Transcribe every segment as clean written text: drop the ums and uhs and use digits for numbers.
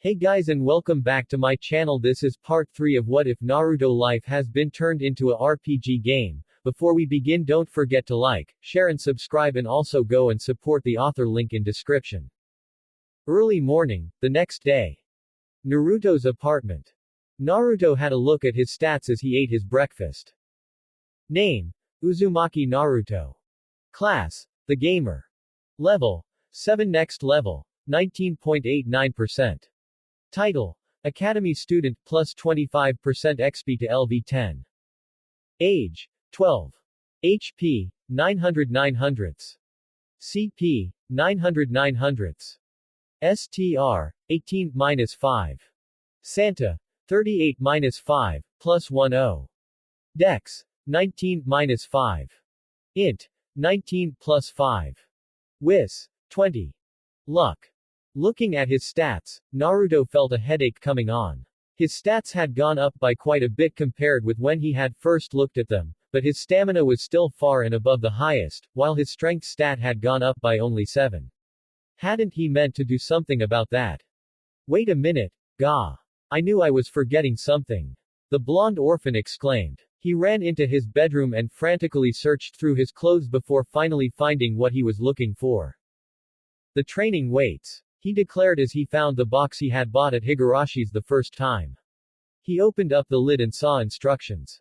Hey guys and welcome back to my channel. This is part 3 of What If Naruto Life has been turned into a RPG game. Before we begin, don't forget to like, share and subscribe, and also go and support the author, link in description. Early morning, the next day. Naruto's apartment. Naruto had a look at his stats as he ate his breakfast. Name: Uzumaki Naruto. Class: The Gamer. Level: 7. Next level: 19.89%. Title: Academy Student plus 25% XP to LV10. Age: 12. HP: 900 900ths. CP: 900 900ths. STR: 18-5. Santa: 38-5, plus 10. Dex: 19-5. Int: 19 plus 5. Wis: 20. Luck. Looking at his stats, Naruto felt a headache coming on. His stats had gone up by quite a bit compared with when he had first looked at them, but his stamina was still far and above the highest, while his strength stat had gone up by only 7. Hadn't he meant to do something about that? Wait a minute, gah. I knew I was forgetting something. The blonde orphan exclaimed. He ran into his bedroom and frantically searched through his clothes before finally finding what he was looking for. The training weights, he declared as he found the box he had bought at Higarashi's the first time. He opened up the lid and saw instructions.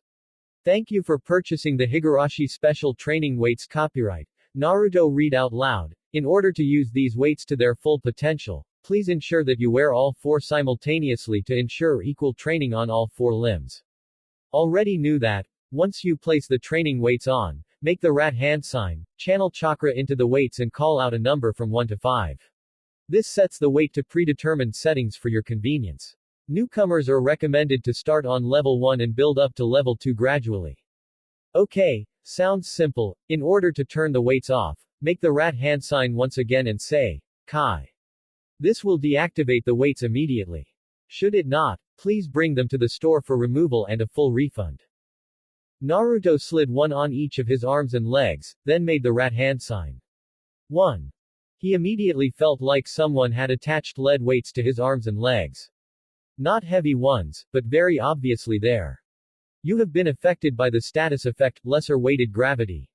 Thank you for purchasing the Higurashi Special Training Weights copyright. Naruto read out loud. In order to use these weights to their full potential, please ensure that you wear all 4 simultaneously to ensure equal training on all 4 limbs. Already knew that. Once you place the training weights on, make the rat hand sign, channel chakra into the weights and call out a number from 1 to 5. This sets the weight to predetermined settings for your convenience. Newcomers are recommended to start on level 1 and build up to level 2 gradually. Okay, sounds simple. In order to turn the weights off, make the rat hand sign once again and say, Kai. This will deactivate the weights immediately. Should it not, please bring them to the store for removal and a full refund. Naruto slid one on each of his arms and legs, then made the rat hand sign. 1. He immediately felt like someone had attached lead weights to his arms and legs. Not heavy ones, but very obviously there. You have been affected by the status effect, lesser weighted gravity.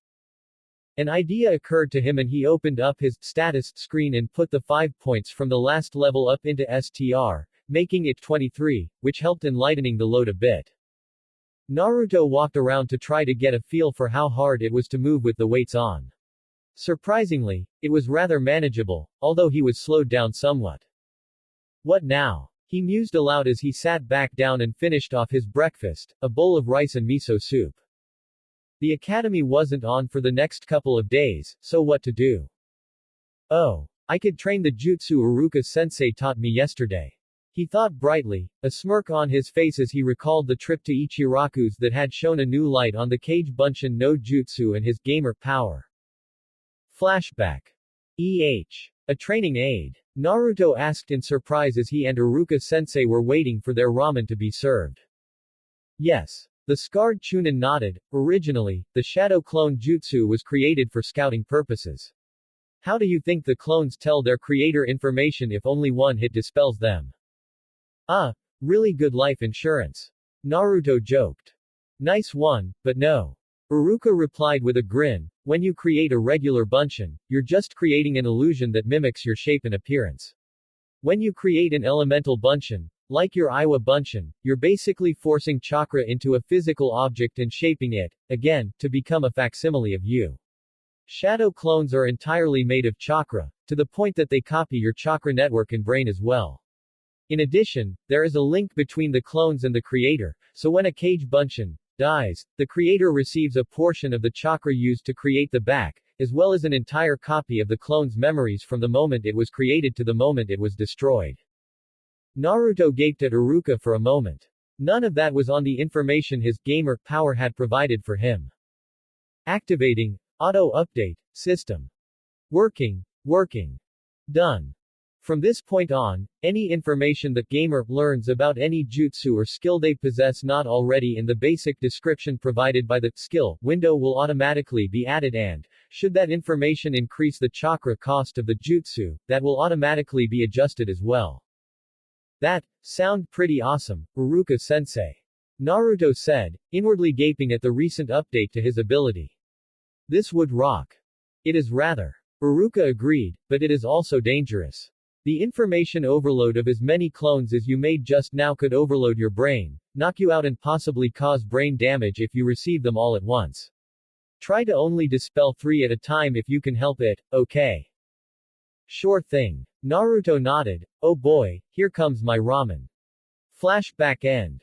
An idea occurred to him and he opened up his status screen and put the 5 points from the last level up into STR, making it 23, which helped enlightening the load a bit. Naruto walked around to try to get a feel for how hard it was to move with the weights on. Surprisingly, it was rather manageable, although he was slowed down somewhat. What now? He mused aloud as he sat back down and finished off his breakfast, a bowl of rice and miso soup. The academy wasn't on for the next couple of days, so what to do? Oh, I could train the jutsu Iruka-sensei taught me yesterday. He thought brightly, a smirk on his face as he recalled the trip to Ichiraku's that had shown a new light on the Kage Bunshin no Jutsu and his gamer power. Flashback. A training aid. Naruto asked in surprise as he and Iruka-sensei were waiting for their ramen to be served. Yes. The scarred Chunin nodded. Originally, the Shadow Clone Jutsu was created for scouting purposes. How do you think the clones tell their creator information if only one hit dispels them? Really good life insurance. Naruto joked. Nice one, but no. Iruka replied with a grin, when you create a regular Bunshin, you're just creating an illusion that mimics your shape and appearance. When you create an elemental Bunshin, like your Iwa Bunshin, you're basically forcing chakra into a physical object and shaping it, again, to become a facsimile of you. Shadow clones are entirely made of chakra, to the point that they copy your chakra network and brain as well. In addition, there is a link between the clones and the creator, so when a Kage Bunshin dies, the creator receives a portion of the chakra used to create the back, as well as an entire copy of the clone's memories from the moment it was created to the moment it was destroyed. Naruto gaped at Iruka for a moment. None of that was on the information his gamer power had provided for him. Activating auto update system. Working. Done. From this point on, any information that gamer learns about any jutsu or skill they possess not already in the basic description provided by the skill window will automatically be added and, should that information increase the chakra cost of the jutsu, that will automatically be adjusted as well. That sound pretty awesome, Iruka-sensei. Naruto said, inwardly gaping at the recent update to his ability. This would rock. It is rather. Iruka agreed, but it is also dangerous. The information overload of as many clones as you made just now could overload your brain, knock you out and possibly cause brain damage if you receive them all at once. Try to only dispel 3 at a time if you can help it, okay? Sure thing. Naruto nodded. Oh boy, here comes my ramen. Flashback end.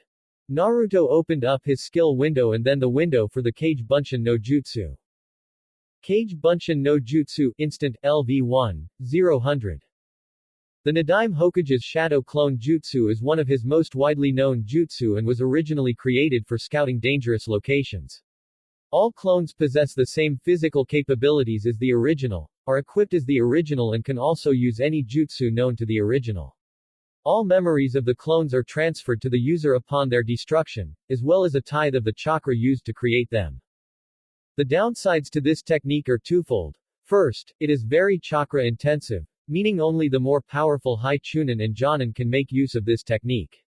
Naruto opened up his skill window and then the window for the Kage Bunshin no Jutsu. Kage Bunshin no Jutsu, instant, LV1, 000. The Nadaime Hokage's Shadow Clone Jutsu is one of his most widely known jutsu and was originally created for scouting dangerous locations. All clones possess the same physical capabilities as the original, are equipped as the original and can also use any jutsu known to the original. All memories of the clones are transferred to the user upon their destruction, as well as a tithe of the chakra used to create them. The downsides to this technique are twofold. First, it is very chakra intensive, meaning only the more powerful high chunin and jonin can make use of this technique.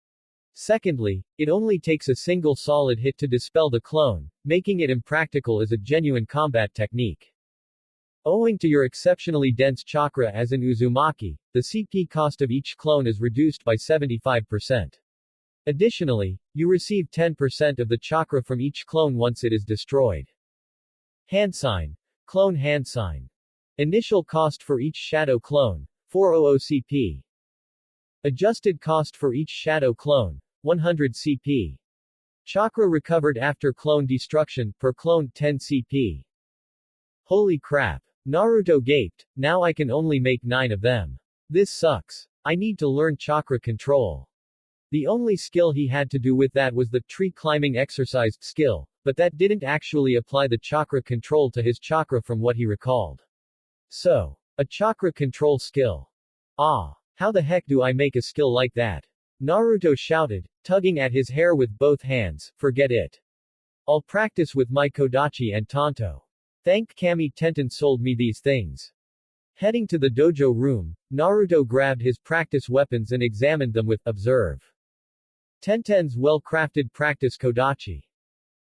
Secondly, it only takes a single solid hit to dispel the clone, making it impractical as a genuine combat technique. Owing to your exceptionally dense chakra as in Uzumaki, the CP cost of each clone is reduced by 75%. Additionally, you receive 10% of the chakra from each clone once it is destroyed. Hand sign. Clone hand sign. Initial cost for each shadow clone, 400 CP. Adjusted cost for each shadow clone, 100 CP. Chakra recovered after clone destruction, per clone, 10 CP. Holy crap. Naruto gaped, now I can only make 9 of them. This sucks. I need to learn chakra control. The only skill he had to do with that was the tree climbing exercise skill, but that didn't actually apply the chakra control to his chakra from what he recalled. So, a chakra control skill. Ah, how the heck do I make a skill like that? Naruto shouted, tugging at his hair with both hands, forget it. I'll practice with my Kodachi and Tanto. Thank Kami Tenten sold me these things. Heading to the dojo room, Naruto grabbed his practice weapons and examined them with, observe. Tenten's well-crafted practice Kodachi.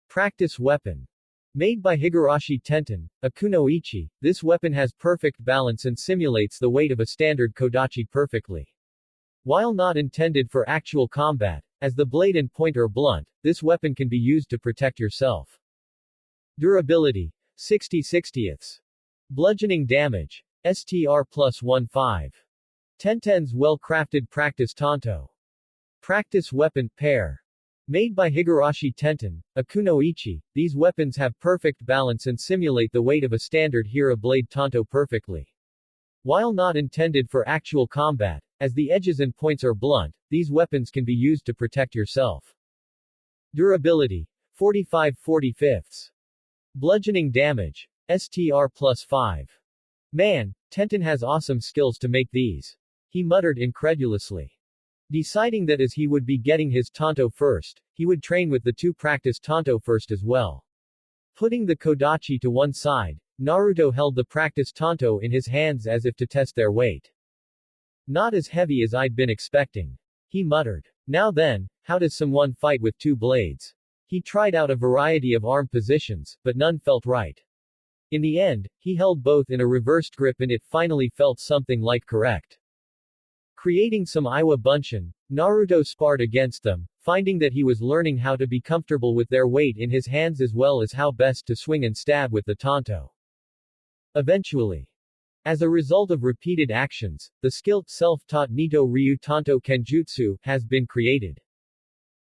Practice weapon. Made by Higurashi Tenten, a kunoichi, this weapon has perfect balance and simulates the weight of a standard kodachi perfectly. While not intended for actual combat, as the blade and point are blunt, this weapon can be used to protect yourself. Durability. 60/60ths. Bludgeoning damage. STR plus 1/5. Tenten's well-crafted practice Tanto. Practice weapon, pair. Made by Higurashi Tenten, a kunoichi, these weapons have perfect balance and simulate the weight of a standard Hira blade Tanto perfectly. While not intended for actual combat, as the edges and points are blunt, these weapons can be used to protect yourself. Durability. 45/45ths. Bludgeoning damage. STR plus 5. Man, Tenten has awesome skills to make these. He muttered incredulously. Deciding that as he would be getting his Tanto first, he would train with the 2 practice Tanto first as well. Putting the Kodachi to one side, Naruto held the practice Tanto in his hands as if to test their weight. Not as heavy as I'd been expecting. He muttered. Now then, how does someone fight with 2 blades? He tried out a variety of arm positions, but none felt right. In the end, he held both in a reversed grip and it finally felt something like correct. Creating some Iwa Bunshin, Naruto sparred against them, finding that he was learning how to be comfortable with their weight in his hands as well as how best to swing and stab with the Tanto. Eventually, as a result of repeated actions, the skill, self-taught Nito Ryu Tanto Kenjutsu, has been created.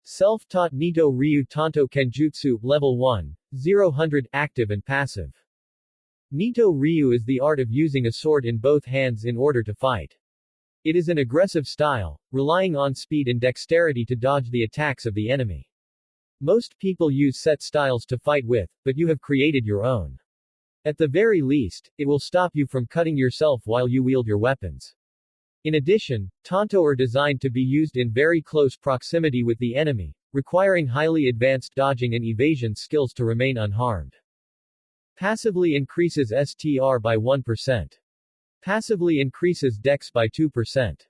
Self-taught Nito Ryu Tanto Kenjutsu, Level 1, 000, active and passive. Nito Ryu is the art of using a sword in both hands in order to fight. It is an aggressive style, relying on speed and dexterity to dodge the attacks of the enemy. Most people use set styles to fight with, but you have created your own. At the very least, it will stop you from cutting yourself while you wield your weapons. In addition, Tanto are designed to be used in very close proximity with the enemy, requiring highly advanced dodging and evasion skills to remain unharmed. Passively increases STR by 1%. Passively increases Dex by 2%.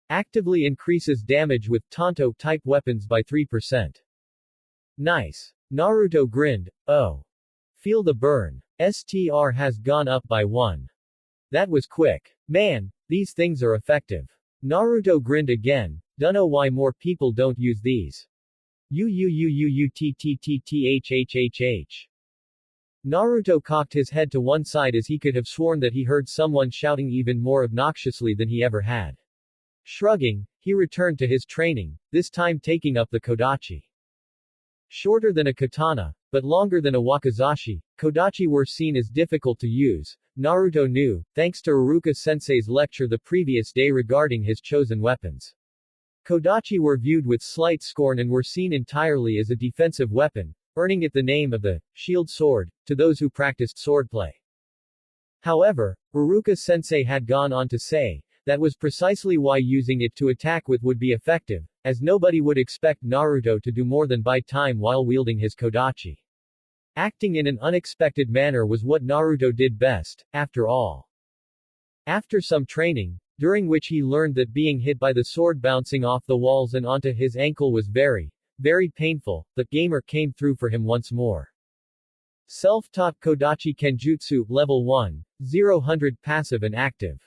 Actively increases damage with Tanto-type weapons by 3%. Nice. Naruto grinned. Oh. Feel the burn. STR has gone up by 1. That was quick. Man, these things are effective. Naruto grinned again. Dunno why more people don't use these. UUUUUTTTTHHHH. Naruto cocked his head to one side as he could have sworn that he heard someone shouting even more obnoxiously than he ever had. Shrugging, he returned to his training, this time taking up the Kodachi. Shorter than a katana, but longer than a wakizashi, Kodachi were seen as difficult to use, Naruto knew, thanks to Iruka-sensei's lecture the previous day regarding his chosen weapons. Kodachi were viewed with slight scorn and were seen entirely as a defensive weapon, earning it the name of the shield sword to those who practiced swordplay. However, Iruka-sensei had gone on to say, that was precisely why using it to attack with would be effective, as nobody would expect Naruto to do more than buy time while wielding his Kodachi. Acting in an unexpected manner was what Naruto did best, after all. After some training, during which he learned that being hit by the sword bouncing off the walls and onto his ankle was very, very painful, the gamer came through for him once more. Self-taught Kodachi Kenjutsu, Level 1, 0 passive and active.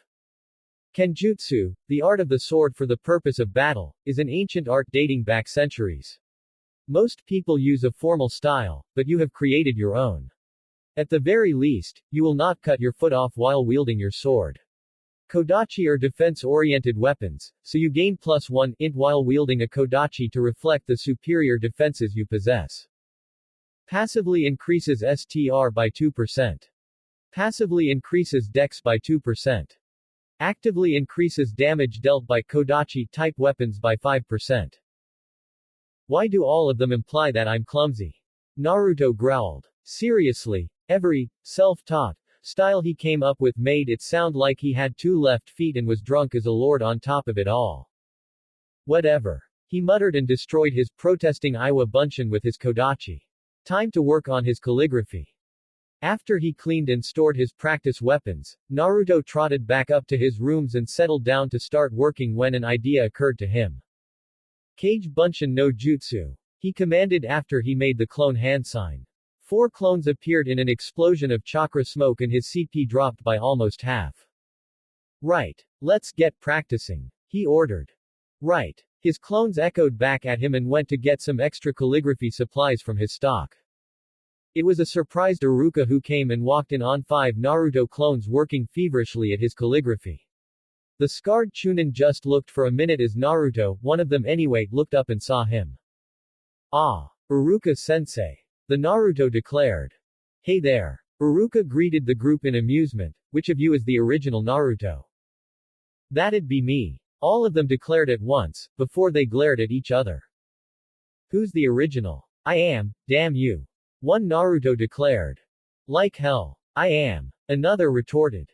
Kenjutsu, the art of the sword for the purpose of battle, is an ancient art dating back centuries. Most people use a formal style, but you have created your own. At the very least, you will not cut your foot off while wielding your sword. Kodachi are defense-oriented weapons, so you gain +1 int while wielding a Kodachi to reflect the superior defenses you possess. Passively increases STR by 2%. Passively increases Dex by 2%. Actively increases damage dealt by Kodachi-type weapons by 5%. Why do all of them imply that I'm clumsy? Naruto growled. Seriously, every self-taught style he came up with made it sound like he had 2 left feet and was drunk as a lord on top of it all. Whatever. He muttered and destroyed his protesting Iwa Bunshin with his Kodachi. Time to work on his calligraphy. After he cleaned and stored his practice weapons, Naruto trotted back up to his rooms and settled down to start working when an idea occurred to him. Kage Bunshin no Jutsu. He commanded after he made the clone hand sign. 4 clones appeared in an explosion of chakra smoke and his CP dropped by almost half. Right. Let's get practicing. He ordered. Right. His clones echoed back at him and went to get some extra calligraphy supplies from his stock. It was a surprised Iruka who came and walked in on 5 Naruto clones working feverishly at his calligraphy. The scarred Chunin just looked for a minute as Naruto, one of them anyway, looked up and saw him. Ah, Iruka-sensei. The Naruto declared. Hey there. Iruka greeted the group in amusement. Which of you is the original Naruto? That'd be me. All of them declared at once, before they glared at each other. Who's the original? I am, damn you. One Naruto declared. Like hell. I am. Another retorted.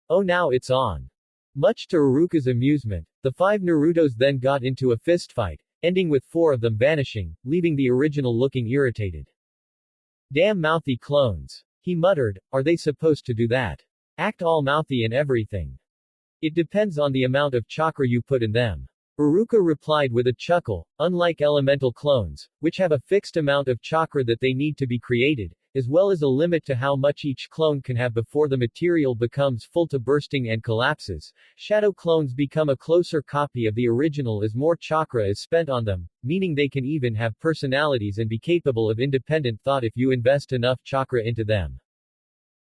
Oh, now it's on. Much to Iruka's amusement, the 5 Narutos then got into a fistfight, ending with 4 of them vanishing, leaving the original looking irritated. Damn mouthy clones. He muttered, are they supposed to do that? Act all mouthy and everything. It depends on the amount of chakra you put in them. Iruka replied with a chuckle, unlike elemental clones, which have a fixed amount of chakra that they need to be created, as well as a limit to how much each clone can have before the material becomes full to bursting and collapses. Shadow clones become a closer copy of the original as more chakra is spent on them, meaning they can even have personalities and be capable of independent thought if you invest enough chakra into them.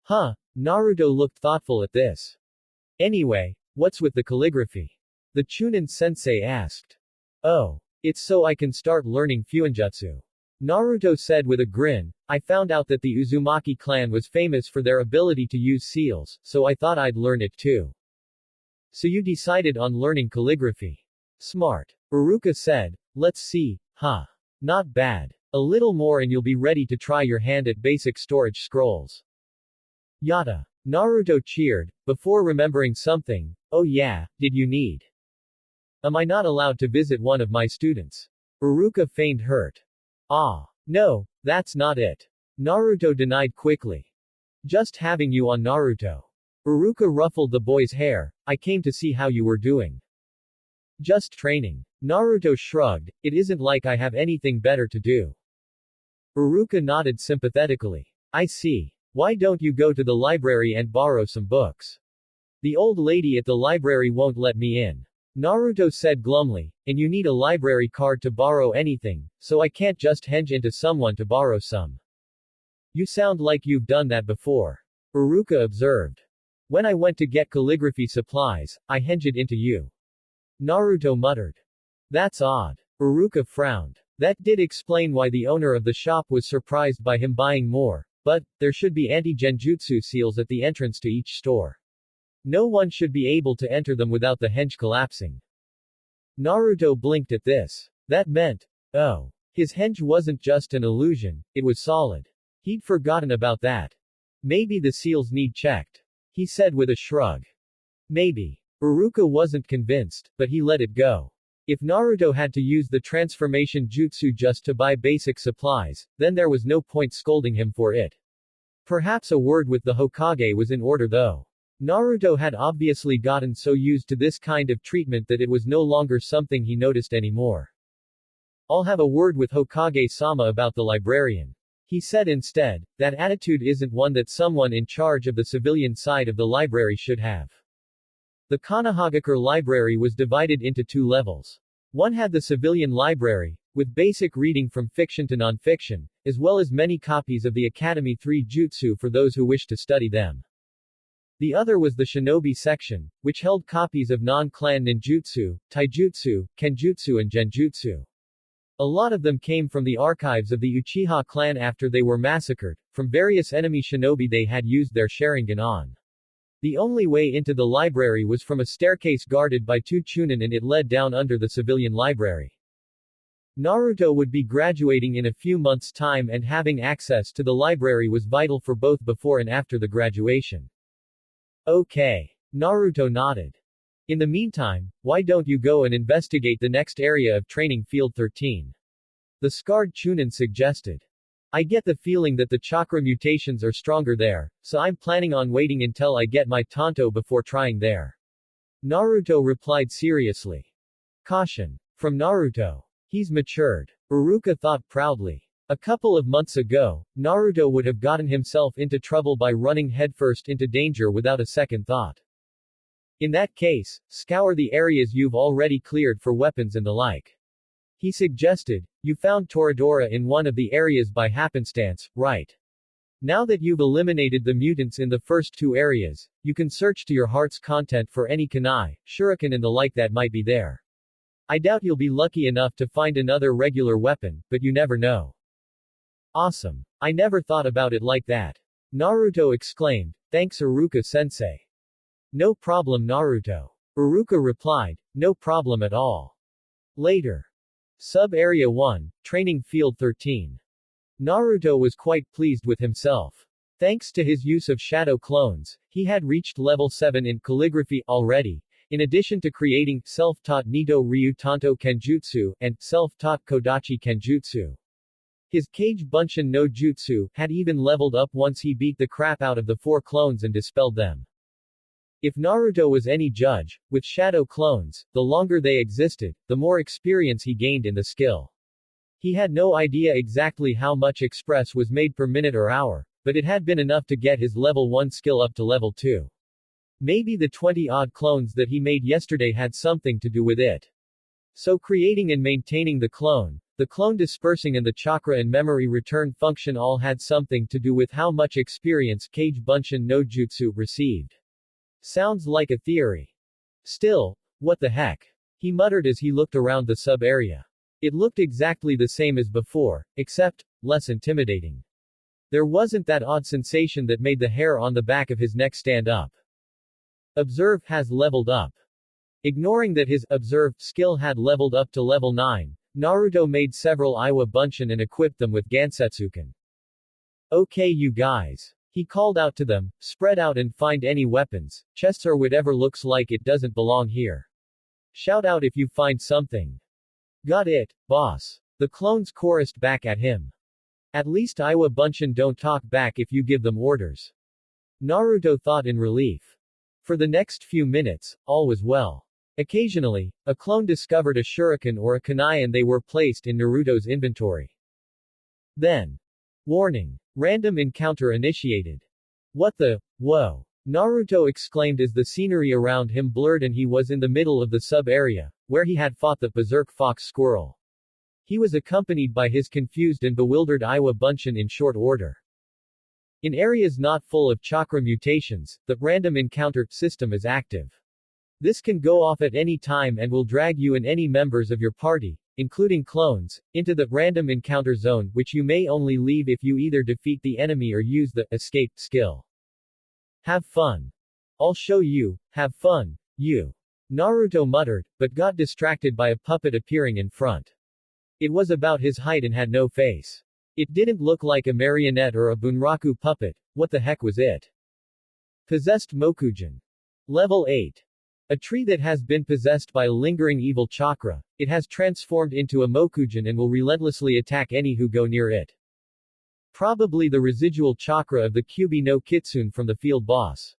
Huh, Naruto looked thoughtful at this. Anyway, what's with the calligraphy? The Chunin sensei asked. Oh. It's so I can start learning Fuinjutsu. Naruto said with a grin, I found out that the Uzumaki clan was famous for their ability to use seals, so I thought I'd learn it too. So you decided on learning calligraphy. Smart. Iruka said, let's see, huh. Not bad. A little more and you'll be ready to try your hand at basic storage scrolls. Yada. Naruto cheered, before remembering something. Oh yeah, did you need? Am I not allowed to visit one of my students? Iruka feigned hurt. Ah. No, that's not it. Naruto denied quickly. Just having you on Naruto. Iruka ruffled the boy's hair, I came to see how you were doing. Just training. Naruto shrugged, it isn't like I have anything better to do. Uruka nodded sympathetically. I see. Why don't you go to the library and borrow some books? The old lady at the library won't let me in. Naruto said glumly, and you need a library card to borrow anything, so I can't just henge into someone to borrow some. You sound like you've done that before. Uruka observed. When I went to get calligraphy supplies, I henged into you. Naruto muttered. That's odd. Uruka frowned. That did explain why the owner of the shop was surprised by him buying more, but, there should be anti-genjutsu seals at the entrance to each store. No one should be able to enter them without the henge collapsing. Naruto blinked at this. That meant, oh. His henge wasn't just an illusion, it was solid. He'd forgotten about that. Maybe the seals need checked. He said with a shrug. Maybe. Uruka wasn't convinced, but he let it go. If Naruto had to use the transformation jutsu just to buy basic supplies, then there was no point scolding him for it. Perhaps a word with the Hokage was in order though. Naruto had obviously gotten so used to this kind of treatment that it was no longer something he noticed anymore. I'll have a word with Hokage-sama about the librarian. He said instead, that attitude isn't one that someone in charge of the civilian side of the library should have. The Konohagakure library was divided into two levels. One had the civilian library, with basic reading from fiction to non-fiction, as well as many copies of the Academy 3 Jutsu for those who wished to study them. The other was the shinobi section, which held copies of non-clan ninjutsu, taijutsu, kenjutsu and genjutsu. A lot of them came from the archives of the Uchiha clan after they were massacred, from various enemy shinobi they had used their Sharingan on. The only way into the library was from a staircase guarded by two chunin and it led down under the civilian library. Naruto would be graduating in a few months' time and having access to the library was vital for both before and after the graduation. Okay. Naruto nodded. In the meantime, why don't you go and investigate the next area of training Field 13? The scarred chunin suggested. I get the feeling that the chakra mutations are stronger there, so I'm planning on waiting until I get my tanto before trying there. Naruto replied seriously. Caution. From Naruto. He's matured. Uruka thought proudly. A couple of months ago, Naruto would have gotten himself into trouble by running headfirst into danger without a second thought. In that case, scour the areas you've already cleared for weapons and the like. He suggested, you found Toradora in one of the areas by happenstance, right? Now that you've eliminated the mutants in the first two areas, you can search to your heart's content for any kunai, shuriken and the like that might be there. I doubt you'll be lucky enough to find another regular weapon, but you never know. Awesome. I never thought about it like that. Naruto exclaimed, thanks Uruka-sensei. No problem Naruto. Uruka replied, no problem at all. Later. Sub-Area 1, Training Field 13. Naruto was quite pleased with himself. Thanks to his use of shadow clones, he had reached level 7 in calligraphy already, in addition to creating self-taught Nito Ryu Tanto Kenjutsu and self-taught Kodachi Kenjutsu. His Kage Bunshin no Jutsu had even leveled up once he beat the crap out of the 4 clones and dispelled them. If Naruto was any judge, with shadow clones, the longer they existed, the more experience he gained in the skill. He had no idea exactly how much express was made per minute or hour, but it had been enough to get his level 1 skill up to level 2. Maybe the 20-odd clones that he made yesterday had something to do with it. So creating and maintaining the clone dispersing and the chakra and memory return function all had something to do with how much experience Kage Bunshin no Jutsu received. Sounds like a theory. Still, what the heck? He muttered as he looked around the sub-area. It looked exactly the same as before, except, less intimidating. There wasn't that odd sensation that made the hair on the back of his neck stand up. Observe has leveled up. Ignoring that his Observe skill had leveled up to level 9, Naruto made several Iwa Bunshin and equipped them with Gansetsuken. Okay you guys. He called out to them, spread out and find any weapons, chests or whatever looks like it doesn't belong here. Shout out if you find something. Got it, boss. The clones chorused back at him. At least Iwa Bunshin don't talk back if you give them orders. Naruto thought in relief. For the next few minutes, all was well. Occasionally, a clone discovered a shuriken or a kunai and they were placed in Naruto's inventory. Then. Warning. Random encounter initiated. What the? Whoa. Naruto exclaimed as the scenery around him blurred and he was in the middle of the sub-area, where he had fought the berserk fox squirrel. He was accompanied by his confused and bewildered Iwa Bunshin in short order. In areas not full of chakra mutations, the random encounter system is active. This can go off at any time and will drag you and any members of your party, including clones, into the random encounter zone, which you may only leave if you either defeat the enemy or use the escape skill. Have fun. I'll show you. Have fun, you. Naruto muttered, but got distracted by a puppet appearing in front. It was about his height and had no face. It didn't look like a marionette or a bunraku puppet. What the heck was it? Possessed Mokujin. Level 8. A tree that has been possessed by a lingering evil chakra, it has transformed into a Mokujin and will relentlessly attack any who go near it. Probably the residual chakra of the Kyubi no Kitsune from the field boss.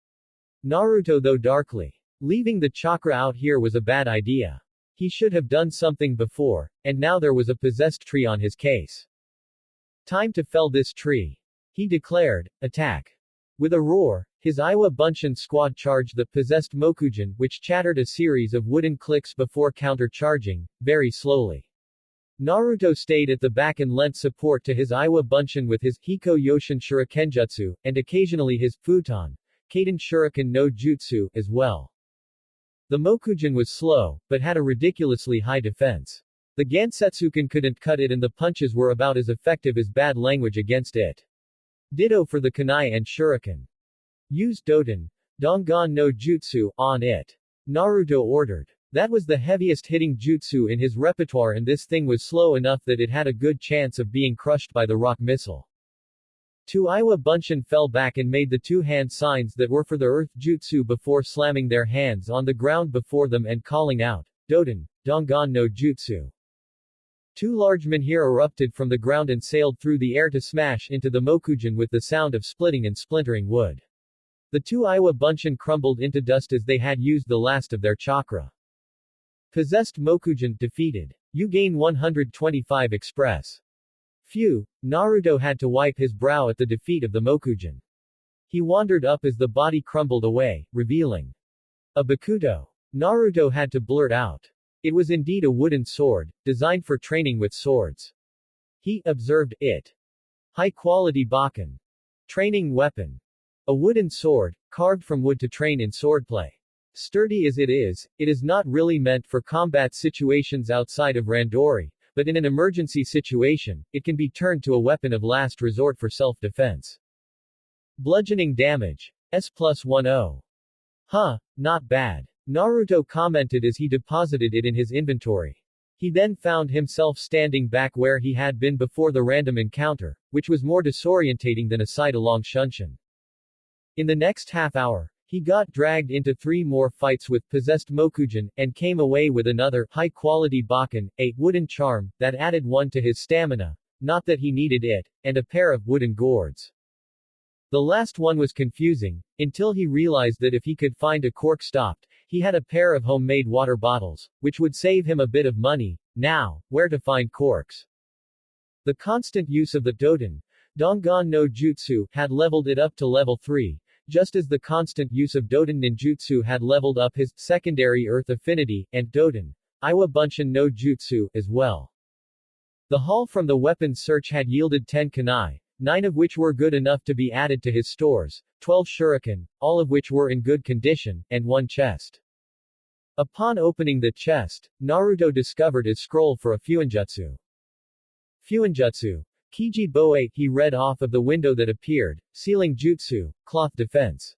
Naruto though darkly. Leaving the chakra out here was a bad idea. He should have done something before, and now there was a possessed tree on his case. Time to fell this tree. He declared, attack. With a roar, his Iwa Bunshin squad charged the possessed Mokujin, which chattered a series of wooden clicks before counter-charging, very slowly. Naruto stayed at the back and lent support to his Iwa Bunshin with his Hiko Yoshin Shurikenjutsu, and occasionally his Futon, Kaden Shuriken no Jutsu, as well. The Mokujin was slow, but had a ridiculously high defense. The Gansetsuken couldn't cut it and the punches were about as effective as bad language against it. Ditto for the kunai and shuriken. Use Doden, Dongan no Jutsu, on it. Naruto ordered. That was the heaviest hitting jutsu in his repertoire and this thing was slow enough that it had a good chance of being crushed by the rock missile. Two Iwa Bunshin fell back and made the two-hand signs that were for the earth jutsu before slamming their hands on the ground before them and calling out, Doden, Dongan no Jutsu. Two large menhir erupted from the ground and sailed through the air to smash into the Mokujin with the sound of splitting and splintering wood. The two Iwa Bunshin crumbled into dust as they had used the last of their chakra. Possessed Mokujin defeated. You gain 125 express. Phew, Naruto had to wipe his brow at the defeat of the Mokujin. He wandered up as the body crumbled away, revealing a Bakuto. Naruto had to blurt out. It was indeed a wooden sword, designed for training with swords. He observed it. High-quality Bakken. Training weapon. A wooden sword, carved from wood to train in swordplay. Sturdy as it is not really meant for combat situations outside of Randori, but in an emergency situation, it can be turned to a weapon of last resort for self-defense. Bludgeoning damage. S+10. Huh, not bad. Naruto commented as he deposited it in his inventory. He then found himself standing back where he had been before the random encounter, which was more disorientating than a sight-along shunshin. In the next half hour, he got dragged into 3 more fights with possessed Mokujin, and came away with another, high-quality Bakken, a wooden charm, that added 1 to his stamina, not that he needed it, and a pair of wooden gourds. The last one was confusing, until he realized that if he could find a cork stopped, he had a pair of homemade water bottles, which would save him a bit of money. Now, where to find corks? The constant use of the Doden, Dongan no Jutsu, had leveled it up to level 3, just as the constant use of Doden ninjutsu had leveled up his secondary earth affinity, and Doden, Iwa Bunshin no Jutsu, as well. The haul from the weapons search had yielded 10 kunai, 9 of which were good enough to be added to his stores, 12 shuriken, all of which were in good condition, and 1 chest. Upon opening the chest, Naruto discovered a scroll for a Fuinjutsu. Fuinjutsu. Kiji Boe, he read off of the window that appeared, sealing jutsu, cloth defense.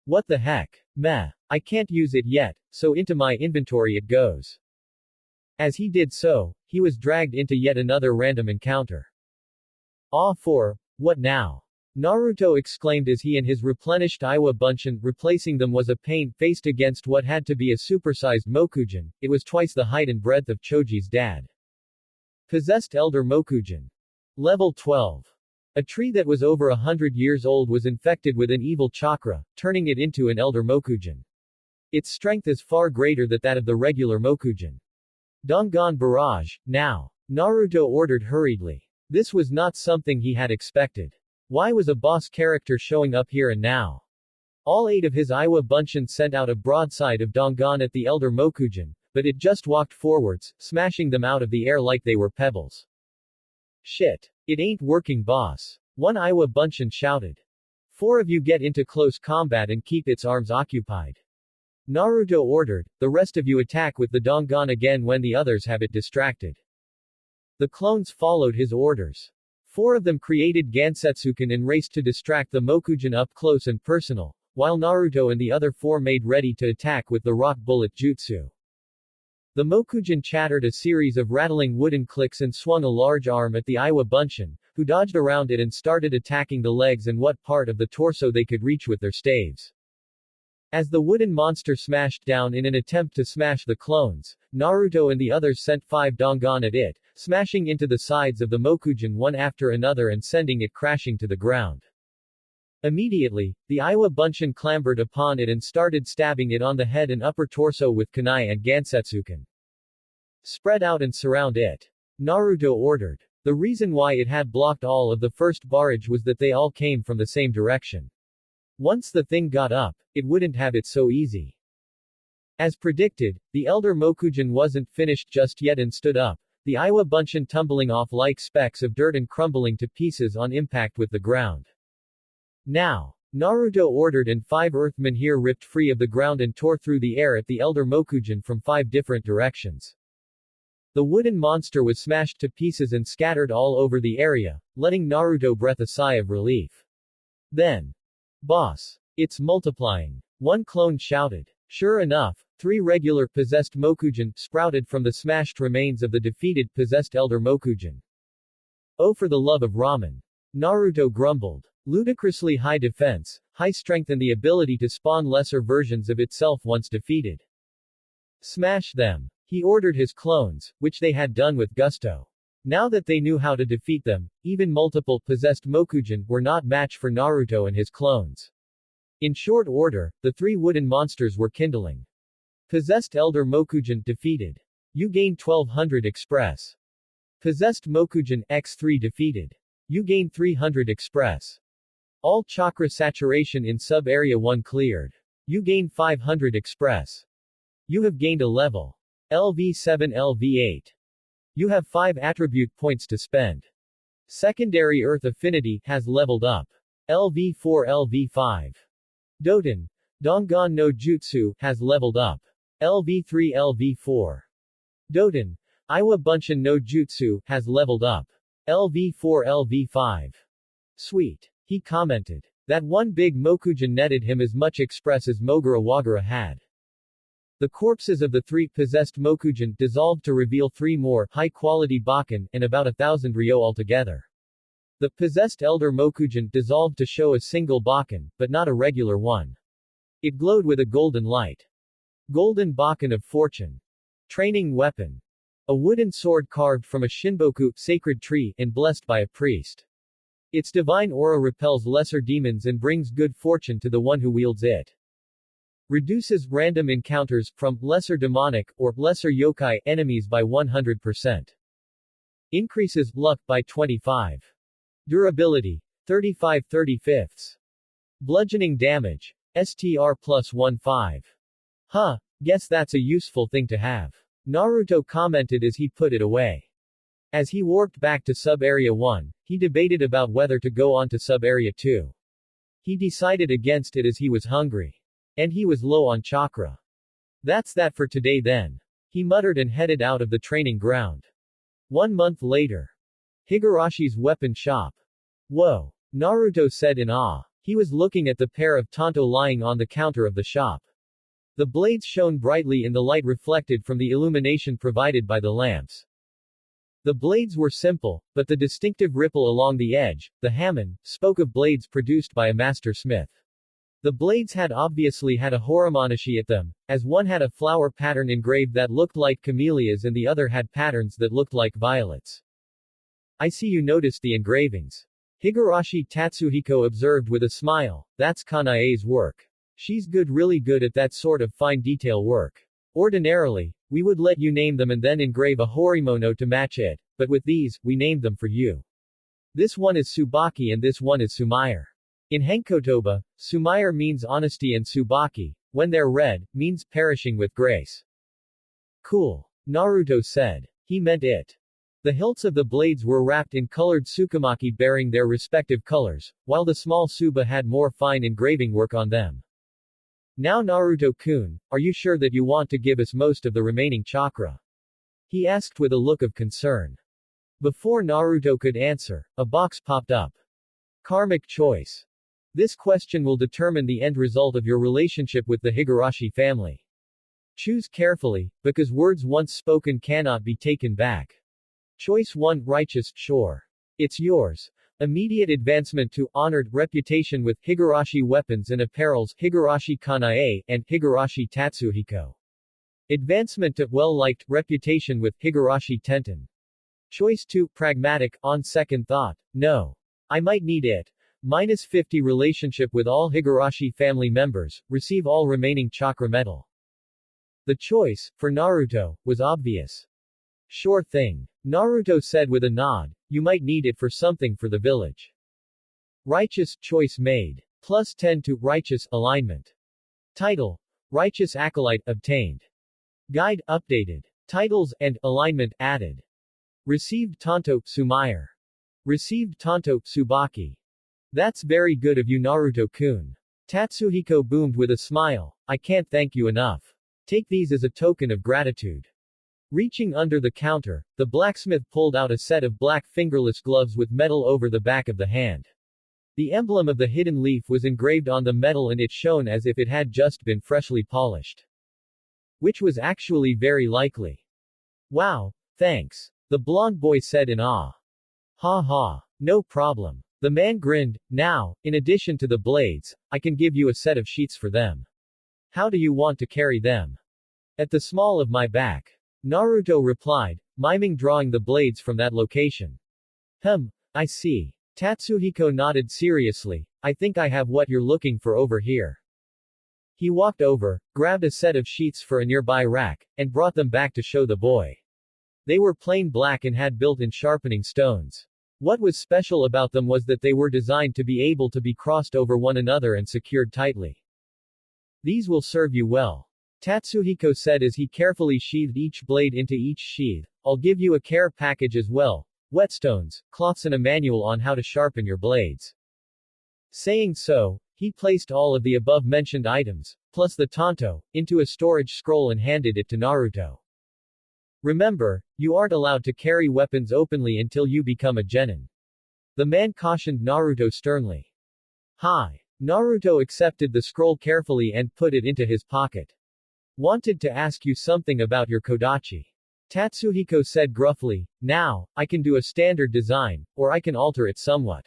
What the heck? Meh. I can't use it yet, so into my inventory it goes. As he did so, he was dragged into yet another random encounter. What now? Naruto exclaimed as he and his replenished Iwa Bunshin, replacing them was a pain, faced against what had to be a supersized Mokujin. It was twice the height and breadth of Choji's dad. Possessed Elder Mokujin. Level 12. A tree that was over 100 years old was infected with an evil chakra, turning it into an Elder Mokujin. Its strength is far greater than that of the regular Mokujin. Dongan Barrage, now. Naruto ordered hurriedly. This was not something he had expected. Why was a boss character showing up here and now? All 8 of his Iwa Bunshin sent out a broadside of Dongan at the elder Mokujin, but it just walked forwards, smashing them out of the air like they were pebbles. Shit. It ain't working, boss. One Iwa Bunshin shouted. 4 of you get into close combat and keep its arms occupied. Naruto ordered, the rest of you attack with the Dongan again when the others have it distracted. The clones followed his orders. 4 of them created Gansetsuken and raced to distract the Mokujin up close and personal, while Naruto and the other 4 made ready to attack with the rock bullet jutsu. The Mokujin chattered a series of rattling wooden clicks and swung a large arm at the Iwa Bunshin, who dodged around it and started attacking the legs and what part of the torso they could reach with their staves. As the wooden monster smashed down in an attempt to smash the clones, Naruto and the others sent 5 Dongan at it, smashing into the sides of the Mokujin one after another and sending it crashing to the ground. Immediately, the Iwa Bunshin clambered upon it and started stabbing it on the head and upper torso with kunai and Gansetsuken. Spread out and surround it. Naruto ordered. The reason why it had blocked all of the first barrage was that they all came from the same direction. Once the thing got up, it wouldn't have it so easy. As predicted, the elder Mokujin wasn't finished just yet and stood up, the Iwa Bunshin tumbling off like specks of dirt and crumbling to pieces on impact with the ground. Now, Naruto ordered and 5 Earthmen here ripped free of the ground and tore through the air at the elder Mokujin from 5 different directions. The wooden monster was smashed to pieces and scattered all over the area, letting Naruto breathe a sigh of relief. Then, boss, it's multiplying. One clone shouted. Sure enough, 3 regular possessed Mokujin sprouted from the smashed remains of the defeated possessed elder Mokujin. Oh, for the love of ramen. Naruto grumbled. Ludicrously high defense, high strength and the ability to spawn lesser versions of itself once defeated. Smash them. He ordered his clones, which they had done with gusto. Now that they knew how to defeat them, even multiple possessed Mokujin were not match for Naruto and his clones. In short order, the 3 wooden monsters were kindling. Possessed Elder Mokujin defeated. You gain 1200 Express. Possessed Mokujin X3 defeated. You gain 300 Express. All chakra saturation in sub-area 1 cleared. You gain 500 Express. You have gained a level. LV7 LV8. You have 5 attribute points to spend. Secondary Earth Affinity has leveled up. LV4 LV5. Doten. Dongan no Jutsu has leveled up. LV3 LV4. Doten. Iwa Bunshin no Jutsu has leveled up. LV4 LV5. Sweet. He commented. That one big Mokujin netted him as much Express as Mogura Wagura had. The corpses of the 3 possessed Mokujin dissolved to reveal 3 more high-quality Bakken and about 1,000 Ryo altogether. The possessed Elder Mokujin dissolved to show a single Bakken, but not a regular one. It glowed with a golden light. Golden Bakken of Fortune. Training weapon. A wooden sword carved from a Shinboku sacred tree and blessed by a priest. Its divine aura repels lesser demons and brings good fortune to the one who wields it. Reduces random encounters from lesser demonic or lesser yokai enemies by 100%. Increases luck by 25. Durability 35/35. Bludgeoning damage STR plus 1/5. Huh, guess that's a useful thing to have. Naruto commented as he put it away. As he warped back to Sub-Area 1, he debated about whether to go on to Sub-Area 2. He decided against it as he was hungry. And he was low on chakra. That's that for today then. He muttered and headed out of the training ground. 1 month later. Higarashi's weapon shop. Whoa! Naruto said in awe. He was looking at the pair of tanto lying on the counter of the shop. The blades shone brightly in the light reflected from the illumination provided by the lamps. The blades were simple, but the distinctive ripple along the edge, the hamon, spoke of blades produced by a master smith. The blades had obviously had a horomonashi at them, as one had a flower pattern engraved that looked like camellias and the other had patterns that looked like violets. I see you noticed the engravings. Higurashi Tatsuhiko observed with a smile. That's Kanae's work. She's good, really good at that sort of fine detail work. Ordinarily, we would let you name them and then engrave a horimono to match it, but with these, we named them for you. This one is Tsubaki and this one is Sumaire. In Henkotoba, Sumaire means honesty and Tsubaki, when they're read, means perishing with grace. Cool. Naruto said. He meant it. The hilts of the blades were wrapped in colored tsukamaki bearing their respective colors, while the small tsuba had more fine engraving work on them. Now Naruto-kun, are you sure that you want to give us most of the remaining chakra? He asked with a look of concern. Before Naruto could answer, a box popped up. Karmic choice. This question will determine the end result of your relationship with the Higurashi family. Choose carefully, because words once spoken cannot be taken back. Choice 1, righteous, sure. It's yours. Immediate advancement to honored reputation with Higurashi weapons and apparels Higurashi Kanae, and Higurashi Tatsuhiko. Advancement to well-liked reputation with Higurashi Tenten. Choice 2, pragmatic, on second thought, no. I might need it. -50 relationship with all Higurashi family members, receive all remaining chakra metal. The choice, for Naruto, was obvious. Sure thing. Naruto said with a nod, you might need it for something for the village. Righteous, choice made. +10 to righteous, alignment. Title. Righteous Acolyte, obtained. Guide, updated. Titles, and alignment, added. Received Tanto, Sumaire. Received Tanto, Tsubaki. That's very good of you Naruto-kun. Tatsuhiko boomed with a smile, I can't thank you enough. Take these as a token of gratitude. Reaching under the counter, the blacksmith pulled out a set of black fingerless gloves with metal over the back of the hand. The emblem of the hidden leaf was engraved on the metal and it shone as if it had just been freshly polished. Which was actually very likely. Wow, thanks. The blonde boy said in awe. Ha ha. No problem. The man grinned. Now, in addition to the blades, I can give you a set of sheets for them. How do you want to carry them? At the small of my back. Naruto replied, miming drawing the blades from that location. I see. Tatsuhiko nodded seriously, I think I have what you're looking for over here. He walked over, grabbed a set of sheets for a nearby rack, and brought them back to show the boy. They were plain black and had built-in sharpening stones. What was special about them was that they were designed to be able to be crossed over one another and secured tightly. These will serve you well. Tatsuhiko said as he carefully sheathed each blade into each sheath. I'll give you a care package as well. Whetstones, cloths and a manual on how to sharpen your blades. Saying so, he placed all of the above-mentioned items, plus the tanto, into a storage scroll and handed it to Naruto. Remember, you aren't allowed to carry weapons openly until you become a genin. The man cautioned Naruto sternly. Hi. Naruto accepted the scroll carefully and put it into his pocket. Wanted to ask you something about your kodachi. Tatsuhiko said gruffly, now, I can do a standard design, or I can alter it somewhat.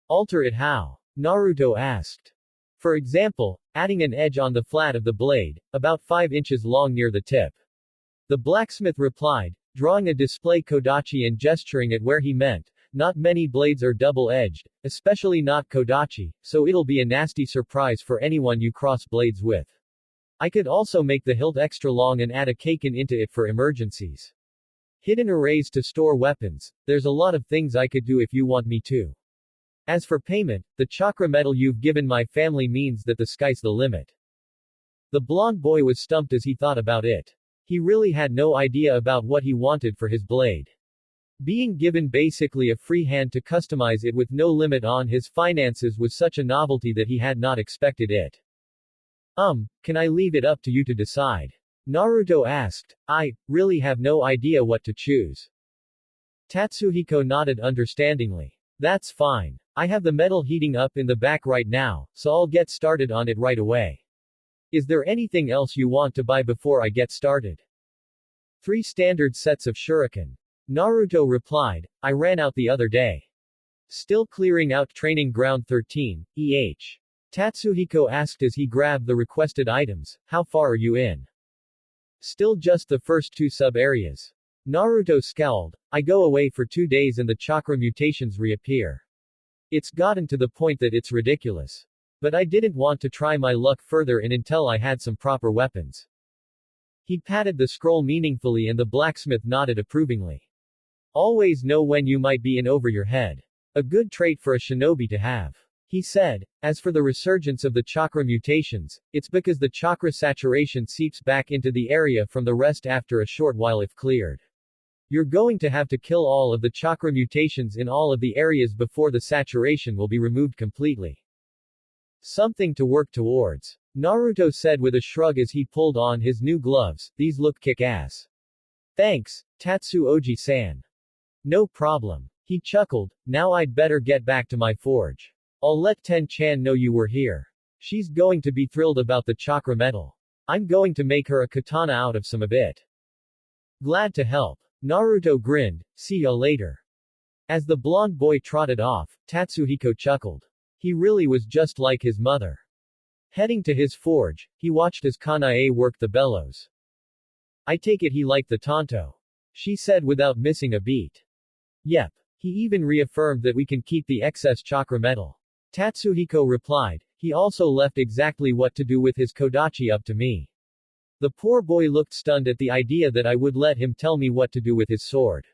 Alter it how? Naruto asked. For example, adding an edge on the flat of the blade, about 5 inches long near the tip. The blacksmith replied, drawing a display kodachi and gesturing at where he meant, not many blades are double-edged, especially not kodachi, so it'll be a nasty surprise for anyone you cross blades with. I could also make the hilt extra long and add a kaken into it for emergencies. Hidden arrays to store weapons, there's a lot of things I could do if you want me to. As for payment, the chakra metal you've given my family means that the sky's the limit. The blonde boy was stumped as he thought about it. He really had no idea about what he wanted for his blade. Being given basically a free hand to customize it with no limit on his finances was such a novelty that he had not expected it. Can I leave it up to you to decide? Naruto asked. I really have no idea what to choose. Tatsuhiko nodded understandingly. That's fine. I have the metal heating up in the back right now, so I'll get started on it right away. Is there anything else you want to buy before I get started? 3 standard sets of shuriken. Naruto replied, I ran out the other day. Still clearing out training ground 13, EH. Tatsuhiko asked as he grabbed the requested items, how far are you in? Still just the first 2 sub-areas. Naruto scowled, I go away for 2 days and the chakra mutations reappear. It's gotten to the point that it's ridiculous. But I didn't want to try my luck further until I had some proper weapons. He patted the scroll meaningfully and the blacksmith nodded approvingly. Always know when you might be in over your head. A good trait for a shinobi to have. He said. As for the resurgence of the chakra mutations, it's because the chakra saturation seeps back into the area from the rest after a short while if cleared. You're going to have to kill all of the chakra mutations in all of the areas before the saturation will be removed completely. Something to work towards. Naruto said with a shrug as he pulled on his new gloves. These look kick-ass. Thanks, Tatsuoji-san. No problem. He chuckled. Now I'd better get back to my forge. I'll let Ten-chan know you were here. She's going to be thrilled about the chakra metal. I'm going to make her a katana out of some of it. Glad to help. Naruto grinned. See ya later. As the blonde boy trotted off, Tatsuhiko chuckled. He really was just like his mother. Heading to his forge, he watched as Kanae worked the bellows. I take it he liked the tanto. She said without missing a beat. Yep. He even reaffirmed that we can keep the excess chakra metal. Tatsuhiko replied. He also left exactly what to do with his kodachi up to me. The poor boy looked stunned at the idea that I would let him tell me what to do with his sword.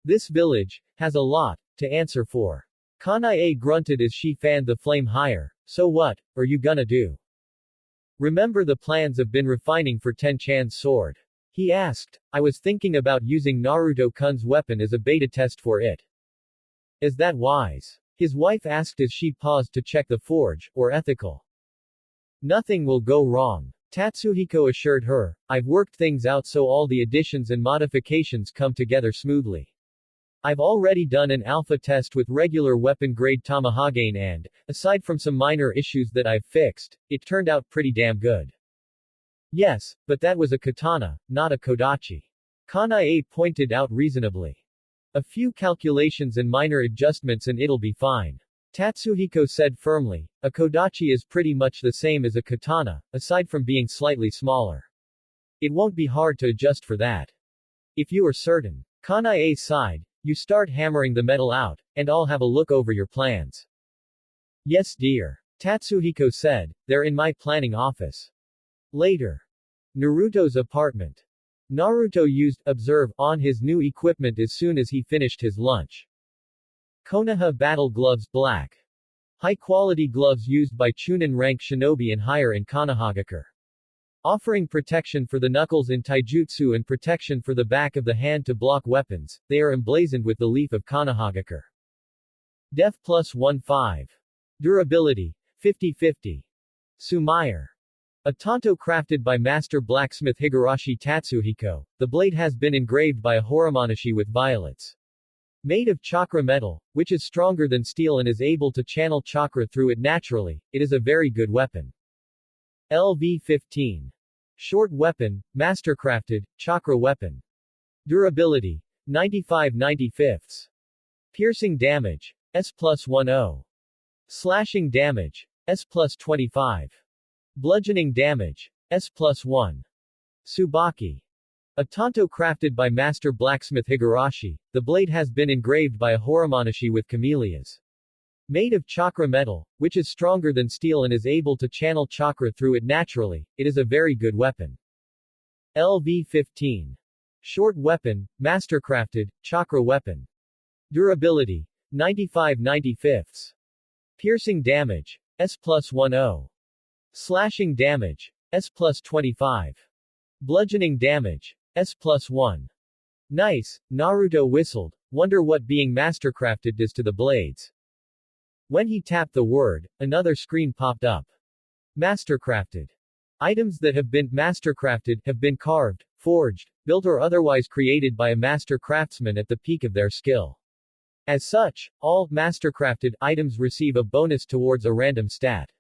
This village has a lot to answer for. Kanae grunted as she fanned the flame higher. So what are you gonna do? Remember the plans I've been refining for Ten-chan's sword? He asked. I was thinking about using Naruto-kun's weapon as a beta test for it. Is that wise? His wife asked as she paused to check the forge, or ethical. Nothing will go wrong. Tatsuhiko assured her. I've worked things out so all the additions and modifications come together smoothly. I've already done an alpha test with regular weapon-grade Tamahagane and, aside from some minor issues that I've fixed, it turned out pretty damn good. Yes, but that was a katana, not a kodachi. Kanae pointed out reasonably. A few calculations and minor adjustments and it'll be fine. Tatsuhiko said firmly. A kodachi is pretty much the same as a katana, aside from being slightly smaller. It won't be hard to adjust for that. If you are certain. Kanae sighed. You start hammering the metal out, and I'll have a look over your plans. Yes dear. Tatsuhiko said. They're in my planning office. Later. Naruto's apartment. Naruto used observe on his new equipment as soon as he finished his lunch. Konoha battle gloves black. High-quality gloves used by Chunin rank shinobi and higher in Konohagakure. Offering protection for the knuckles in taijutsu and protection for the back of the hand to block weapons, they are emblazoned with the leaf of Konohagakure. Def plus 1-5. Durability. 50-50. Sumaire. A tanto crafted by master blacksmith Higurashi Tatsuhiko, the blade has been engraved by a Horomanashi with violets. Made of chakra metal, which is stronger than steel and is able to channel chakra through it naturally, it is a very good weapon. LV-15. Short weapon, mastercrafted, chakra weapon. Durability. 95/95. Piercing damage. S plus 10. Slashing damage. S plus 25. Bludgeoning damage. S plus 1. Tsubaki. A tanto crafted by master blacksmith Higurashi, the blade has been engraved by a Horomanashi with camellias. Made of chakra metal, which is stronger than steel and is able to channel chakra through it naturally, it is a very good weapon. LV-15. Short weapon, mastercrafted, chakra weapon. Durability. 95/95. Piercing damage. S plus 10. Slashing damage. S plus 25. Bludgeoning damage. S plus 1. Nice, Naruto whistled. Wonder what being mastercrafted does to the blades. When he tapped the word, another screen popped up. Mastercrafted. Items that have been mastercrafted have been carved, forged, built or otherwise created by a master craftsman at the peak of their skill. As such, all mastercrafted items receive a bonus towards a random stat.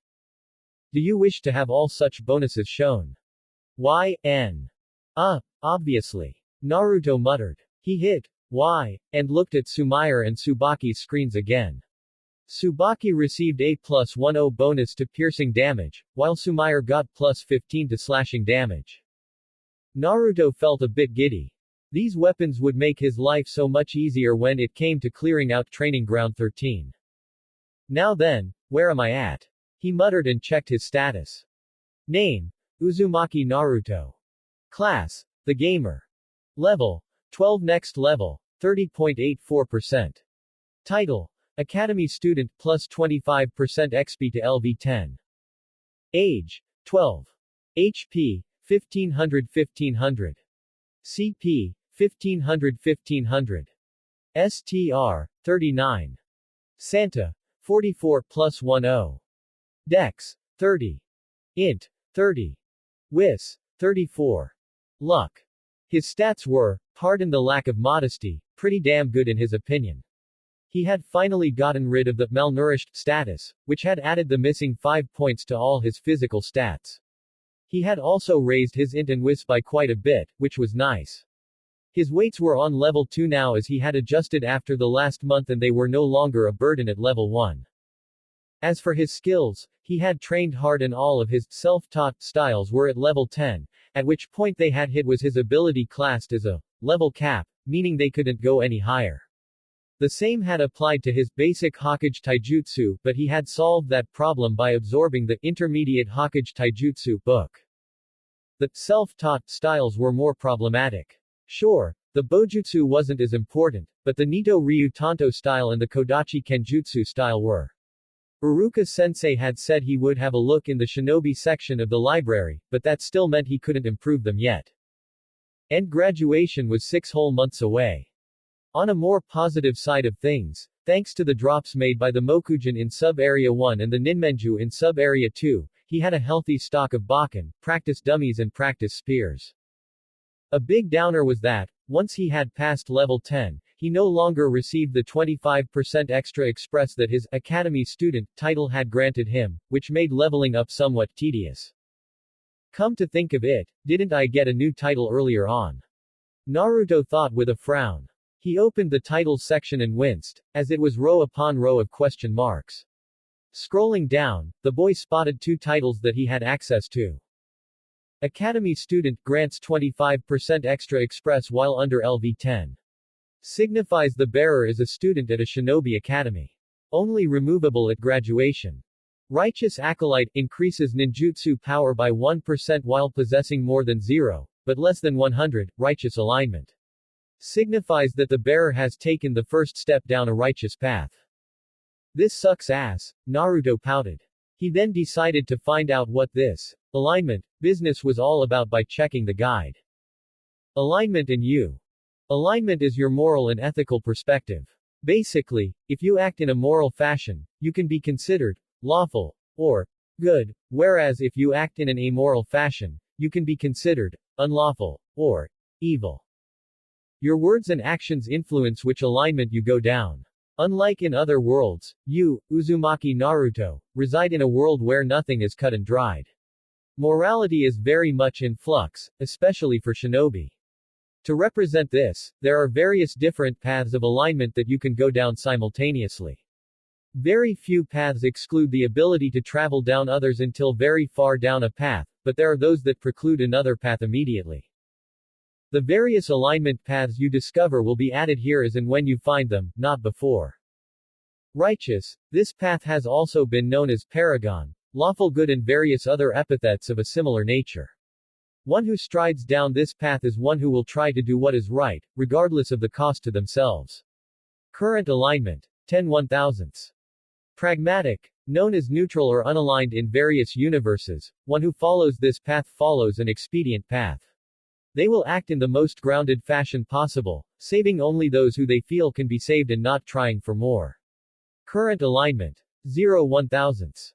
Do you wish to have all such bonuses shown? Y.N. Obviously. Naruto muttered. He hit Y and looked at Sumaire and Tsubaki's screens again. Tsubaki received a plus 10 bonus to piercing damage, while Sumaire got plus 15 to slashing damage. Naruto felt a bit giddy. These weapons would make his life so much easier when it came to clearing out Training Ground 13. Now then, where am I at? He muttered and checked his status. Name: Uzumaki Naruto. Class: The Gamer. Level: 12. Next level: 30.84%. Title: Academy Student plus 25% XP to LV10. Age: 12. HP: 1500. CP: 1500. STR: 39. Santa: 44 plus 10. Dex: 30. Int: 30. Wis: 34. Luck. His stats were, pardon the lack of modesty, pretty damn good in his opinion. He had finally gotten rid of the malnourished status, which had added the missing 5 points to all his physical stats. He had also raised his int and wis by quite a bit, which was nice. His weights were on level 2 now as he had adjusted after the last month and they were no longer a burden at level 1. As for his skills, he had trained hard and all of his self-taught styles were at level 10, at which point they had hit was his ability classed as a level cap, meaning they couldn't go any higher. The same had applied to his basic Hokage Taijutsu, but he had solved that problem by absorbing the intermediate Hokage Taijutsu book. The self-taught styles were more problematic. Sure, the Bojutsu wasn't as important, but the Nito Ryu Tanto style and the Kodachi Kenjutsu style were. Uruka-sensei had said he would have a look in the shinobi section of the library, but that still meant he couldn't improve them yet. And graduation was 6 whole months away. On a more positive side of things, thanks to the drops made by the Mokujin in Sub-Area 1 and the Ninmenju in Sub-Area 2, he had a healthy stock of Bakken, practice dummies and practice spears. A big downer was that, once he had passed level 10, he no longer received the 25% extra express that his Academy Student title had granted him, which made leveling up somewhat tedious. Come to think of it, didn't I get a new title earlier on? Naruto thought with a frown. He opened the titles section and winced, as it was row upon row of question marks. Scrolling down, the boy spotted 2 titles that he had access to. Academy Student grants 25% extra express while under LV10. Signifies the bearer is a student at a shinobi academy. Only removable at graduation. Righteous Acolyte increases ninjutsu power by 1% while possessing more than 0, but less than 100, righteous alignment. Signifies that the bearer has taken the first step down a righteous path. This sucks ass, Naruto pouted. He then decided to find out what this alignment business was all about by checking the guide. Alignment and you. Alignment is your moral and ethical perspective. Basically, if you act in a moral fashion, you can be considered lawful or good, whereas if you act in an amoral fashion, you can be considered unlawful or evil. Your words and actions influence which alignment you go down. Unlike in other worlds, you, Uzumaki Naruto, reside in a world where nothing is cut and dried. Morality is very much in flux, especially for shinobi. To represent this, there are various different paths of alignment that you can go down simultaneously. Very few paths exclude the ability to travel down others until very far down a path, but there are those that preclude another path immediately. The various alignment paths you discover will be added here as and when you find them, not before. Righteous. This path has also been known as paragon, lawful good and various other epithets of a similar nature. One who strides down this path is one who will try to do what is right, regardless of the cost to themselves. Current alignment. 10/1000ths. Pragmatic. Known as neutral or unaligned in various universes, one who follows this path follows an expedient path. They will act in the most grounded fashion possible, saving only those who they feel can be saved and not trying for more. Current alignment. 0/1000ths.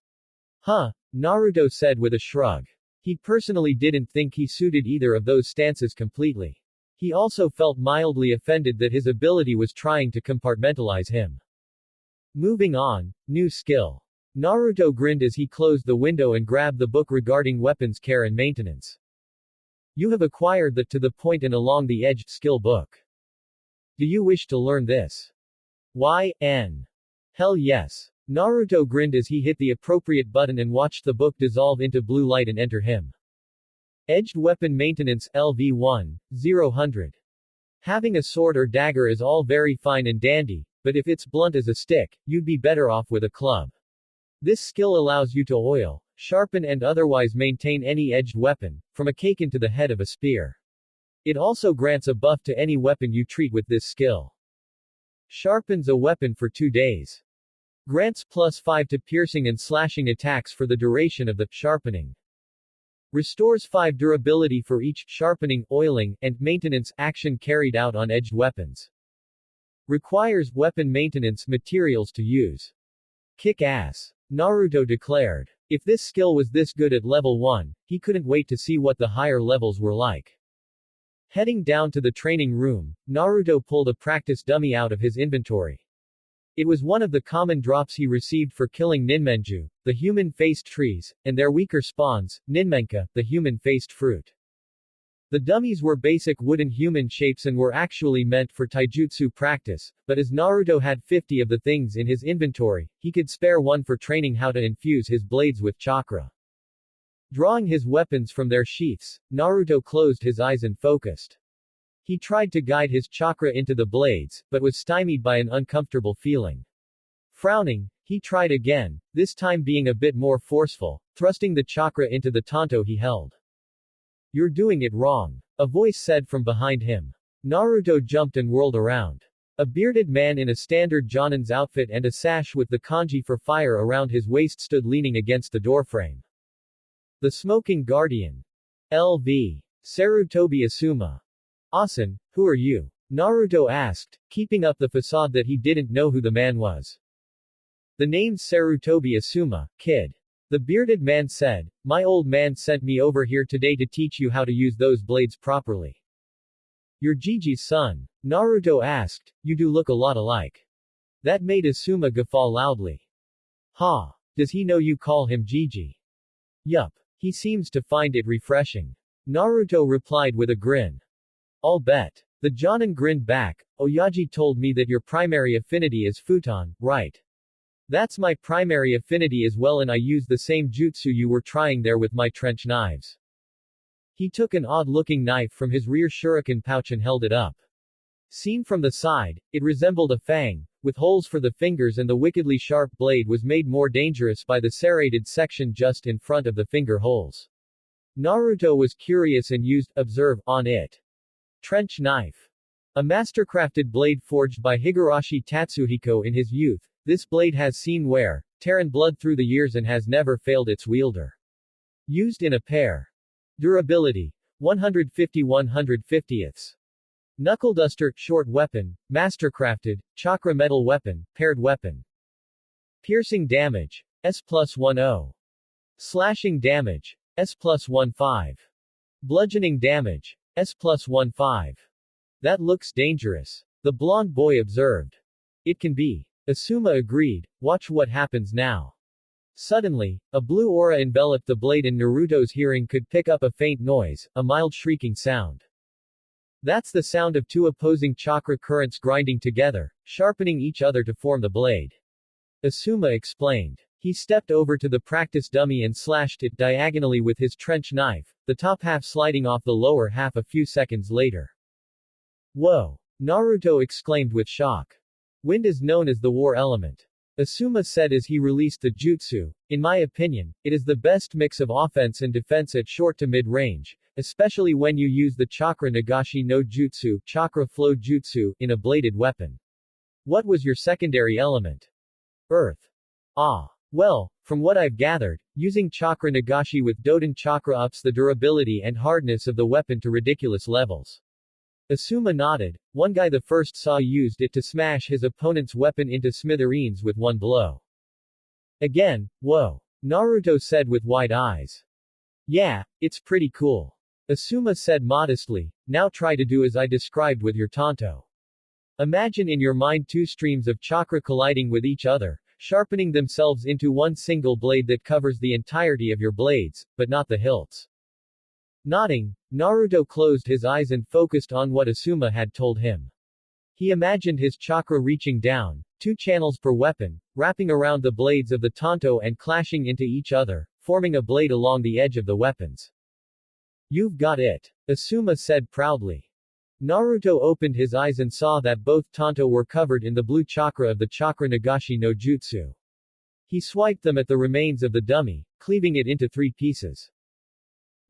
Huh, Naruto said with a shrug. He personally didn't think he suited either of those stances completely. He also felt mildly offended that his ability was trying to compartmentalize him. Moving on, new skill. Naruto grinned as he closed the window and grabbed the book regarding weapons care and maintenance. You have acquired the to the point and along the edged skill book. Do you wish to learn this? YN. Hell yes. Naruto grinned as he hit the appropriate button and watched the book dissolve into blue light and enter him. Edged Weapon Maintenance, LV1, 0-100. Having a sword or dagger is all very fine and dandy, but if it's blunt as a stick, you'd be better off with a club. This skill allows you to oil, sharpen and otherwise maintain any edged weapon, from a Kaken to the head of a spear. It also grants a buff to any weapon you treat with this skill. Sharpens a weapon for 2 days. Grants +5 to piercing and slashing attacks for the duration of the sharpening. Restores 5 durability for each sharpening, oiling, and maintenance action carried out on edged weapons. Requires weapon maintenance materials to use. Kick ass. Naruto declared. If this skill was this good at level 1, he couldn't wait to see what the higher levels were like. Heading down to the training room, Naruto pulled a practice dummy out of his inventory. It was one of the common drops he received for killing ninmenju, the human-faced trees, and their weaker spawns, ninmenka, the human-faced fruit. The dummies were basic wooden human shapes and were actually meant for taijutsu practice, but as Naruto had 50 of the things in his inventory, he could spare one for training how to infuse his blades with chakra. Drawing his weapons from their sheaths, Naruto closed his eyes and focused. He tried to guide his chakra into the blades, but was stymied by an uncomfortable feeling. Frowning, he tried again, this time being a bit more forceful, thrusting the chakra into the tanto he held. You're doing it wrong. A voice said from behind him. Naruto jumped and whirled around. A bearded man in a standard Jonin's outfit and a sash with the kanji for fire around his waist stood leaning against the doorframe. The Smoking Guardian. LV. Sarutobi Asuma. Asen, who are you? Naruto asked, keeping up the facade that he didn't know who the man was. The name's Sarutobi Asuma, kid. The bearded man said, my old man sent me over here today to teach you how to use those blades properly. You're Gigi's son? Naruto asked, you do look a lot alike. That made Asuma guffaw loudly. Ha! Does he know you call him Gigi? Yup. He seems to find it refreshing. Naruto replied with a grin. I'll bet. The Jonin grinned back. Oyaji told me that your primary affinity is futon, right? That's my primary affinity as well, and I use the same jutsu you were trying there with my trench knives. He took an odd-looking knife from his rear shuriken pouch and held it up. Seen from the side, it resembled a fang, with holes for the fingers, and the wickedly sharp blade was made more dangerous by the serrated section just in front of the finger holes. Naruto was curious and used, observe, on it. Trench knife. A mastercrafted blade forged by Higurashi Tatsuhiko in his youth, this blade has seen wear, tear and blood through the years and has never failed its wielder. Used in a pair. Durability. 150 150ths. Knuckle duster, short weapon, mastercrafted, chakra metal weapon, paired weapon. Piercing damage. S+10. Slashing damage. S+15. Bludgeoning damage. S+15. That looks dangerous. The blonde boy observed. It can be. Asuma agreed, watch what happens now. Suddenly, a blue aura enveloped the blade and Naruto's hearing could pick up a faint noise, a mild shrieking sound. That's the sound of two opposing chakra currents grinding together, sharpening each other to form the blade. Asuma explained. He stepped over to the practice dummy and slashed it diagonally with his trench knife, the top half sliding off the lower half a few seconds later. Whoa! Naruto exclaimed with shock. Wind is known as the war element. Asuma said as he released the jutsu, in my opinion, it is the best mix of offense and defense at short to mid-range, especially when you use the chakra nagashi no jutsu, chakra flow jutsu, in a bladed weapon. What was your secondary element? Earth. Ah. Well, from what I've gathered, using chakra nagashi with Doden chakra ups the durability and hardness of the weapon to ridiculous levels. Asuma nodded. One guy the first saw used it to smash his opponent's weapon into smithereens with one blow. Again, whoa. Naruto said with wide eyes. Yeah, it's pretty cool. Asuma said modestly, now try to do as I described with your tanto. Imagine in your mind two streams of chakra colliding with each other, sharpening themselves into one single blade that covers the entirety of your blades, but not the hilts. Nodding, Naruto closed his eyes and focused on what Asuma had told him. He imagined his chakra reaching down, 2 channels per weapon, wrapping around the blades of the tanto and clashing into each other, forming a blade along the edge of the weapons. You've got it. Asuma said proudly. Naruto opened his eyes and saw that both tanto were covered in the blue chakra of the chakra nagashi no jutsu. He swiped them at the remains of the dummy, cleaving it into 3 pieces.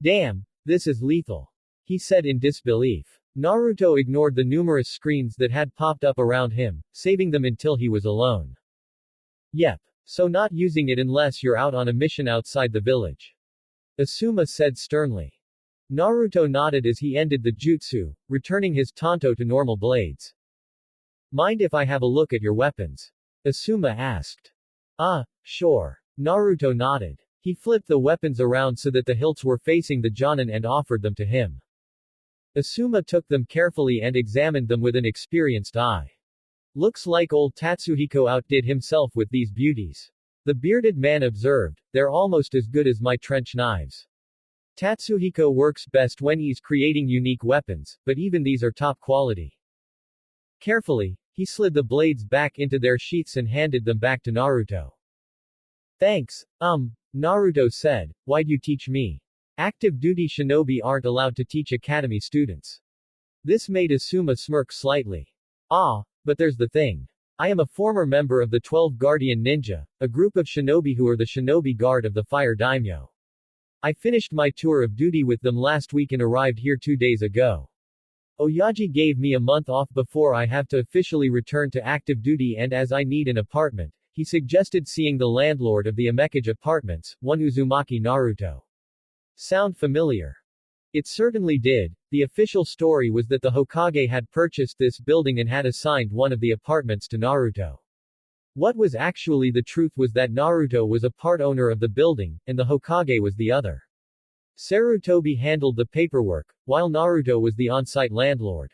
Damn, this is lethal, he said in disbelief. Naruto ignored the numerous screens that had popped up around him, saving them until he was alone. Yep. So not using it unless you're out on a mission outside the village, Asuma said sternly. Naruto nodded as he ended the jutsu, returning his tanto to normal blades. Mind if I have a look at your weapons? Asuma asked. Sure. Naruto nodded. He flipped the weapons around so that the hilts were facing the Jonin and offered them to him. Asuma took them carefully and examined them with an experienced eye. Looks like old Tatsuhiko outdid himself with these beauties. The bearded man observed, they're almost as good as my trench knives. Tatsuhiko works best when he's creating unique weapons, but even these are top quality. Carefully, he slid the blades back into their sheaths and handed them back to Naruto. Thanks, Naruto said, why'd you teach me? Active duty shinobi aren't allowed to teach academy students. This made Asuma smirk slightly. But there's the thing. I am a former member of the 12 Guardian Ninja, a group of shinobi who are the shinobi guard of the Fire Daimyo. I finished my tour of duty with them last week and arrived here 2 days ago. Oyaji gave me a month off before I have to officially return to active duty, and as I need an apartment, he suggested seeing the landlord of the Amekage Apartments, one Uzumaki Naruto. Sound familiar? It certainly did. The official story was that the Hokage had purchased this building and had assigned one of the apartments to Naruto. What was actually the truth was that Naruto was a part owner of the building, and the Hokage was the other. Sarutobi handled the paperwork, while Naruto was the on-site landlord.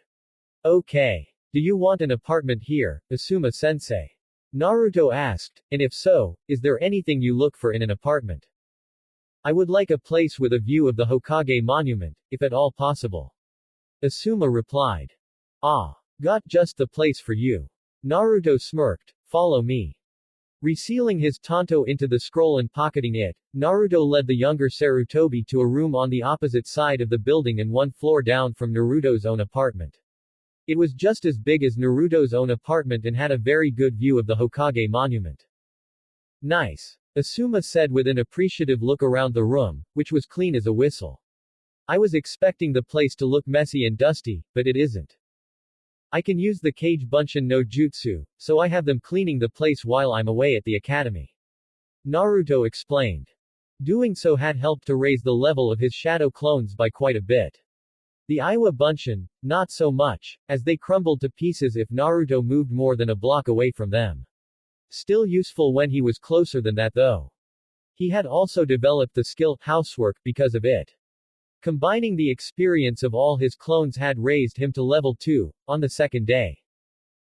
Okay. Do you want an apartment here, Asuma-sensei? Naruto asked, and if so, is there anything you look for in an apartment? I would like a place with a view of the Hokage monument, if at all possible. Asuma replied. Got just the place for you. Naruto smirked. Follow me. Resealing his tanto into the scroll and pocketing it, Naruto led the younger Sarutobi to a room on the opposite side of the building and 1 floor down from Naruto's own apartment. It was just as big as Naruto's own apartment and had a very good view of the Hokage monument. Nice. Asuma said with an appreciative look around the room, which was clean as a whistle. I was expecting the place to look messy and dusty, but it isn't. I can use the Kage Bunshin no Jutsu, so I have them cleaning the place while I'm away at the academy. Naruto explained. Doing so had helped to raise the level of his shadow clones by quite a bit. The Iwa Bunshin, not so much, as they crumbled to pieces if Naruto moved more than a block away from them. Still useful when he was closer than that though. He had also developed the skill, housework, because of it. Combining the experience of all his clones had raised him to level 2, on the second day.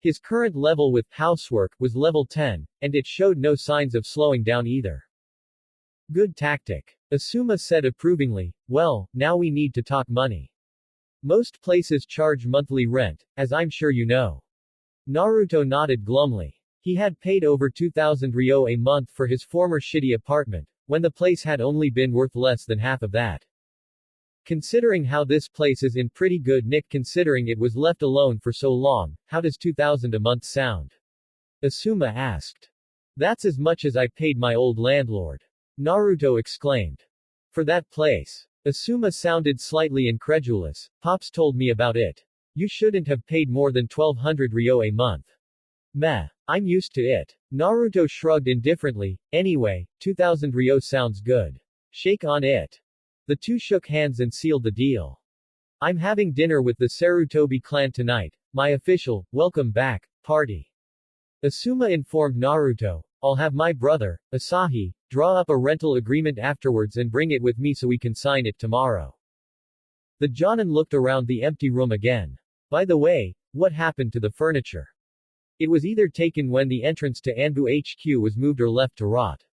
His current level with housework was level 10, and it showed no signs of slowing down either. Good tactic. Asuma said approvingly, well, now we need to talk money. Most places charge monthly rent, as I'm sure you know. Naruto nodded glumly. He had paid over 2,000 ryo a month for his former shitty apartment, when the place had only been worth less than half of that. Considering how this place is in pretty good nick considering it was left alone for so long, how does 2,000 a month sound? Asuma asked. That's as much as I paid my old landlord. Naruto exclaimed. For that place. Asuma sounded slightly incredulous. Pops told me about it. You shouldn't have paid more than 1,200 ryo a month. Meh. I'm used to it. Naruto shrugged indifferently. Anyway, 2,000 ryo sounds good. Shake on it. The two shook hands and sealed the deal. I'm having dinner with the Sarutobi clan tonight, my official, welcome back, party. Asuma informed Naruto. I'll have my brother, Asahi, draw up a rental agreement afterwards and bring it with me so we can sign it tomorrow. The Jonin looked around the empty room again. By the way, what happened to the furniture? It was either taken when the entrance to Anbu HQ was moved or left to rot.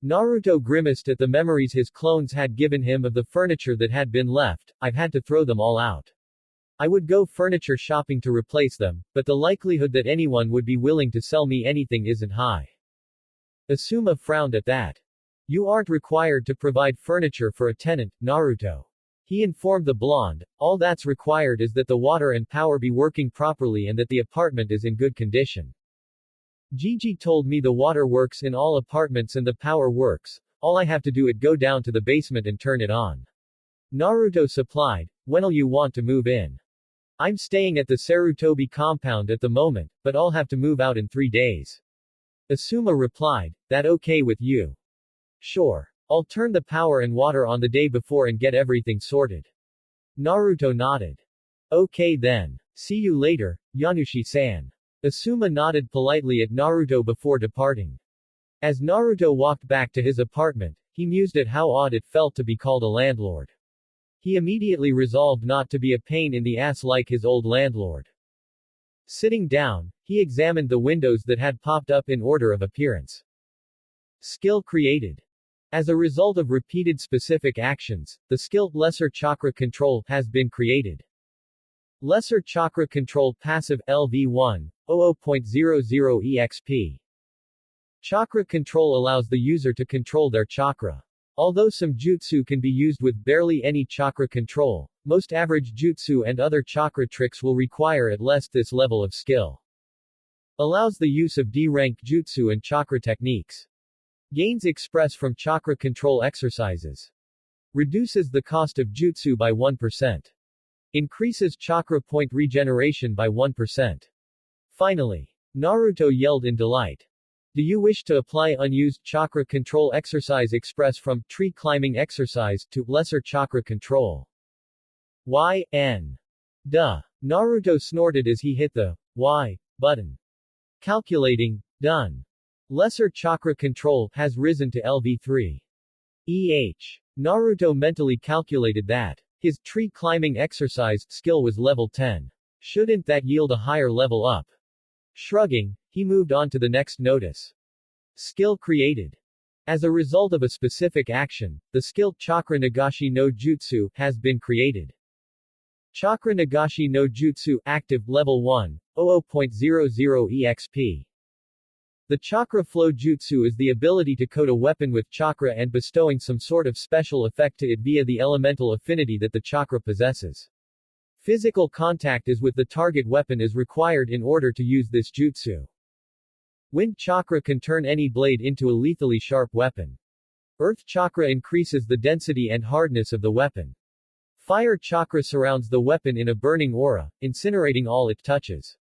Naruto grimaced at the memories his clones had given him of the furniture that had been left. I've had to throw them all out. I would go furniture shopping to replace them, but the likelihood that anyone would be willing to sell me anything isn't high. Asuma frowned at that. You aren't required to provide furniture for a tenant, Naruto. He informed the blonde, all that's required is that the water and power be working properly and that the apartment is in good condition. Gigi told me the water works in all apartments and the power works. All I have to do is go down to the basement and turn it on. Naruto supplied. When'll you want to move in? I'm staying at the Sarutobi compound at the moment, but I'll have to move out in 3 days. Asuma replied. That okay with you? Sure. I'll turn the power and water on the day before and get everything sorted. Naruto nodded. Okay then. See you later, Yanushi-san. Asuma nodded politely at Naruto before departing. As Naruto walked back to his apartment, he mused at how odd it felt to be called a landlord. He immediately resolved not to be a pain in the ass like his old landlord. Sitting down, he examined the windows that had popped up in order of appearance. Skill created. As a result of repeated specific actions, the skill Lesser Chakra Control has been created. Lesser Chakra Control Passive LV1, 00.00 EXP. Chakra control allows the user to control their chakra. Although some jutsu can be used with barely any chakra control, most average jutsu and other chakra tricks will require at least this level of skill. Allows the use of D-rank jutsu and chakra techniques. Gains express from chakra control exercises. Reduces the cost of jutsu by 1%. Increases chakra point regeneration by 1%. Finally, Naruto yelled in delight. Do you wish to apply unused chakra control exercise express from tree climbing exercise to lesser chakra control? Y.N. Duh. Naruto snorted as he hit the Y button. Calculating. Done. Lesser chakra control has risen to LV3. Naruto mentally calculated that his tree climbing exercise skill was level 10. Shouldn't that yield a higher level up? Shrugging, he moved on to the next notice. Skill created. As a result of a specific action, the skill Chakra Nagashi no Jutsu has been created. Chakra Nagashi no Jutsu active level 1, 00.00 EXP. The chakra flow jutsu is the ability to coat a weapon with chakra and bestowing some sort of special effect to it via the elemental affinity that the chakra possesses. Physical contact is with the target weapon is required in order to use this jutsu. Wind chakra can turn any blade into a lethally sharp weapon. Earth chakra increases the density and hardness of the weapon. Fire chakra surrounds the weapon in a burning aura, incinerating all it touches.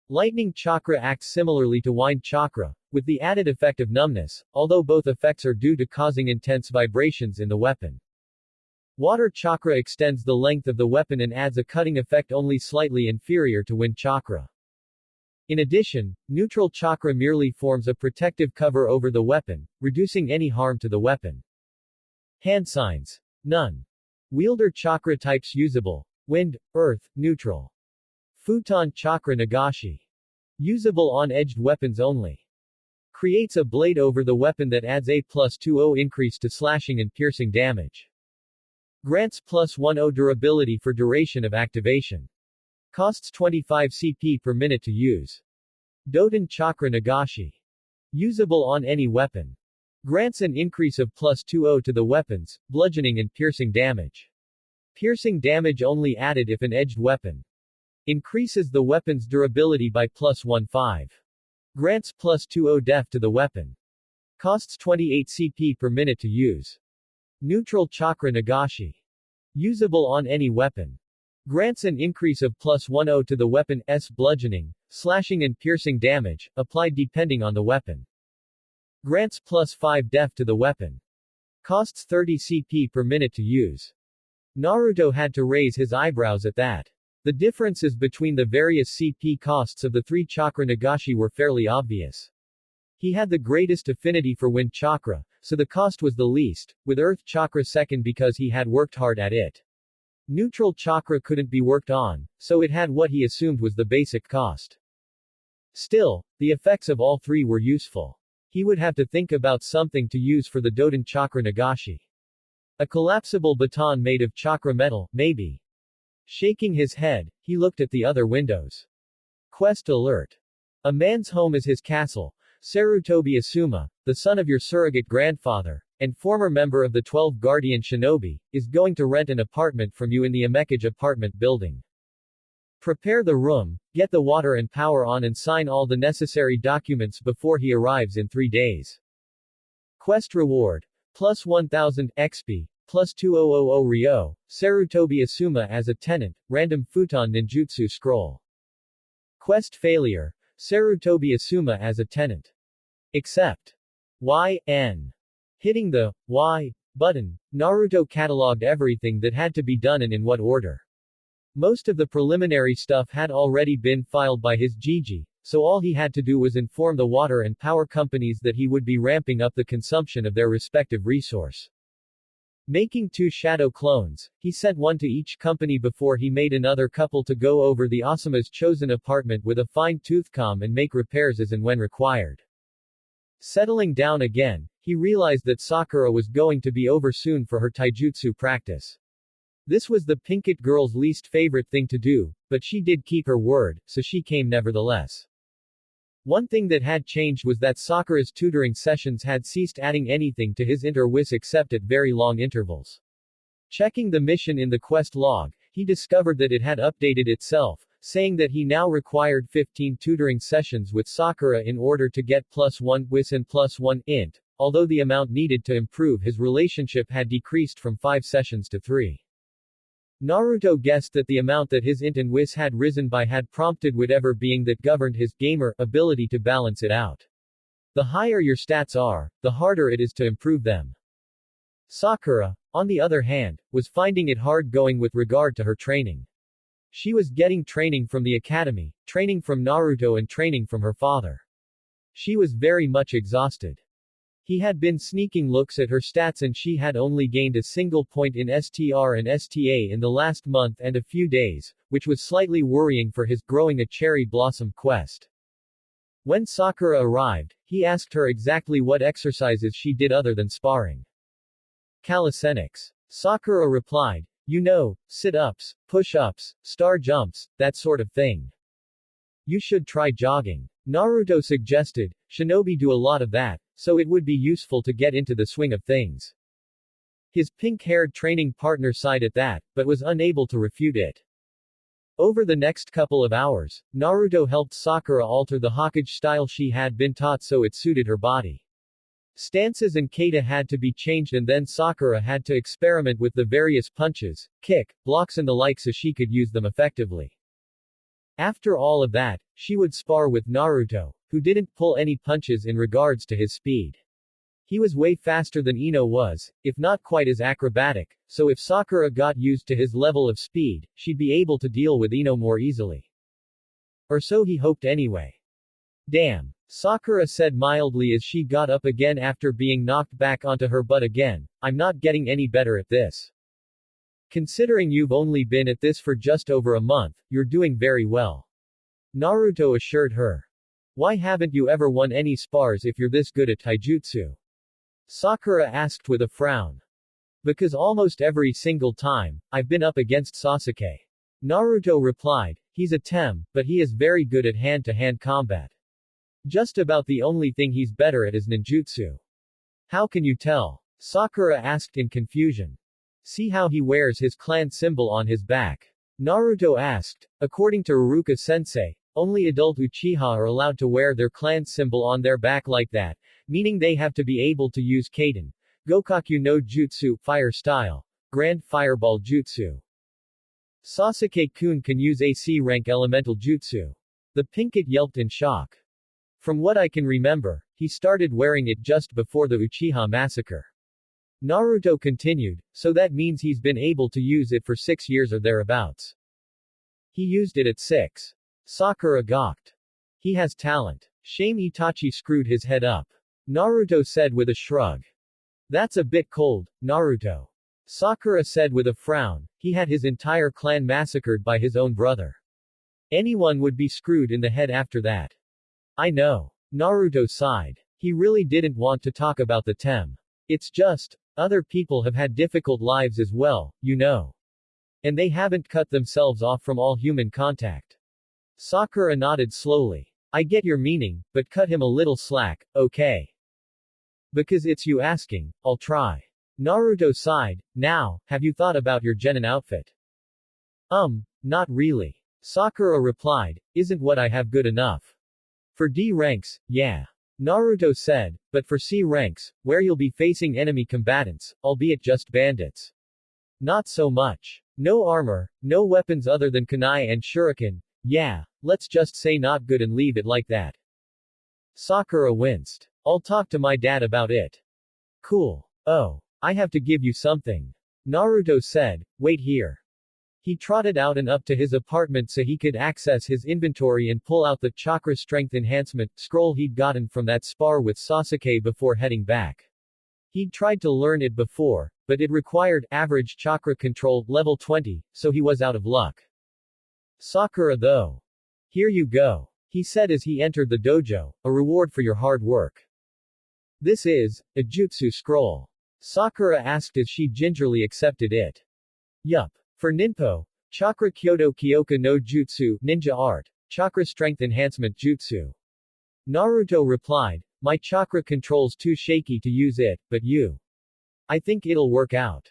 Lightning chakra acts similarly to wind chakra, with the added effect of numbness, although both effects are due to causing intense vibrations in the weapon. Water chakra extends the length of the weapon and adds a cutting effect only slightly inferior to wind chakra. In addition, neutral chakra merely forms a protective cover over the weapon, reducing any harm to the weapon. Hand signs. None. Wielder chakra types usable. Wind, earth, neutral. Futon chakra Nagashi. Usable on edged weapons only. Creates a blade over the weapon that adds a +20 increase to slashing and piercing damage. Grants +10 durability for duration of activation. Costs 25 CP per minute to use. Doten chakra Nagashi. Usable on any weapon. Grants an increase of +20 to the weapon's bludgeoning and piercing damage. Piercing damage only added if an edged weapon. Increases the weapon's durability by +15. Grants +20 def to the weapon. Costs 28 CP per minute to use. Neutral chakra Nagashi. Usable on any weapon. Grants an increase of +10 to the weapon's bludgeoning, slashing and piercing damage, applied depending on the weapon. Grants +5 def to the weapon. Costs 30 CP per minute to use. Naruto had to raise his eyebrows at that. The differences between the various CP costs of the three chakra Nagashi were fairly obvious. He had the greatest affinity for wind chakra, so the cost was the least, with earth chakra second because he had worked hard at it. Neutral chakra couldn't be worked on, so it had what he assumed was the basic cost. Still, the effects of all three were useful. He would have to think about something to use for the Doten chakra Nagashi. A collapsible baton made of chakra metal, maybe. Shaking his head, he looked at the other windows. Quest alert. A man's home is his castle. Sarutobi Asuma, the son of your surrogate grandfather, and former member of the 12 Guardian Shinobi, is going to rent an apartment from you in the Amekage apartment building. Prepare the room, Get the water and power on and sign all the necessary documents before he arrives in 3 days. Quest reward. Plus 1000 XP. Plus 2000 Ryo. Sarutobi Asuma as a tenant. Random futon ninjutsu scroll. Quest failure. Sarutobi Asuma as a tenant. Accept. Y.N. Hitting the Y button, Naruto cataloged everything that had to be done and in what order. Most of the preliminary stuff had already been filed by his Gigi, so all he had to do was inform the water and power companies that he would be ramping up the consumption of their respective resource. Making 2 shadow clones, he sent one to each company before he made another couple to go over the Asuma's chosen apartment with a fine-tooth comb and make repairs as and when required. Settling down again, he realized that Sakura was going to be over soon for her taijutsu practice. This was the Pinkett girl's least favorite thing to do, but she did keep her word, so she came nevertheless. One thing that had changed was that Sakura's tutoring sessions had ceased adding anything to his interwis except at very long intervals. Checking the mission in the quest log, he discovered that it had updated itself, saying that he now required 15 tutoring sessions with Sakura in order to get +1 wis and +1 int, although the amount needed to improve his relationship had decreased from 5 sessions to 3. Naruto guessed that the amount that his int and wis had risen by had prompted whatever being that governed his gamer ability to balance it out. The higher your stats are, the harder it is to improve them. Sakura, on the other hand, was finding it hard going with regard to her training. She was getting training from the academy, training from Naruto and training from her father. She was very much exhausted. He had been sneaking looks at her stats and she had only gained a single point in STR and STA in the last month and a few days, which was slightly worrying for his growing a cherry blossom quest. When Sakura arrived, he asked her exactly what exercises she did other than sparring. Calisthenics. Sakura replied, you know, sit-ups, push-ups, star jumps, that sort of thing. You should try jogging. Naruto suggested, shinobi do a lot of that, so it would be useful to get into the swing of things. His pink-haired training partner sighed at that, but was unable to refute it. Over the next couple of hours, Naruto helped Sakura alter the Hokage style she had been taught so it suited her body. Stances and kata had to be changed and then Sakura had to experiment with the various punches, kick, blocks and the like so she could use them effectively. After all of that, she would spar with Naruto, who didn't pull any punches in regards to his speed. He was way faster than Ino was, if not quite as acrobatic, so if Sakura got used to his level of speed, she'd be able to deal with Ino more easily. Or so he hoped anyway. Damn. Sakura said mildly as she got up again after being knocked back onto her butt again, I'm not getting any better at this. Considering you've only been at this for just over a month, you're doing very well. Naruto assured her. Why haven't you ever won any spars if you're this good at taijutsu? Sakura asked with a frown. Because almost every single time, I've been up against Sasuke. Naruto replied, he's a tem, but he is very good at hand-to-hand combat. Just about the only thing he's better at is ninjutsu. How can you tell? Sakura asked in confusion. See how he wears his clan symbol on his back. Naruto asked. According to Iruka-sensei, only adult Uchiha are allowed to wear their clan symbol on their back like that, meaning they have to be able to use Kaden, Gokaku no Jutsu, fire style, Grand Fireball Jutsu. Sasuke-kun can use AC rank elemental jutsu. The Pinkett yelped in shock. From what I can remember, he started wearing it just before the Uchiha massacre. Naruto continued, so that means he's been able to use it for 6 years or thereabouts. He used it at 6. Sakura gawked. He has talent. Shame Itachi screwed his head up. Naruto said with a shrug. That's a bit cold, Naruto. Sakura said with a frown, he had his entire clan massacred by his own brother. Anyone would be screwed in the head after that. I know. Naruto sighed. He really didn't want to talk about the tem. It's just, other people have had difficult lives as well, you know. And they haven't cut themselves off from all human contact. Sakura nodded slowly. I get your meaning, but cut him a little slack, okay? Because it's you asking, I'll try. Naruto sighed. Now, have you thought about your genin outfit? Not really. Sakura replied, isn't what I have good enough? For D ranks, yeah. Naruto said, but for C ranks, where you'll be facing enemy combatants, albeit just bandits. Not so much. No armor, no weapons other than kunai and shuriken, yeah, let's just say not good and leave it like that. Sakura winced. I'll talk to my dad about it. Cool. Oh. I have to give you something. Naruto said, wait here. He trotted out and up to his apartment so he could access his inventory and pull out the chakra strength enhancement scroll he'd gotten from that spar with Sasuke before heading back. He'd tried to learn it before, but it required average chakra control level 20, so he was out of luck. Sakura though. Here you go. He said as he entered the dojo, a reward for your hard work. This is a jutsu scroll. Sakura asked as she gingerly accepted it. Yup. For Ninpo, Chakra Kyoto Kyoka no Jutsu, Ninja Art, Chakra Strength Enhancement Jutsu. Naruto replied, my chakra control's too shaky to use it, but you. I think it'll work out.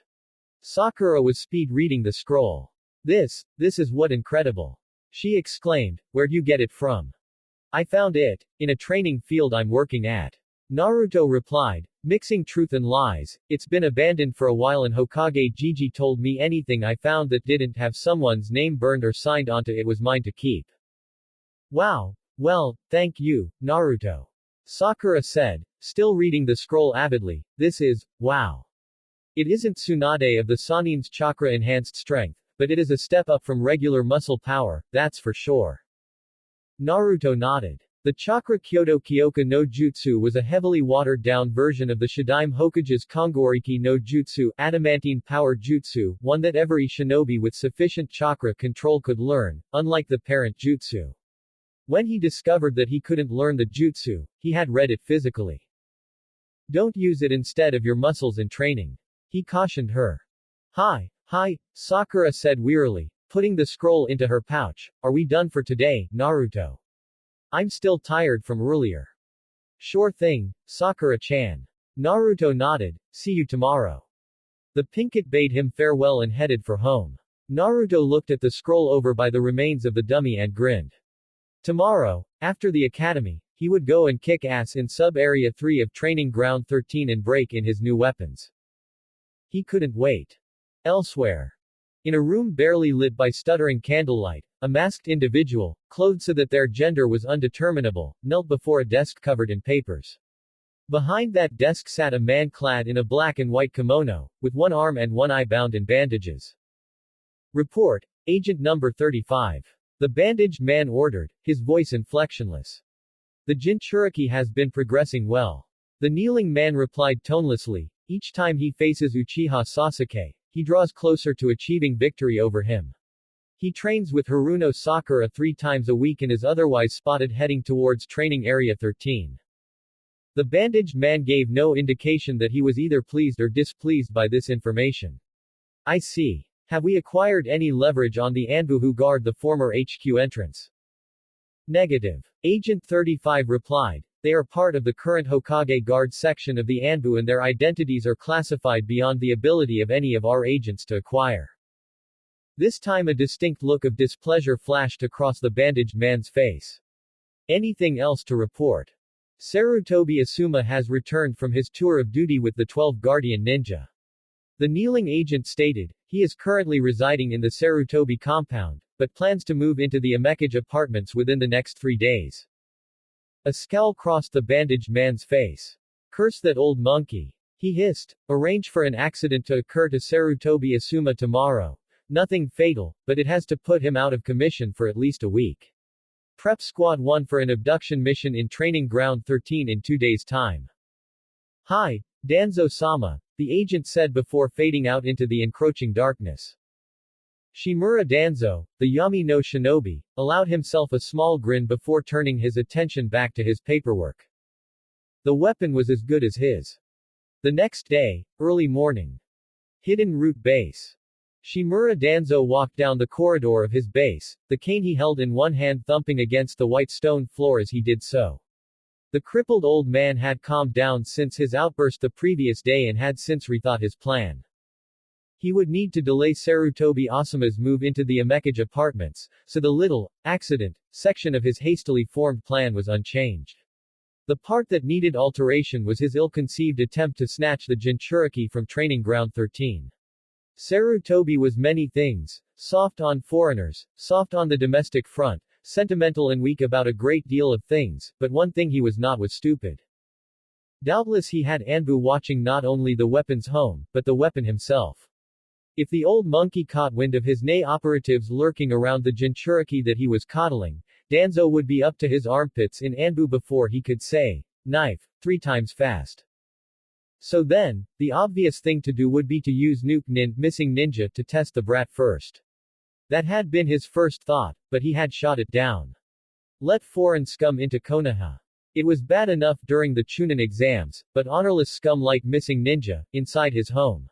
Sakura was speed reading the scroll. This is what incredible. She exclaimed, where'd you get it from? I found it, in a training field I'm working at. Naruto replied, mixing truth and lies, it's been abandoned for a while and Hokage Gigi told me anything I found that didn't have someone's name burned or signed onto it was mine to keep. Wow. Well, thank you, Naruto. Sakura said, still reading the scroll avidly, this is, wow. It isn't Tsunade of the Sanin's chakra enhanced strength, but it is a step up from regular muscle power, that's for sure. Naruto nodded. The Chakra Kyoto Kyoka no Jutsu was a heavily watered-down version of the Shadaime Hokage's Kongoriki no Jutsu, adamantine power jutsu, one that every shinobi with sufficient chakra control could learn, unlike the parent jutsu. When he discovered that he couldn't learn the jutsu, he had read it physically. Don't use it instead of your muscles in training. He cautioned her. Hi, Sakura said wearily, putting the scroll into her pouch. Are we done for today, Naruto? I'm still tired from earlier. Sure thing, Sakura-chan. Naruto nodded, see you tomorrow. The Pinkett bade him farewell and headed for home. Naruto looked at the scroll over by the remains of the dummy and grinned. Tomorrow, after the academy, he would go and kick ass in Sub-Area 3 of Training Ground 13 and break in his new weapons. He couldn't wait. Elsewhere. In a room barely lit by stuttering candlelight, a masked individual, clothed so that their gender was undeterminable, knelt before a desk covered in papers. Behind that desk sat a man clad in a black and white kimono, with one arm and one eye bound in bandages. Report, Agent number 35. The bandaged man ordered, his voice inflectionless. The Jinchuriki has been progressing well. The kneeling man replied tonelessly, each time he faces Uchiha Sasuke, he draws closer to achieving victory over him. He trains with Haruno Sakura 3 times a week and is otherwise spotted heading towards Training Area 13. The bandaged man gave no indication that he was either pleased or displeased by this information. I see. Have we acquired any leverage on the Anbu who guard the former HQ entrance? Negative. Agent 35 replied, they are part of the current Hokage Guard section of the Anbu and their identities are classified beyond the ability of any of our agents to acquire. This time a distinct look of displeasure flashed across the bandaged man's face. Anything else to report? Sarutobi Asuma has returned from his tour of duty with the 12 Guardian Ninja. The kneeling agent stated, he is currently residing in the Sarutobi compound, but plans to move into the Amekage apartments within the next 3 days. A scowl crossed the bandaged man's face. Curse that old monkey. He hissed. Arrange for an accident to occur to Sarutobi Asuma tomorrow. Nothing fatal, but it has to put him out of commission for at least a week. Prep Squad 1 for an abduction mission in Training Ground 13 in 2 days' time. Hi, Danzo-sama, the agent said before fading out into the encroaching darkness. Shimura Danzo, the Yami no Shinobi, allowed himself a small grin before turning his attention back to his paperwork. The weapon was as good as his. The next day, early morning. Hidden Root Base. Shimura Danzo walked down the corridor of his base, the cane he held in one hand thumping against the white stone floor as he did so. The crippled old man had calmed down since his outburst the previous day and had since rethought his plan. He would need to delay Sarutobi Osamu's move into the Amekage apartments, so the little, accident, section of his hastily formed plan was unchanged. The part that needed alteration was his ill-conceived attempt to snatch the Jinchuriki from Training Ground 13. Sarutobi was many things: soft on foreigners, soft on the domestic front, sentimental and weak about a great deal of things, but one thing he was not was stupid. Doubtless he had Anbu watching not only the weapon's home, but the weapon himself. If the old monkey caught wind of his Nei operatives lurking around the Jinchuriki that he was coddling, Danzo would be up to his armpits in Anbu before he could say, knife, 3 times fast. So then, the obvious thing to do would be to use missing ninja to test the brat first. That had been his first thought, but he had shot it down. Let foreign scum into Konoha. It was bad enough during the Chunin exams, but honorless scum like missing ninja, inside his home.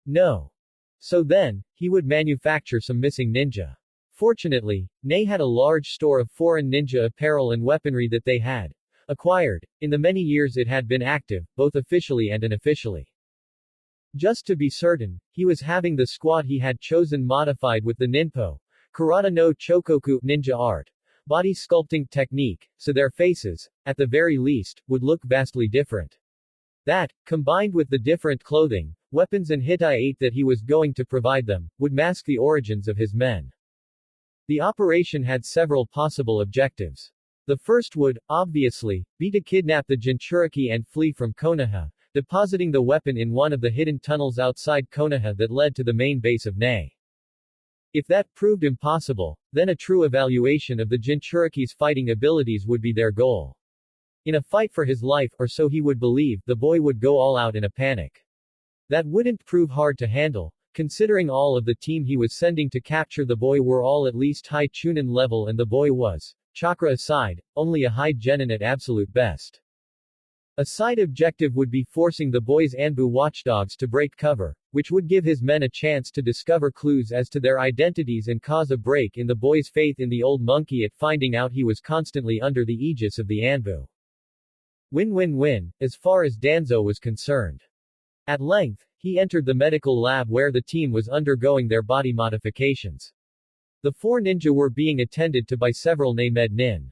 No. So then, he would manufacture some missing ninja. Fortunately, Nei had a large store of foreign ninja apparel and weaponry that they had acquired in the many years it had been active, both officially and unofficially. Just to be certain, he was having the squad he had chosen modified with the Ninpo, Karata no Chokoku ninja art, body sculpting technique, so their faces, at the very least, would look vastly different. That, combined with the different clothing, weapons and Hitai-8 that he was going to provide them, would mask the origins of his men. The operation had several possible objectives. The first would, obviously, be to kidnap the Jinchuriki and flee from Konoha, depositing the weapon in one of the hidden tunnels outside Konoha that led to the main base of Nei. If that proved impossible, then a true evaluation of the Jinchuriki's fighting abilities would be their goal. In a fight for his life, or so he would believe, the boy would go all out in a panic. That wouldn't prove hard to handle, considering all of the team he was sending to capture the boy were all at least high Chunin level and the boy was, chakra aside, only a high genin at absolute best. A side objective would be forcing the boy's Anbu watchdogs to break cover, which would give his men a chance to discover clues as to their identities and cause a break in the boy's faith in the old monkey at finding out he was constantly under the aegis of the Anbu. Win-win-win, as far as Danzo was concerned. At length, he entered the medical lab where the team was undergoing their body modifications. The 4 ninja were being attended to by several Nei-med nin.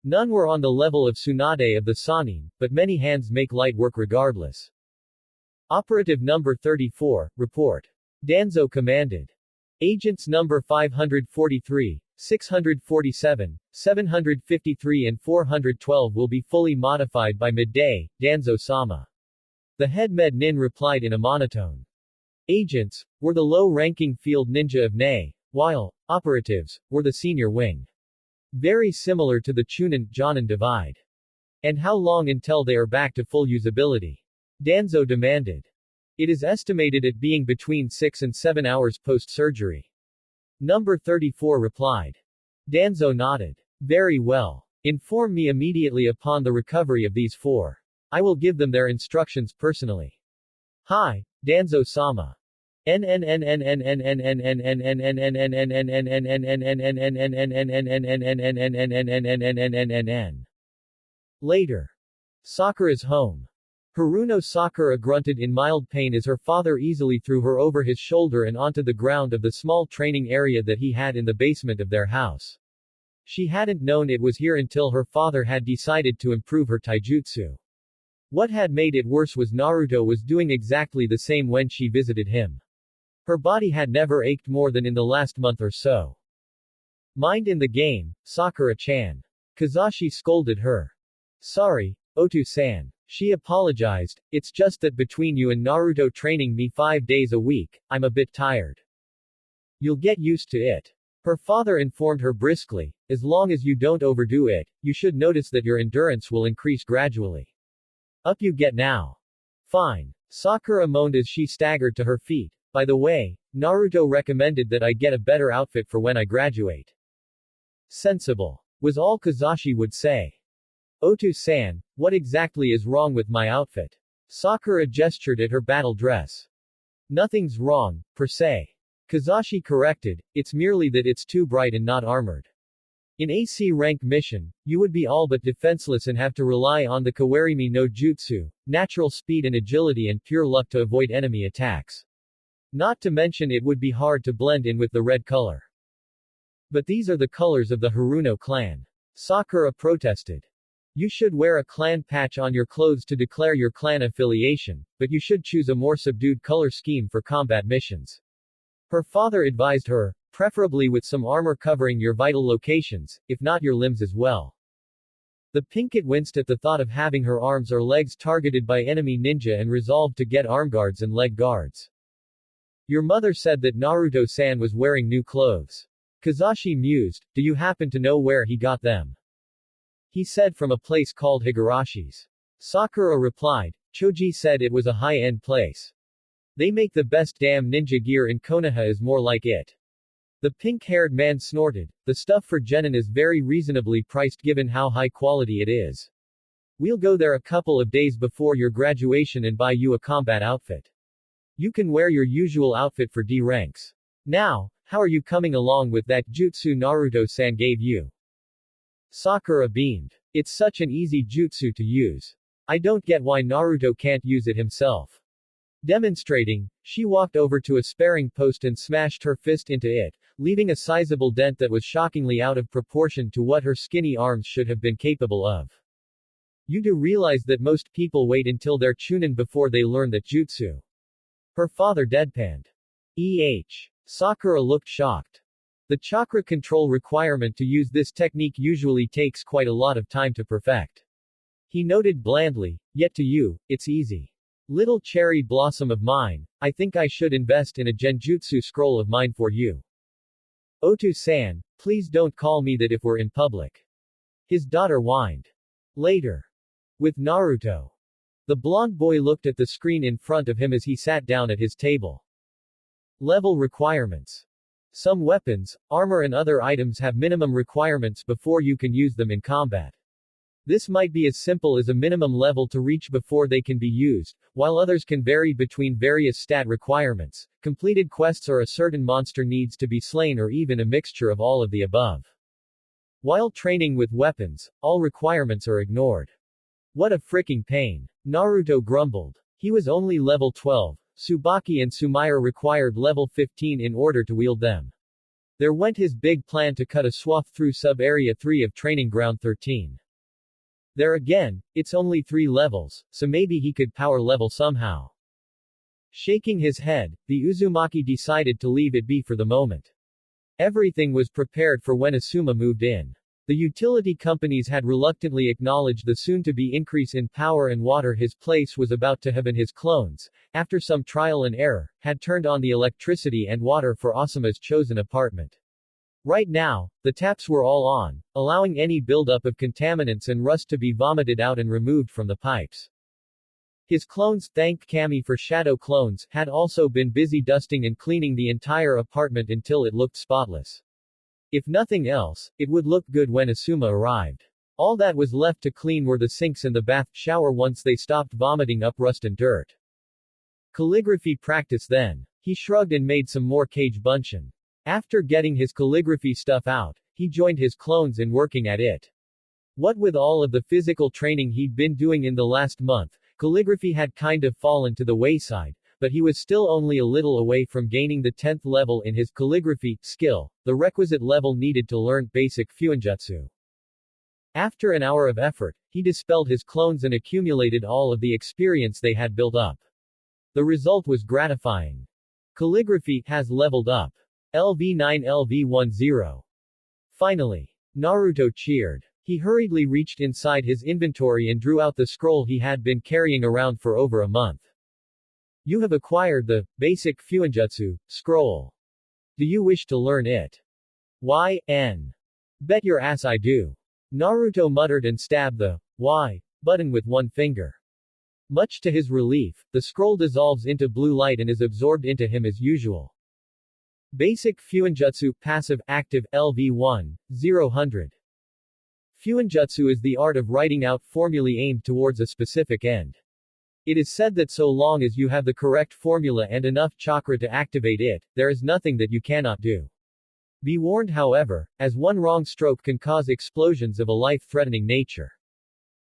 None were on the level of Tsunade of the Sanin, but many hands make light work regardless. Operative number 34, report. Danzo commanded. Agents number 543, 647, 753 and 412 will be fully modified by midday, Danzo-sama. The head med nin replied in a monotone. Agents were the low-ranking field ninja of Nei, while operatives were the senior wing. Very similar to the Chunin-Jonin divide. And how long until they are back to full usability? Danzo demanded. It is estimated at being between 6 and 7 hours post-surgery. Number 34 replied. Danzo nodded. Very well. Inform me immediately upon the recovery of these 4. I will give them their instructions personally. Hi, Danzo-sama. Later. Sakura's home. Haruno Sakura grunted in mild pain as her father easily threw her over his shoulder and onto the ground of the small training area that he had in the basement of their house. She hadn't known it was here until her father had decided to improve her taijutsu. What had made it worse was Naruto was doing exactly the same when she visited him. Her body had never ached more than in the last month or so. Mind in the game, Sakura-chan. Kazashi scolded her. Sorry, Otu-san. She apologized, it's just that between you and Naruto training me 5 days a week, I'm a bit tired. You'll get used to it. Her father informed her briskly, as long as you don't overdo it, you should notice that your endurance will increase gradually. Up you get now. Fine. Sakura moaned as she staggered to her feet. By the way, Naruto recommended that I get a better outfit for when I graduate. Sensible. Was all Kazashi would say. Otu-san, what exactly is wrong with my outfit? Sakura gestured at her battle dress. Nothing's wrong, per se. Kazashi corrected, it's merely that it's too bright and not armored. In AC rank mission, you would be all but defenseless and have to rely on the Kawarimi no Jutsu, natural speed and agility and pure luck to avoid enemy attacks. Not to mention it would be hard to blend in with the red color. But these are the colors of the Haruno clan. Sakura protested. You should wear a clan patch on your clothes to declare your clan affiliation, but you should choose a more subdued color scheme for combat missions. Her father advised her, preferably with some armor covering your vital locations, if not your limbs as well. The Pinkett winced at the thought of having her arms or legs targeted by enemy ninja and resolved to get arm guards and leg guards. Your mother said that Naruto-san was wearing new clothes. Kazashi mused, do you happen to know where he got them? He said from a place called Higarashi's. Sakura replied, Choji said it was a high-end place. They make the best damn ninja gear in Konoha is more like it. The pink-haired man snorted, the stuff for Genin is very reasonably priced given how high quality it is. We'll go there a couple of days before your graduation and buy you a combat outfit. You can wear your usual outfit for D ranks. Now, how are you coming along with that jutsu Naruto-san gave you? Sakura beamed. It's such an easy jutsu to use. I don't get why Naruto can't use it himself. Demonstrating, she walked over to a sparring post and smashed her fist into it, leaving a sizable dent that was shockingly out of proportion to what her skinny arms should have been capable of. You do realize that most people wait until they're chunin before they learn that jutsu. Her father deadpanned. Sakura looked shocked. The chakra control requirement to use this technique usually takes quite a lot of time to perfect. He noted blandly, yet to you, it's easy. Little cherry blossom of mine, I think I should invest in a genjutsu scroll of mine for you. Otu-san, please don't call me that if we're in public. His daughter whined. Later. With Naruto. The blonde boy looked at the screen in front of him as he sat down at his table. Level requirements. Some weapons, armor and other items have minimum requirements before you can use them in combat. This might be as simple as a minimum level to reach before they can be used, while others can vary between various stat requirements, completed quests or a certain monster needs to be slain or even a mixture of all of the above. While training with weapons, all requirements are ignored. What a fricking pain. Naruto grumbled. He was only level 12, Tsubaki and Sumire required level 15 in order to wield them. There went his big plan to cut a swath through sub-area 3 of Training Ground 13. There again, it's only 3 levels, so maybe he could power level somehow. Shaking his head, the Uzumaki decided to leave it be for the moment. Everything was prepared for when Asuma moved in. The utility companies had reluctantly acknowledged the soon-to-be increase in power and water his place was about to have, and his clones, after some trial and error, had turned on the electricity and water for Asuma's chosen apartment. Right now, the taps were all on, allowing any buildup of contaminants and rust to be vomited out and removed from the pipes. His clones, thank Kami for shadow clones, had also been busy dusting and cleaning the entire apartment until it looked spotless. If nothing else, it would look good when Asuma arrived. All that was left to clean were the sinks and the bath shower once they stopped vomiting up rust and dirt. Calligraphy practice then. He shrugged and made some more kage bunshin. After getting his calligraphy stuff out, he joined his clones in working at it. What with all of the physical training he'd been doing in the last month, calligraphy had kind of fallen to the wayside, but he was still only a little away from gaining the 10th level in his calligraphy skill, the requisite level needed to learn basic fuinjutsu. After an hour of effort, he dispelled his clones and accumulated all of the experience they had built up. The result was gratifying. Calligraphy has leveled up. LV9 LV10. Finally. Naruto cheered. He hurriedly reached inside his inventory and drew out the scroll he had been carrying around for over a month. You have acquired the basic fuinjutsu scroll. Do you wish to learn it? Y.N. Bet your ass I do. Naruto muttered and stabbed the Y button with one finger. Much to his relief, the scroll dissolves into blue light and is absorbed into him as usual. Basic Fuinjutsu Passive Active LV1 000. Fuinjutsu is the art of writing out formulae aimed towards a specific end. It is said that so long as you have the correct formula and enough chakra to activate it, there is nothing that you cannot do. Be warned however, as one wrong stroke can cause explosions of a life-threatening nature.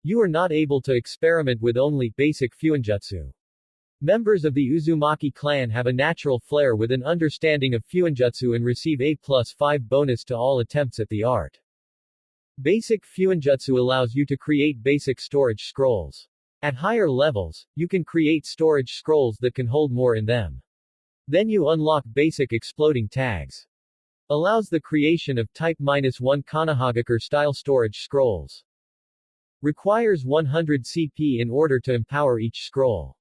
You are not able to experiment with only basic Fuinjutsu. Members of the Uzumaki clan have a natural flair with an understanding of Fuinjutsu and receive a +5 bonus to all attempts at the art. Basic Fuinjutsu allows you to create basic storage scrolls. At higher levels, you can create storage scrolls that can hold more in them. Then you unlock basic exploding tags. Allows the creation of Type -1 Konohagakure style storage scrolls. Requires 100 CP in order to empower each scroll.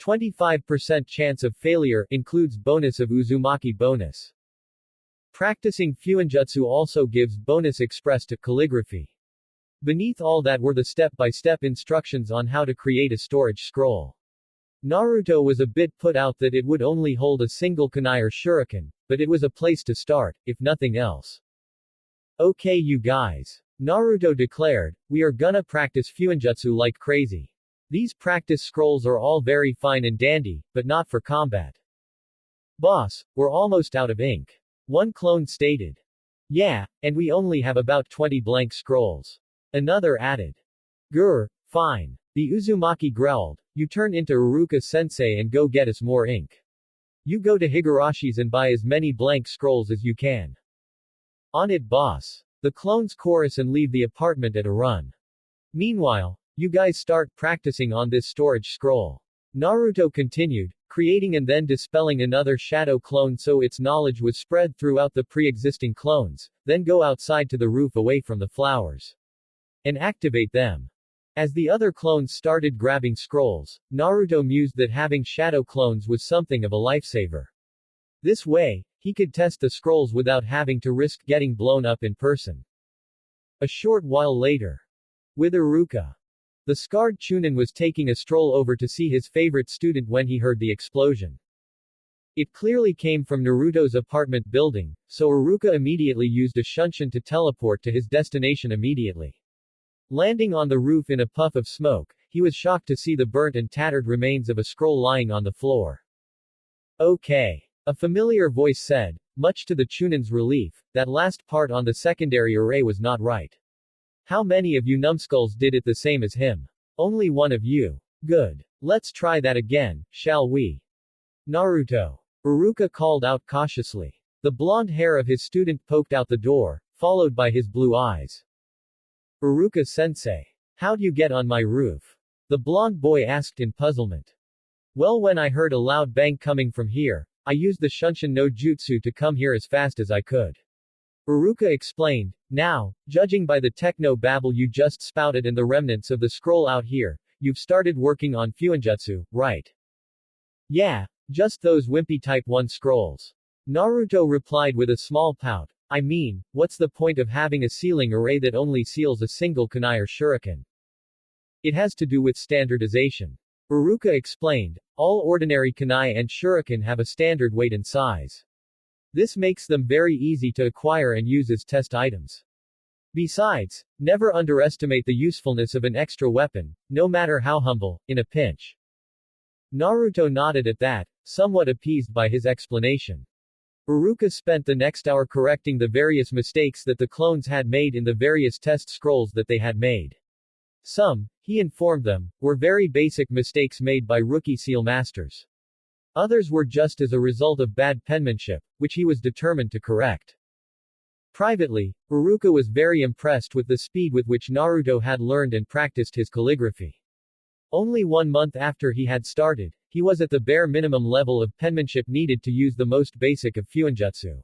25% chance of failure, includes bonus of Uzumaki bonus. Practicing Fuinjutsu also gives bonus express to calligraphy. Beneath all that were the step-by-step instructions on how to create a storage scroll. Naruto was a bit put out that it would only hold a single kunai or shuriken, but it was a place to start, if nothing else. Okay you guys. Naruto declared, we are gonna practice Fuinjutsu like crazy. These practice scrolls are all very fine and dandy, but not for combat. Boss, we're almost out of ink. One clone stated. Yeah, and we only have about 20 blank scrolls. Another added. Grr, fine. The Uzumaki growled, you turn into Iruka-sensei and go get us more ink. You go to Higarashi's and buy as many blank scrolls as you can. On it boss. The clones chorus and leave the apartment at a run. Meanwhile, you guys start practicing on this storage scroll. Naruto continued, creating and then dispelling another shadow clone so its knowledge was spread throughout the pre-existing clones, then go outside to the roof away from the flowers. And activate them. As the other clones started grabbing scrolls, Naruto mused that having shadow clones was something of a lifesaver. This way, he could test the scrolls without having to risk getting blown up in person. A short while later. With Iruka. The scarred Chunin was taking a stroll over to see his favorite student when he heard the explosion. It clearly came from Naruto's apartment building, so Iruka immediately used a shunshin to teleport to his destination immediately. Landing on the roof in a puff of smoke, he was shocked to see the burnt and tattered remains of a scroll lying on the floor. Okay. A familiar voice said, much to the Chunin's relief, that last part on the secondary array was not right. How many of you numbskulls did it the same as him? Only one of you. Good. Let's try that again, shall we? Naruto. Iruka called out cautiously. The blonde hair of his student poked out the door, followed by his blue eyes. Iruka-sensei. How'd you get on my roof? The blonde boy asked in puzzlement. Well, when I heard a loud bang coming from here, I used the Shunshin no Jutsu to come here as fast as I could. Iruka explained, now, judging by the techno-babble you just spouted and the remnants of the scroll out here, you've started working on Fuinjutsu, right? Yeah, just those wimpy Type 1 scrolls. Naruto replied with a small pout, I mean, what's the point of having a sealing array that only seals a single kunai or shuriken? It has to do with standardization. Iruka explained, all ordinary kunai and shuriken have a standard weight and size. This makes them very easy to acquire and use as test items. Besides, never underestimate the usefulness of an extra weapon, no matter how humble, in a pinch. Naruto nodded at that, somewhat appeased by his explanation. Iruka spent the next hour correcting the various mistakes that the clones had made in the various test scrolls that they had made. Some, he informed them, were very basic mistakes made by rookie seal masters. Others were just as a result of bad penmanship, which he was determined to correct. Privately, Iruka was very impressed with the speed with which Naruto had learned and practiced his calligraphy. Only 1 month after he had started, he was at the bare minimum level of penmanship needed to use the most basic of Fuinjutsu.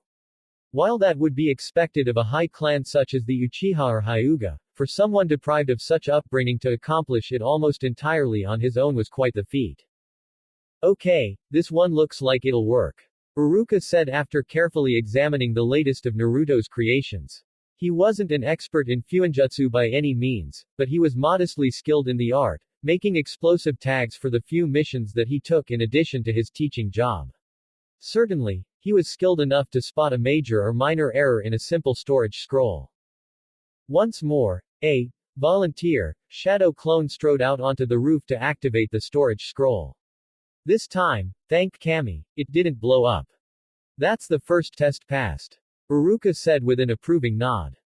While that would be expected of a high clan such as the Uchiha or Hyuga, for someone deprived of such upbringing to accomplish it almost entirely on his own was quite the feat. Okay, this one looks like it'll work. Iruka said after carefully examining the latest of Naruto's creations. He wasn't an expert in Fuinjutsu by any means, but he was modestly skilled in the art, making explosive tags for the few missions that he took in addition to his teaching job. Certainly, he was skilled enough to spot a major or minor error in a simple storage scroll. Once more, a volunteer shadow clone strode out onto the roof to activate the storage scroll. This time, thank Kami, it didn't blow up. That's the first test passed. Iruka said with an approving nod.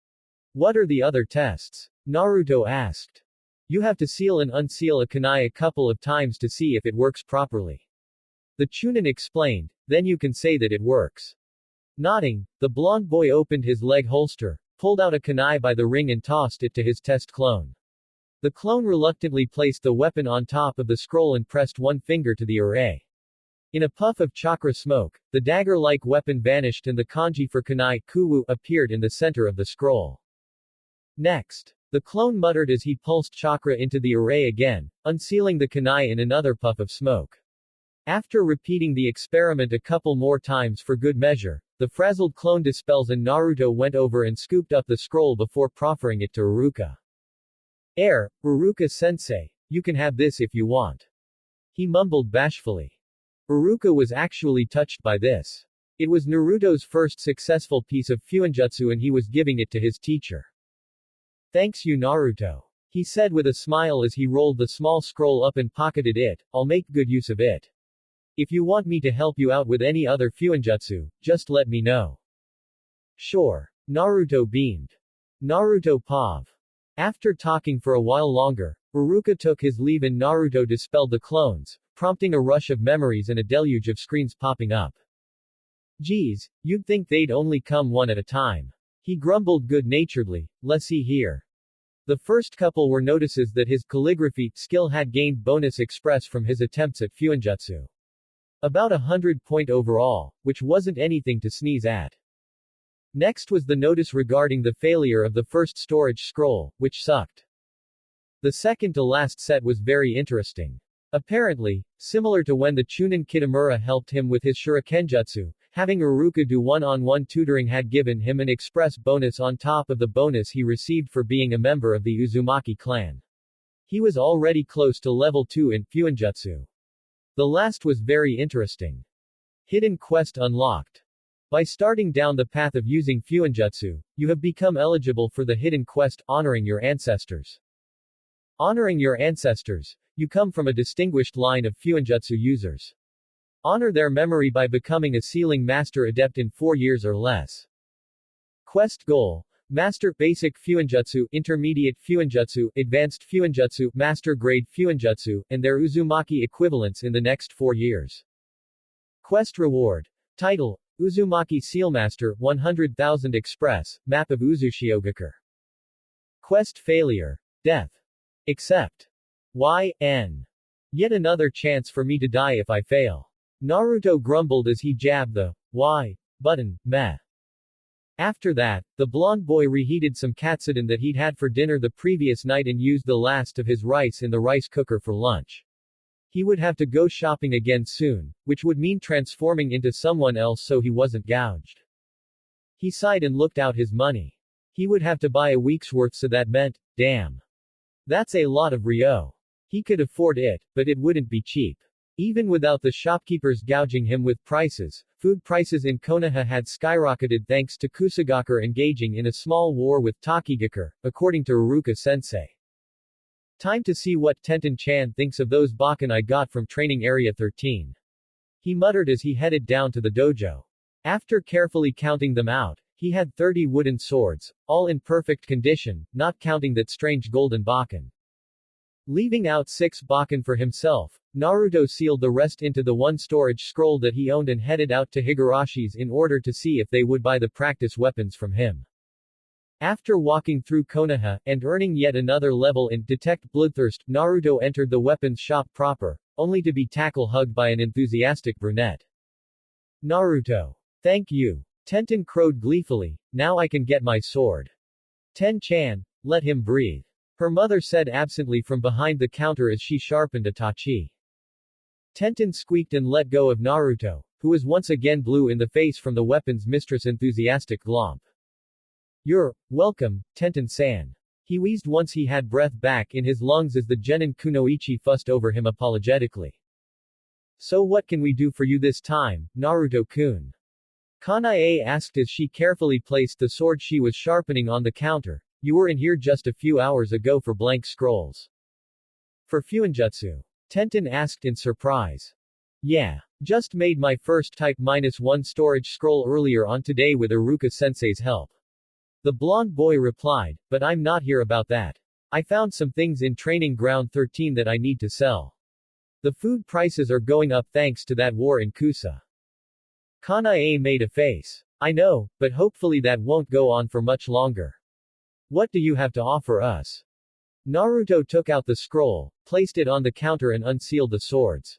What are the other tests? Naruto asked. You have to seal and unseal a kunai a couple of times to see if it works properly. The Chunin explained, then you can say that it works. Nodding, the blonde boy opened his leg holster, pulled out a kunai by the ring and tossed it to his test clone. The clone reluctantly placed the weapon on top of the scroll and pressed one finger to the array. In a puff of chakra smoke, the dagger-like weapon vanished and the kanji for kunai, kuwu, appeared in the center of the scroll. Next, the clone muttered as he pulsed chakra into the array again, unsealing the kunai in another puff of smoke. After repeating the experiment a couple more times for good measure, the frazzled clone dispels and Naruto went over and scooped up the scroll before proffering it to Iruka. Iruka-sensei, you can have this if you want. He mumbled bashfully. Iruka was actually touched by this. It was Naruto's first successful piece of fuinjutsu and he was giving it to his teacher. Thanks you Naruto. He said with a smile as he rolled the small scroll up and pocketed it, I'll make good use of it. If you want me to help you out with any other fuinjutsu, just let me know. Sure. Naruto beamed. Naruto Pav. After talking for a while longer, Iruka took his leave and Naruto dispelled the clones, prompting a rush of memories and a deluge of screens popping up. Geez, you'd think they'd only come one at a time. He grumbled good-naturedly, let's see here. The first couple were notices that his calligraphy skill had gained bonus express from his attempts at fuinjutsu. About 100 point overall, which wasn't anything to sneeze at. Next was the notice regarding the failure of the first storage scroll, which sucked. The second to last set was very interesting. Apparently, similar to when the Chunin Kitamura helped him with his shurikenjutsu, having Iruka do one-on-one tutoring had given him an express bonus on top of the bonus he received for being a member of the Uzumaki clan. He was already close to level 2 in fuinjutsu. The last was very interesting. Hidden quest unlocked. By starting down the path of using fuinjutsu, you have become eligible for the hidden quest, honoring your ancestors. Honoring your ancestors. You come from a distinguished line of fuinjutsu users. Honor their memory by becoming a sealing master adept in 4 years or less. Quest goal. Master Basic Fuinjutsu, Intermediate Fuinjutsu, Advanced Fuinjutsu, Master Grade Fuinjutsu, and their Uzumaki equivalents in the next 4 years. Quest reward. Title, Uzumaki Sealmaster, 100,000 Express, Map of Uzushiogakure. Quest failure. Death. Accept. Y.N. Yet another chance for me to die if I fail. Naruto grumbled as he jabbed the Y button, meh. After that, the blonde boy reheated some katsudon that he'd had for dinner the previous night and used the last of his rice in the rice cooker for lunch. He would have to go shopping again soon, which would mean transforming into someone else so he wasn't gouged. He sighed and looked out his money. He would have to buy a week's worth so that meant, damn. That's a lot of ryo. He could afford it, but it wouldn't be cheap. Even without the shopkeepers gouging him with prices, food prices in Konoha had skyrocketed thanks to Kusagakure engaging in a small war with Takigakure, according to Iruka-sensei. Time to see what Tenten-chan thinks of those bakken I got from training area 13. He muttered as he headed down to the dojo. After carefully counting them out, he had 30 wooden swords, all in perfect condition, not counting that strange golden bakken. Leaving out 6 bakken for himself, Naruto sealed the rest into the one storage scroll that he owned and headed out to Higarashi's in order to see if they would buy the practice weapons from him. After walking through Konoha, and earning yet another level in Detect Bloodthirst, Naruto entered the weapons shop proper, only to be tackle-hugged by an enthusiastic brunette. Naruto. Thank you. Tenten crowed gleefully, now I can get my sword. Ten-chan, let him breathe. Her mother said absently from behind the counter as she sharpened a tachi. Tenten squeaked and let go of Naruto, who was once again blue in the face from the weapons mistress' enthusiastic glomp. You're welcome, Tenten-san. He wheezed once he had breath back in his lungs as the genin kunoichi fussed over him apologetically. So what can we do for you this time, Naruto-kun? Kanae asked as she carefully placed the sword she was sharpening on the counter. You were in here just a few hours ago for blank scrolls. For fuinjutsu? Tenten asked in surprise. Yeah. Just made my first type -1 storage scroll earlier on today with Iruka-sensei's help. The blonde boy replied, but I'm not here about that. I found some things in Training Ground 13 that I need to sell. The food prices are going up thanks to that war in Kusa. Kanae made a face. I know, but hopefully that won't go on for much longer. What do you have to offer us? Naruto took out the scroll, placed it on the counter and unsealed the swords.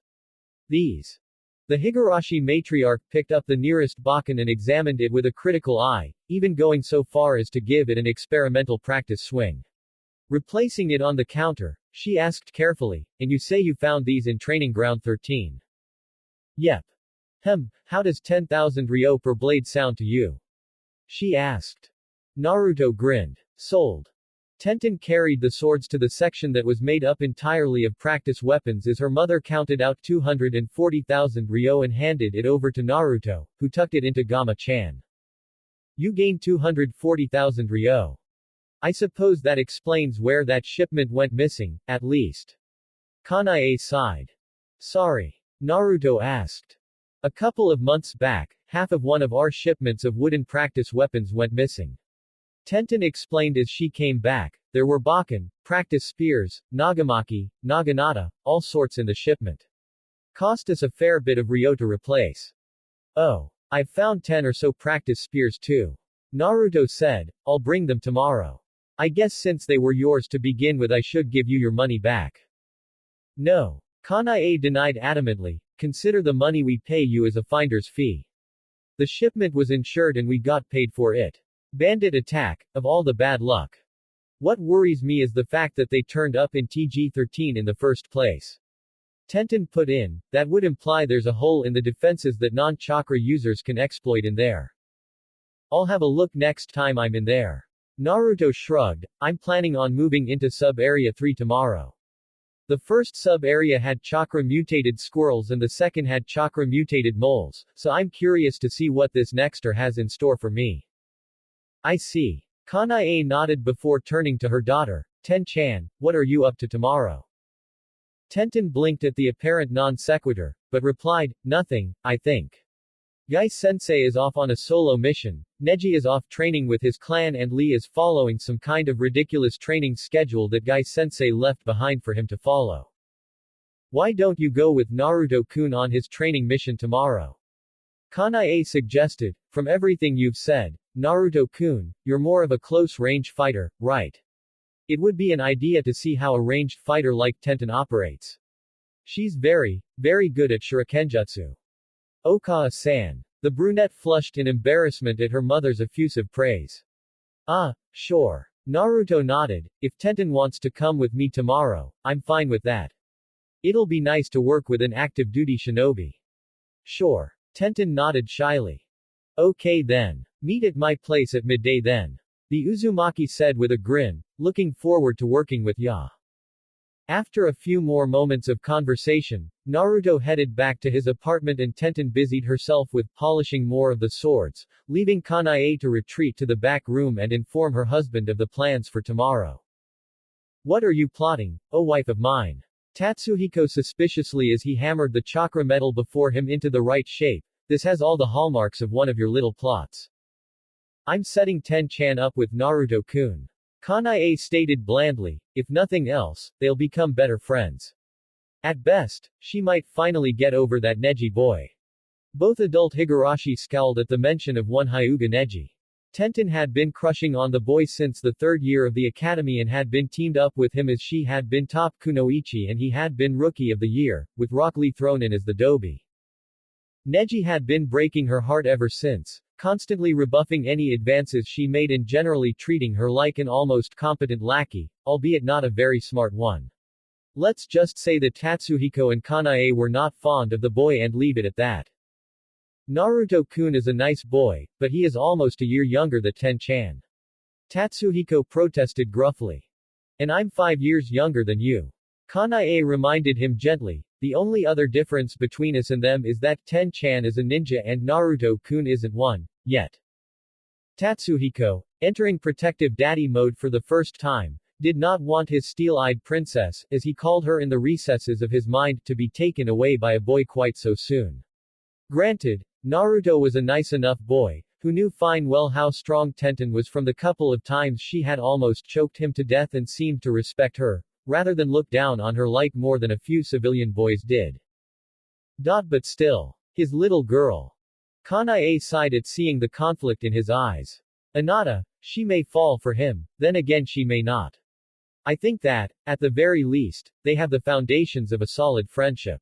These. The Higurashi matriarch picked up the nearest bakken and examined it with a critical eye, even going so far as to give it an experimental practice swing. Replacing it on the counter, she asked carefully, and you say you found these in Training Ground 13? Yep. How does 10,000 ryo per blade sound to you? She asked. Naruto grinned. Sold. Tenten carried the swords to the section that was made up entirely of practice weapons as her mother counted out 240,000 ryo and handed it over to Naruto, who tucked it into Gama-chan. You gained 240,000 ryo. I suppose that explains where that shipment went missing, at least. Kanae sighed. Sorry. Naruto asked. A couple of months back, half of one of our shipments of wooden practice weapons went missing. Tenten explained as she came back. There were bakken, practice spears, nagamaki, naginata, all sorts in the shipment. Cost us a fair bit of ryo to replace. Oh. I've found 10 or so practice spears too. Naruto said, I'll bring them tomorrow. I guess since they were yours to begin with I should give you your money back. No. Kanae denied adamantly, consider the money we pay you as a finder's fee. The shipment was insured and we got paid for it. Bandit attack, of all the bad luck. What worries me is the fact that they turned up in TG-13 in the first place. Tenten put in, that would imply there's a hole in the defenses that non-chakra users can exploit in there. I'll have a look next time I'm in there. Naruto shrugged, I'm planning on moving into Sub-Area 3 tomorrow. The first sub-area had chakra-mutated squirrels and the second had chakra-mutated moles, so I'm curious to see what this nexter has in store for me. I see. Kanae nodded before turning to her daughter. Ten-chan, what are you up to tomorrow? Tenten blinked at the apparent non-sequitur, but replied, nothing, I think. Gai-sensei is off on a solo mission, Neji is off training with his clan and Lee is following some kind of ridiculous training schedule that Gai-sensei left behind for him to follow. Why don't you go with Naruto-kun on his training mission tomorrow? Kanae suggested, from everything you've said, Naruto-kun, you're more of a close-range fighter, right? It would be an idea to see how a ranged fighter like Tenten operates. She's very, very good at shurikenjutsu. Okawa-san. The brunette flushed in embarrassment at her mother's effusive praise. Ah, sure. Naruto nodded, if Tenten wants to come with me tomorrow, I'm fine with that. It'll be nice to work with an active-duty shinobi. Sure. Tenten nodded shyly. Okay then. Meet at my place at midday then. The Uzumaki said with a grin, looking forward to working with Ya. After a few more moments of conversation, Naruto headed back to his apartment and Tenten busied herself with polishing more of the swords, leaving Kanae to retreat to the back room and inform her husband of the plans for tomorrow. What are you plotting, oh wife of mine? Tatsuhiko suspiciously as he hammered the chakra metal before him into the right shape. This has all the hallmarks of one of your little plots. I'm setting Ten-chan up with Naruto-kun. Kanae stated blandly, if nothing else, they'll become better friends. At best, she might finally get over that Neji boy. Both adult Higurashi scowled at the mention of one Hyuga Neji. Tenten had been crushing on the boy since the third year of the academy and had been teamed up with him as she had been top kunoichi and he had been rookie of the year, with Rock Lee thrown in as the dobi. Neji had been breaking her heart ever since, constantly rebuffing any advances she made and generally treating her like an almost competent lackey, albeit not a very smart one. Let's just say that Tatsuhiko and Kanae were not fond of the boy and leave it at that. Naruto-kun is a nice boy, but he is almost a year younger than Ten-chan. Tatsuhiko protested gruffly. And I'm 5 years younger than you. Kanae reminded him gently, the only other difference between us and them is that Ten-chan is a ninja and Naruto-kun isn't one, yet. Tatsuhiko, entering protective daddy mode for the first time, did not want his steel-eyed princess, as he called her in the recesses of his mind, to be taken away by a boy quite so soon. Granted, Naruto was a nice enough boy, who knew fine well how strong Tenten was from the couple of times she had almost choked him to death and seemed to respect her, rather than look down on her like more than a few civilian boys did. But still. His little girl. Kanae sighed at seeing the conflict in his eyes. Anata, she may fall for him, then again she may not. I think that, at the very least, they have the foundations of a solid friendship.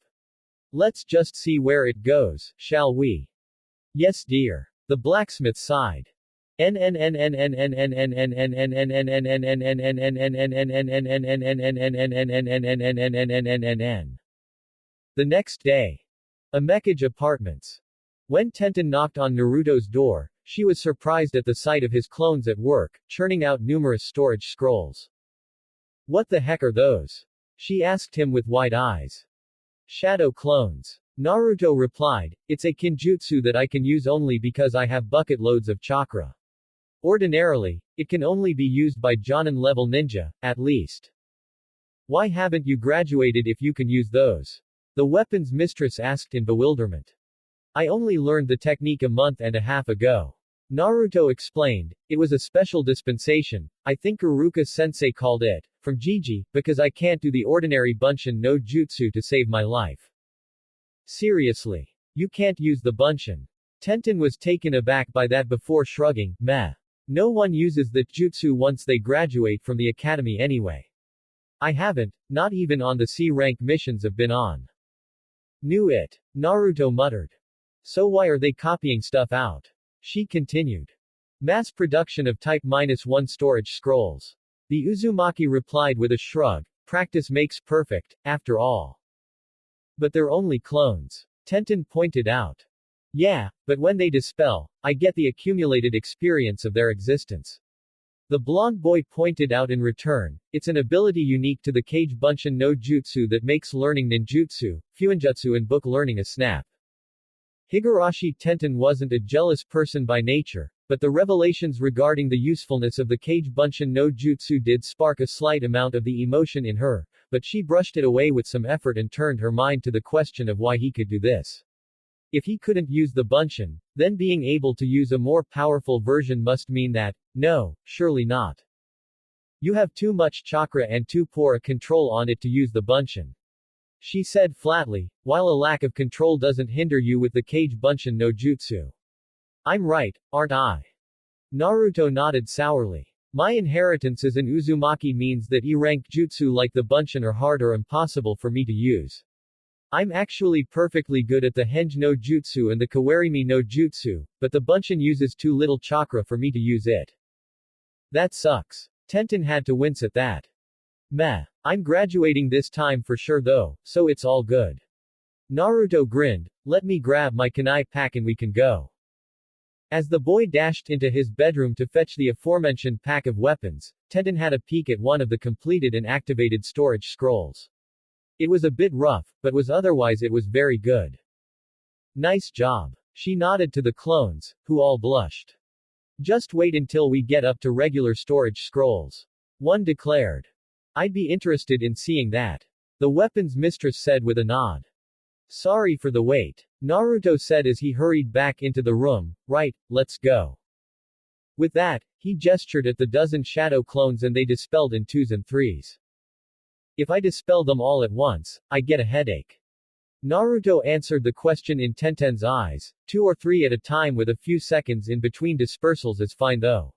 Let's just see where it goes, shall we? Yes, dear. The blacksmith sighed. The next day. Amekage Apartments. When Tenten knocked on Naruto's door, she was surprised at the sight of his clones at work, churning out numerous storage scrolls. What the heck are those? She asked him with wide eyes. Shadow clones. Naruto replied, it's a kinjutsu that I can use only because I have bucket loads of chakra. Ordinarily, it can only be used by Jonin-level ninja, at least. Why haven't you graduated if you can use those? The weapons mistress asked in bewilderment. I only learned the technique a month and a half ago. Naruto explained, it was a special dispensation, I think Iruka-sensei called it, from Jiji, because I can't do the ordinary Bunshin no Jutsu to save my life. Seriously. You can't use the Bunshin. Tenten was taken aback by that before shrugging, meh. No one uses the jutsu once they graduate from the academy anyway. I haven't, not even on the C-rank missions I've been on. Knew it. Naruto muttered. So why are they copying stuff out? She continued. Mass production of Type -1 storage scrolls. The Uzumaki replied with a shrug, practice makes perfect, after all. But they're only clones. Tenten pointed out. Yeah, but when they dispel, I get the accumulated experience of their existence. The blonde boy pointed out in return, it's an ability unique to the Kage Bunshin no Jutsu that makes learning ninjutsu, fuinjutsu and book learning a snap. Higurashi Tenten wasn't a jealous person by nature, but the revelations regarding the usefulness of the Kage Bunshin no Jutsu did spark a slight amount of the emotion in her, but she brushed it away with some effort and turned her mind to the question of why he could do this. If he couldn't use the Bunshin, then being able to use a more powerful version must mean that, no, surely not. You have too much chakra and too poor a control on it to use the Bunshin. She said flatly, while a lack of control doesn't hinder you with the Kage Bunshin no Jutsu. I'm right, aren't I? Naruto nodded sourly. My inheritance as an Uzumaki means that E-rank jutsu like the Bunshin are hard or impossible for me to use. I'm actually perfectly good at the Henge no Jutsu and the Kawarimi no Jutsu, but the Bunshin uses too little chakra for me to use it. That sucks. Tenten had to wince at that. Meh. I'm graduating this time for sure though, so it's all good. Naruto grinned, let me grab my kunai pack and we can go. As the boy dashed into his bedroom to fetch the aforementioned pack of weapons, Tenten had a peek at one of the completed and activated storage scrolls. It was a bit rough, but it was very good. Nice job. She nodded to the clones, who all blushed. Just wait until we get up to regular storage scrolls. One declared. I'd be interested in seeing that. The weapons mistress said with a nod. Sorry for the wait. Naruto said as he hurried back into the room, right, let's go. With that, he gestured at the dozen shadow clones and they dispelled in 2s and 3s. If I dispel them all at once, I get a headache. Naruto answered the question in Tenten's eyes, 2 or 3 at a time with a few seconds in between dispersals is fine though.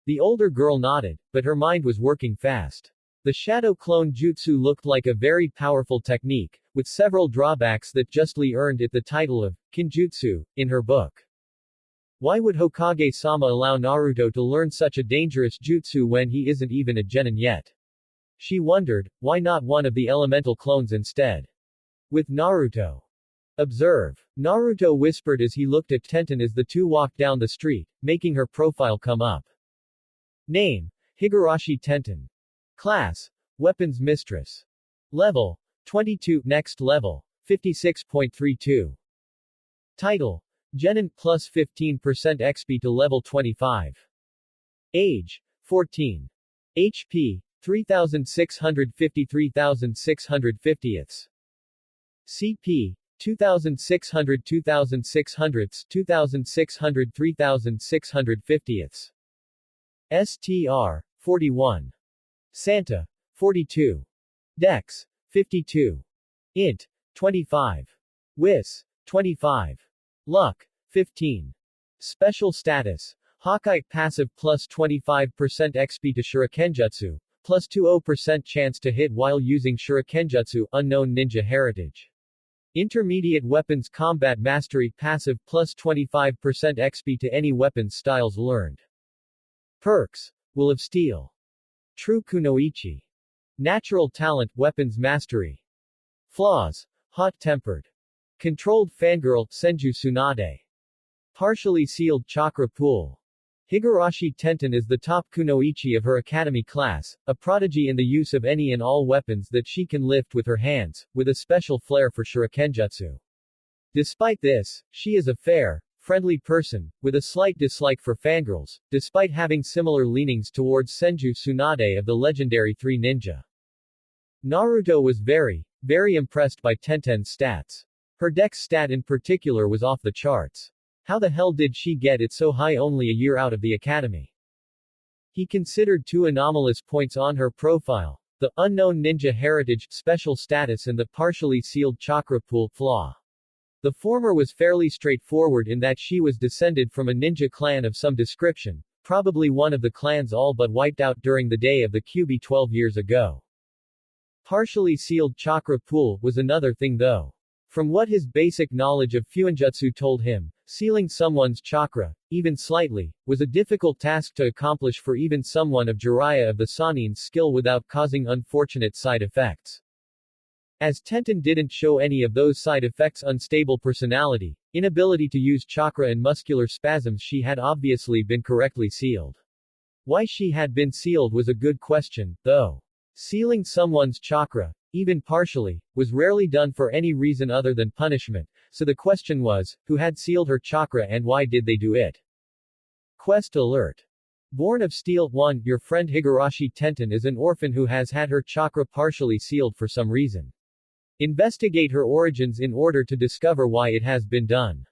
The older girl nodded, but her mind was working fast. The shadow clone jutsu looked like a very powerful technique, with several drawbacks that justly earned it the title of kinjutsu in her book. Why would Hokage-sama allow Naruto to learn such a dangerous jutsu when he isn't even a genin yet? She wondered, why not one of the elemental clones instead? With Naruto. Observe. Naruto whispered as he looked at Tenten as the two walked down the street, making her profile come up. Name. Higurashi Tenten. Class. Weapons Mistress. Level. 22. Next level. 56.32. Title. Genin plus 15% XP to level 25. Age. 14. HP. 3650 3650. CP. 2600 2600s 2600 3650ths. STR 41. Santa 42. Dex 52. Int 25. Wis 25. Luck 15. Special status Hawkeye passive plus 25% XP to Shurikenjutsu, plus 20% chance to hit while using Shurikenjutsu, unknown ninja heritage. Intermediate weapons combat mastery passive plus 25% XP to any weapons styles learned. Perks Will of Steel. True Kunoichi. Natural talent weapons mastery. Flaws hot-tempered. Controlled fangirl Senju Tsunade. Partially sealed chakra pool. Higurashi Tenten is the top kunoichi of her academy class, a prodigy in the use of any and all weapons that she can lift with her hands, with a special flair for shurikenjutsu. Despite this, she is a fair, friendly person, with a slight dislike for fangirls, despite having similar leanings towards Senju Tsunade of the legendary Three Ninja. Naruto was very impressed by Tenten's stats. Her dex stat in particular was off the charts. How the hell did she get it so high only a year out of the academy? He considered two anomalous points on her profile, the unknown ninja heritage special status and the partially sealed chakra pool flaw. The former was fairly straightforward in that she was descended from a ninja clan of some description, probably one of the clans all but wiped out during the day of the QB 12 years ago. Partially sealed chakra pool was another thing though. From what his basic knowledge of Fuinjutsu told him, sealing someone's chakra, even slightly, was a difficult task to accomplish for even someone of Jiraiya of the Sanin's skill without causing unfortunate side effects. As Tenten didn't show any of those side effects, unstable personality, inability to use chakra and muscular spasms, she had obviously been correctly sealed. Why she had been sealed was a good question, though. Sealing someone's chakra, even partially, was rarely done for any reason other than punishment, so the question was, who had sealed her chakra and why did they do it? Quest alert. Born of Steel 1, your friend Higurashi Tenten is an orphan who has had her chakra partially sealed for some reason. Investigate her origins in order to discover why it has been done.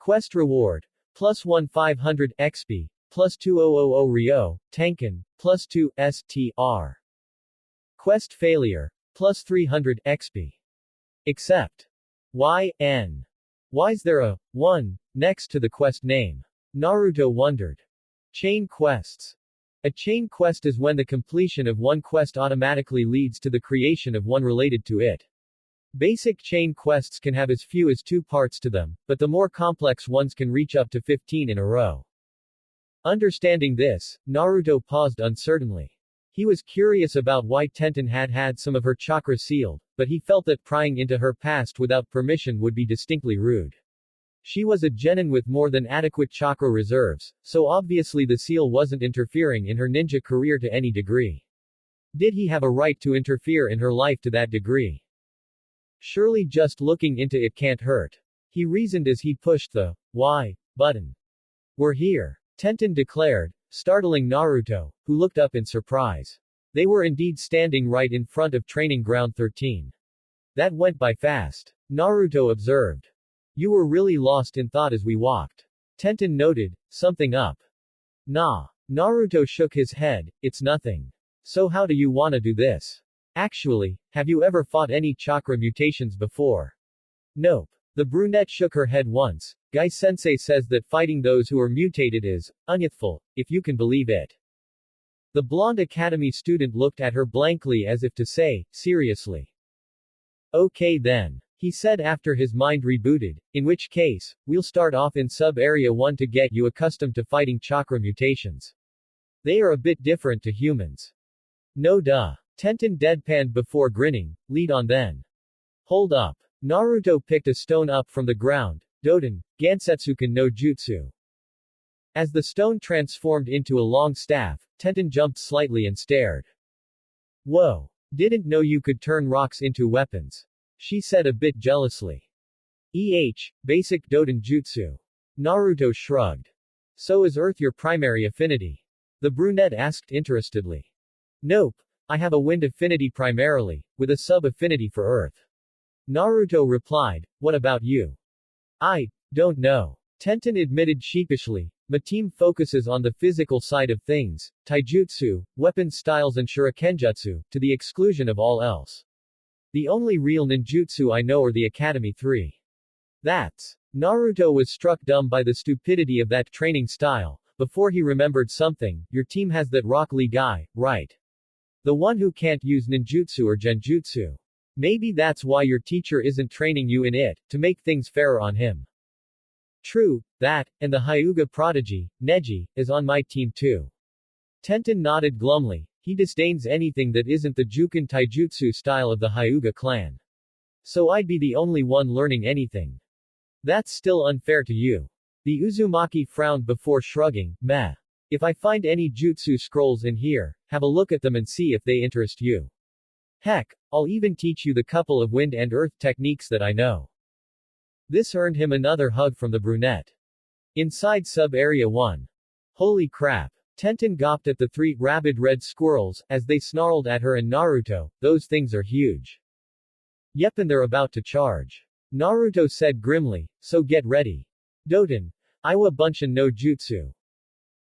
Quest reward. Plus 1 500 XP, plus 2000 Ryo, Tenkan, plus 2 STR. Quest failure. Plus 300 XP. Accept. YN. Why's there a 1 next to the quest name? Naruto wondered. Chain quests. A chain quest is when the completion of one quest automatically leads to the creation of one related to it. Basic chain quests can have as few as 2 parts to them, but the more complex ones can reach up to 15 in a row. Understanding this, Naruto paused uncertainly. He was curious about why Tenten had had some of her chakra sealed, but he felt that prying into her past without permission would be distinctly rude. She was a genin with more than adequate chakra reserves, so obviously the seal wasn't interfering in her ninja career to any degree. Did he have a right to interfere in her life to that degree? Surely just looking into it can't hurt. He reasoned as he pushed the Y button. We're here, Tenten declared, startling Naruto, who looked up in surprise. They were indeed standing right in front of Training Ground 13. That went by fast. Naruto observed. You were really lost in thought as we walked. Tenten noted, something up. Nah. Naruto shook his head, it's nothing. So how do you wanna do this? Actually, have you ever fought any chakra mutations before? Nope. The brunette shook her head once. Gai-sensei says that fighting those who are mutated is unythful, if you can believe it. The blonde academy student looked at her blankly as if to say, seriously. Okay then. He said after his mind rebooted, in which case, we'll start off in sub-area 1 to get you accustomed to fighting chakra mutations. They are a bit different to humans. No duh. Tenten deadpanned before grinning, lead on then. Hold up. Naruto picked a stone up from the ground, Doden, Gansetsuken no Jutsu. As the stone transformed into a long staff, Tenten jumped slightly and stared. Whoa. Didn't know you could turn rocks into weapons. She said a bit jealously. Basic Doden Jutsu. Naruto shrugged. So is Earth your primary affinity? The brunette asked interestedly. Nope. I have a wind affinity primarily, with a sub-affinity for Earth. Naruto replied, what about you? I don't know. Tenten admitted sheepishly. My team focuses on the physical side of things, taijutsu, weapon styles and shurikenjutsu, to the exclusion of all else. The only real ninjutsu I know are the Academy 3. That's. Naruto was struck dumb by the stupidity of that training style. Before he remembered something, your team has that Rock Lee guy, right? The one who can't use ninjutsu or genjutsu. Maybe that's why your teacher isn't training you in it, to make things fairer on him. True, that, and the Hyuga prodigy, Neji, is on my team too. Tenten nodded glumly. He disdains anything that isn't the Juken Taijutsu style of the Hyuga clan. So I'd be the only one learning anything. That's still unfair to you. The Uzumaki frowned before shrugging. Meh. If I find any jutsu scrolls in here, have a look at them and see if they interest you. Heck, I'll even teach you the couple of wind and earth techniques that I know. This earned him another hug from the brunette. Inside Sub-Area 1. Holy crap. Tenten gawped at the 3 rabid red squirrels, as they snarled at her and Naruto. Those things are huge. Yep, and they're about to charge. Naruto said grimly, so get ready. Doten. Iwa Bunshin no Jutsu.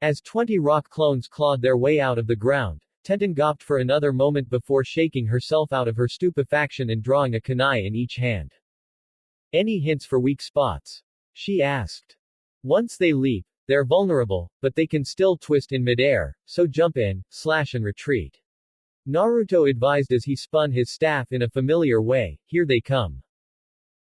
As 20 rock clones clawed their way out of the ground, Tenten gawped for another moment before shaking herself out of her stupefaction and drawing a kunai in each hand. Any hints for weak spots? She asked. Once they leap, they're vulnerable, but they can still twist in midair, so jump in, slash and retreat. Naruto advised as he spun his staff in a familiar way, here they come.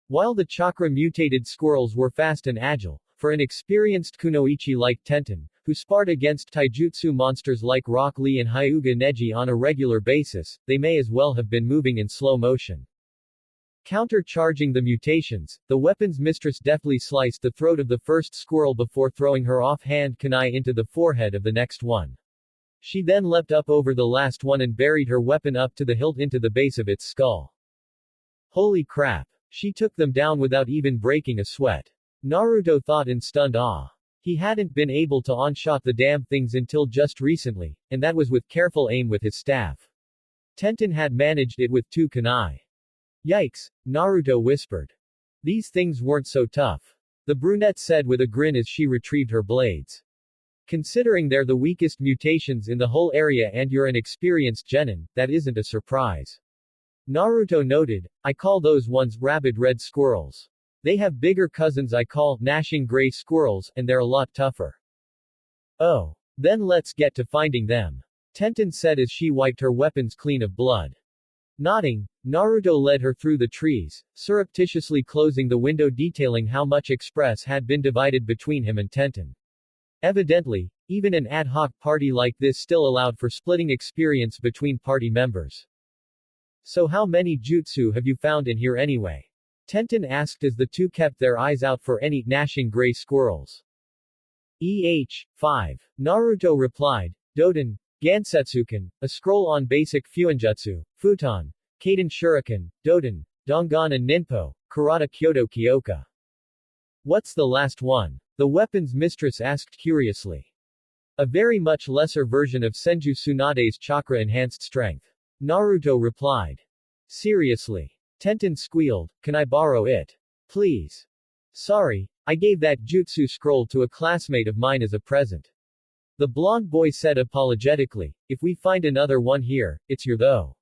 While the chakra-mutated squirrels were fast and agile, for an experienced kunoichi like Tenten, who sparred against taijutsu monsters like Rock Lee and Hyuga Neji on a regular basis, they may as well have been moving in slow motion. Counter-charging the mutations, the weapon's mistress deftly sliced the throat of the first squirrel before throwing her offhand kunai into the forehead of the next one. She then leapt up over the last one and buried her weapon up to the hilt into the base of its skull. Holy crap. She took them down without even breaking a sweat. Naruto thought in stunned awe. He hadn't been able to onshot the damn things until just recently, and that was with careful aim with his staff. Tenten had managed it with 2 kunai. Yikes, Naruto whispered. These things weren't so tough. The brunette said with a grin as she retrieved her blades. Considering they're the weakest mutations in the whole area and you're an experienced genin, that isn't a surprise. Naruto noted, I call those ones rabid red squirrels. They have bigger cousins I call gnashing gray squirrels, and they're a lot tougher. Oh. Then let's get to finding them. Tenten said as she wiped her weapons clean of blood. Nodding, Naruto led her through the trees, surreptitiously closing the window detailing how much express had been divided between him and Tenten. Evidently, even an ad hoc party like this still allowed for splitting experience between party members. So how many jutsu have you found in here anyway? Tenten asked as the 2 kept their eyes out for any gnashing gray squirrels. 5. Naruto replied, Doten, Gansetsuken, a scroll on basic Fuinjutsu, Futon, Kaden Shuriken, Doten, Dongan and Ninpo, Karata Kyoto Kyoka. What's the last one? The weapon's mistress asked curiously. A very much lesser version of Senju Tsunade's chakra-enhanced strength. Naruto replied. Seriously. Tenten squealed, can I borrow it? Please. Sorry, I gave that jutsu scroll to a classmate of mine as a present. The blonde boy said apologetically, if we find another one here, it's your though.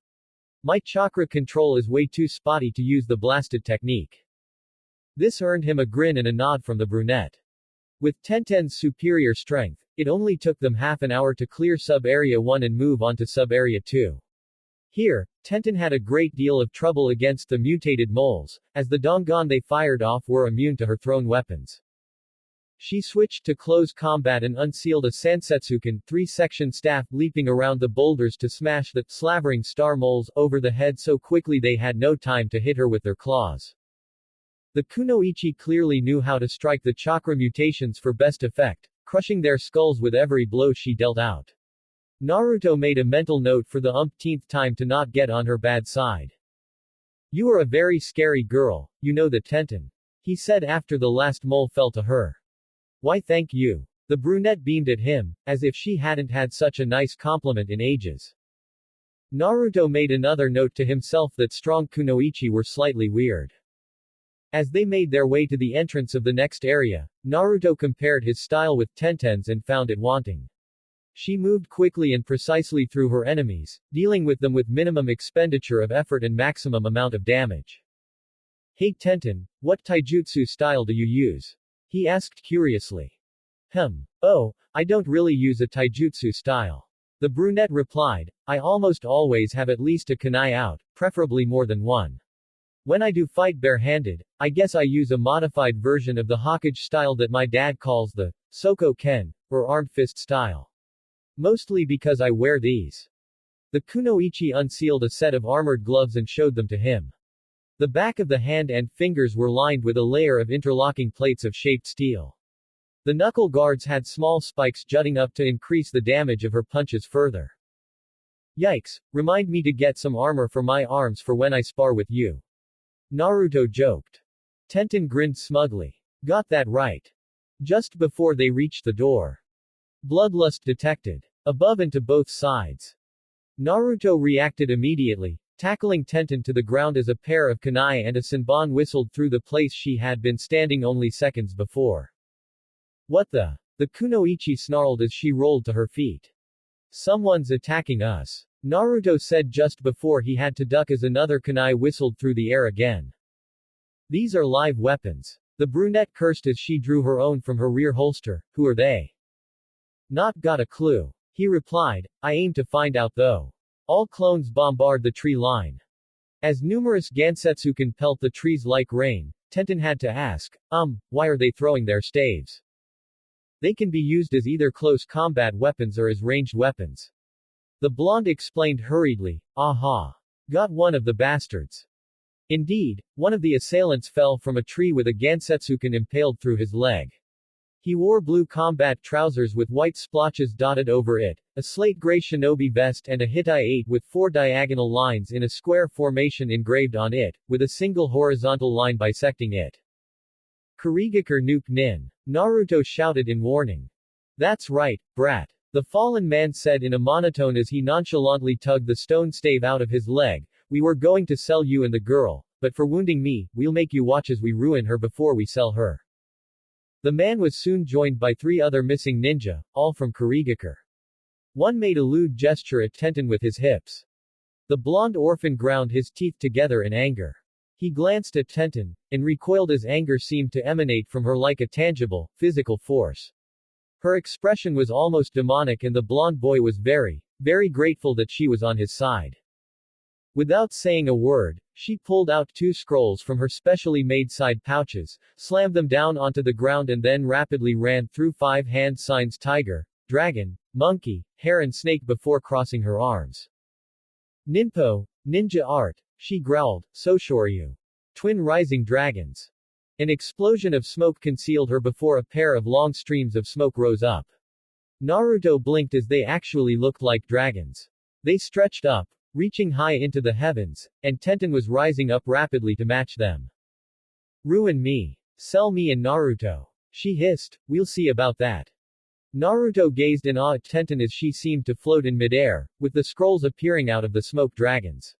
My chakra control is way too spotty to use the blasted technique. This earned him a grin and a nod from the brunette. With Tenten's superior strength, it only took them half an hour to clear Sub-Area 1 and move on to Sub-Area 2. Here, Tenten had a great deal of trouble against the mutated moles, as the Dongan they fired off were immune to her thrown weapons. She switched to close combat and unsealed a Sansetsuken 3-section staff leaping around the boulders to smash the slavering star moles over the head so quickly they had no time to hit her with their claws. The kunoichi clearly knew how to strike the chakra mutations for best effect, crushing their skulls with every blow she dealt out. Naruto made a mental note for the umpteenth time to not get on her bad side. You are a very scary girl, you know that Tenten. He said after the last mole fell to her. Why thank you. The brunette beamed at him, as if she hadn't had such a nice compliment in ages. Naruto made another note to himself that strong kunoichi were slightly weird. As they made their way to the entrance of the next area, Naruto compared his style with Tenten's and found it wanting. She moved quickly and precisely through her enemies, dealing with them with minimum expenditure of effort and maximum amount of damage. Hey Tenten, what taijutsu style do you use? He asked curiously. Oh, I don't really use a taijutsu style. The brunette replied, I almost always have at least a kunai out, preferably more than one. When I do fight barehanded, I guess I use a modified version of the Hokage style that my dad calls the Soko Ken, or armed fist style. Mostly because I wear these. The kunoichi unsealed a set of armored gloves and showed them to him. The back of the hand and fingers were lined with a layer of interlocking plates of shaped steel. The knuckle guards had small spikes jutting up to increase the damage of her punches further. Yikes, remind me to get some armor for my arms for when I spar with you. Naruto joked. Tenten grinned smugly. Got that right. Just before they reached the door. Bloodlust detected. Above and to both sides. Naruto reacted immediately, tackling Tenten to the ground as a pair of kunai and a senbon whistled through the place she had been standing only seconds before. What the? The kunoichi snarled as she rolled to her feet. Someone's attacking us. Naruto said just before he had to duck as another kunai whistled through the air again. These are live weapons. The brunette cursed as she drew her own from her rear holster. Who are they? Not got a clue. He replied, I aim to find out though. All clones bombard the tree line. As numerous Gansetsu can pelt the trees like rain, Tenten had to ask, why are they throwing their staves? They can be used as either close combat weapons or as ranged weapons. The blonde explained hurriedly, aha. Got one of the bastards. Indeed, one of the assailants fell from a tree with a Gansetsuken impaled through his leg. He wore blue combat trousers with white splotches dotted over it, a slate gray shinobi vest and a Hittite 8 with 4 diagonal lines in a square formation engraved on it, with a single horizontal line bisecting it. Kurigakur nuke nin. Naruto shouted in warning. That's right, brat. The fallen man said in a monotone as he nonchalantly tugged the stone stave out of his leg, we were going to sell you and the girl, but for wounding me, we'll make you watch as we ruin her before we sell her. The man was soon joined by 3 other missing ninja, all from Kurigakur. One made a lewd gesture at Tenten with his hips. The blonde orphan ground his teeth together in anger. He glanced at Tenten, and recoiled as anger seemed to emanate from her like a tangible, physical force. Her expression was almost demonic and the blonde boy was very, very grateful that she was on his side. Without saying a word, she pulled out 2 scrolls from her specially made side pouches, slammed them down onto the ground and then rapidly ran through 5 hand signs tiger, dragon, monkey, hare and snake before crossing her arms. Ninpo, ninja art, she growled, Soshoryu. Twin rising dragons. An explosion of smoke concealed her before a pair of long streams of smoke rose up. Naruto blinked as they actually looked like dragons. They stretched up, reaching high into the heavens, and Tenten was rising up rapidly to match them. Ruin me. Sell me and Naruto. She hissed, we'll see about that. Naruto gazed in awe at Tenten as she seemed to float in midair, with the scrolls appearing out of the smoke dragons.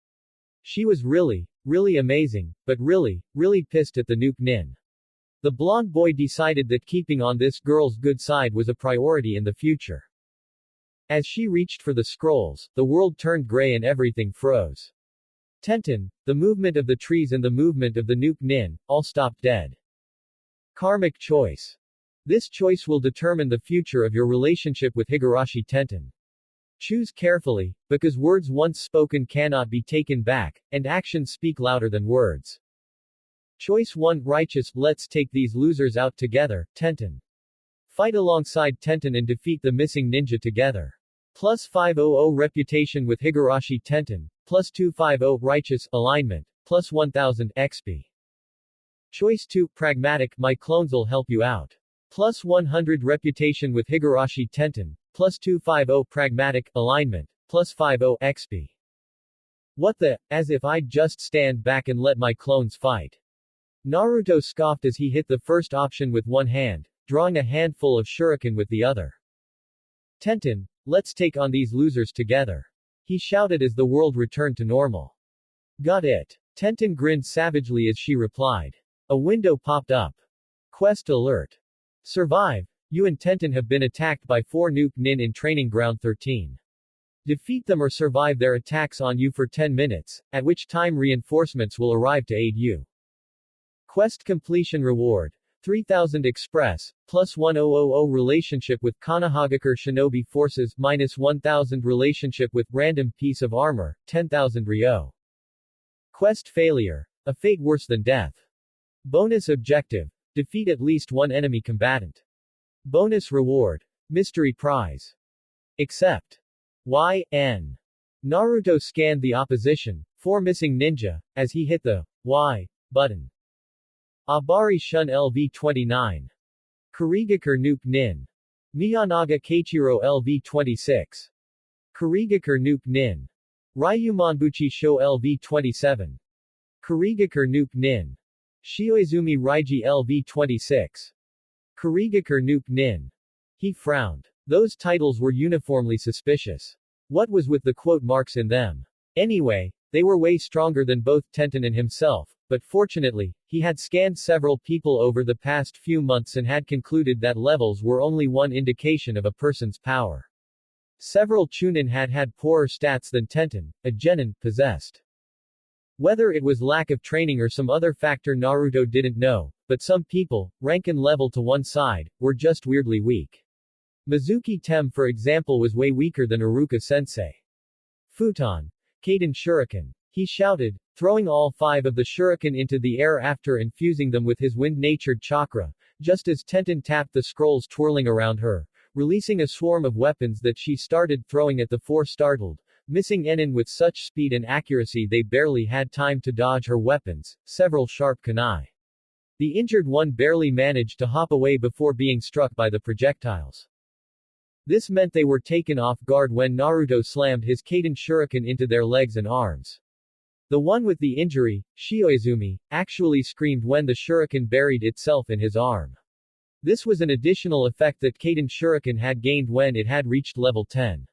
She was really, really amazing, but really, really pissed at the nuke nin. The blonde boy decided that keeping on this girl's good side was a priority in the future. As she reached for the scrolls, the world turned gray and everything froze. Tenten, the movement of the trees and the movement of the nuke nin, all stopped dead. Karmic choice. This choice will determine the future of your relationship with Higurashi Tenten. Choose carefully, because words once spoken cannot be taken back, and actions speak louder than words. Choice 1 Righteous, let's take these losers out together, Tenten. Fight alongside Tenten and defeat the missing ninja together. Plus 500 reputation with Higurashi Tenten, plus 250 righteous, alignment, plus 1000 XP. Choice 2 Pragmatic, my clones'll help you out. Plus 100 reputation with Higurashi Tenten, plus 250 pragmatic, alignment, plus 50 XP. What the, as if I'd just stand back and let my clones fight. Naruto scoffed as he hit the first option with one hand, drawing a handful of shuriken with the other. Tenten, let's take on these losers together. he shouted as the world returned to normal. Got it. Tenten grinned savagely as she replied. A window popped up. Quest alert. Survive. You and Tenten have been attacked by 4 Nuke Nin in Training Ground 13. Defeat them or survive their attacks on you for 10 minutes, at which time reinforcements will arrive to aid you. Quest completion reward. 3000 Express, plus 1000 relationship with Kanahagakure Shinobi Forces, minus 1000 relationship with Random Piece of Armor, 10,000 Ryo. Quest failure. A fate worse than death. Bonus objective. Defeat at least 1 enemy combatant. Bonus reward. Mystery prize. Accept. Y.N. Naruto scanned the opposition, 4 missing ninja, as he hit the Y button. Abari Shun LV-29. Kurigakure Nuke Nin. Miyanaga Keiichiro LV-26. Kurigakure Nuke Nin. Ryumanbuchi Sho LV-27. Kurigakure Nuke Nin. Shioizumi Raiji LV-26. Kurigakure Nuke Nin. He frowned. Those titles were uniformly suspicious. What was with the quote marks in them? Anyway, they were way stronger than both Tenten and himself, but fortunately, he had scanned several people over the past few months and had concluded that levels were only one indication of a person's power. Several Chunin had poorer stats than Tenten, a genin, possessed. Whether it was lack of training or some other factor Naruto didn't know, but some people, rank and level to one side, were just weirdly weak. Mizuki Tem for example was way weaker than Iruka-sensei. Futon. Kaden Shuriken. He shouted, throwing all 5 of the shuriken into the air after infusing them with his wind-natured chakra, just as Tenten tapped the scrolls twirling around her, releasing a swarm of weapons that she started throwing at the 4 startled, missing Enin with such speed and accuracy they barely had time to dodge her weapons, several sharp kunai. The injured one barely managed to hop away before being struck by the projectiles. This meant they were taken off guard when Naruto slammed his Kaden Shuriken into their legs and arms. The one with the injury, Shioizumi, actually screamed when the shuriken buried itself in his arm. This was an additional effect that Kaden Shuriken had gained when it had reached level 10.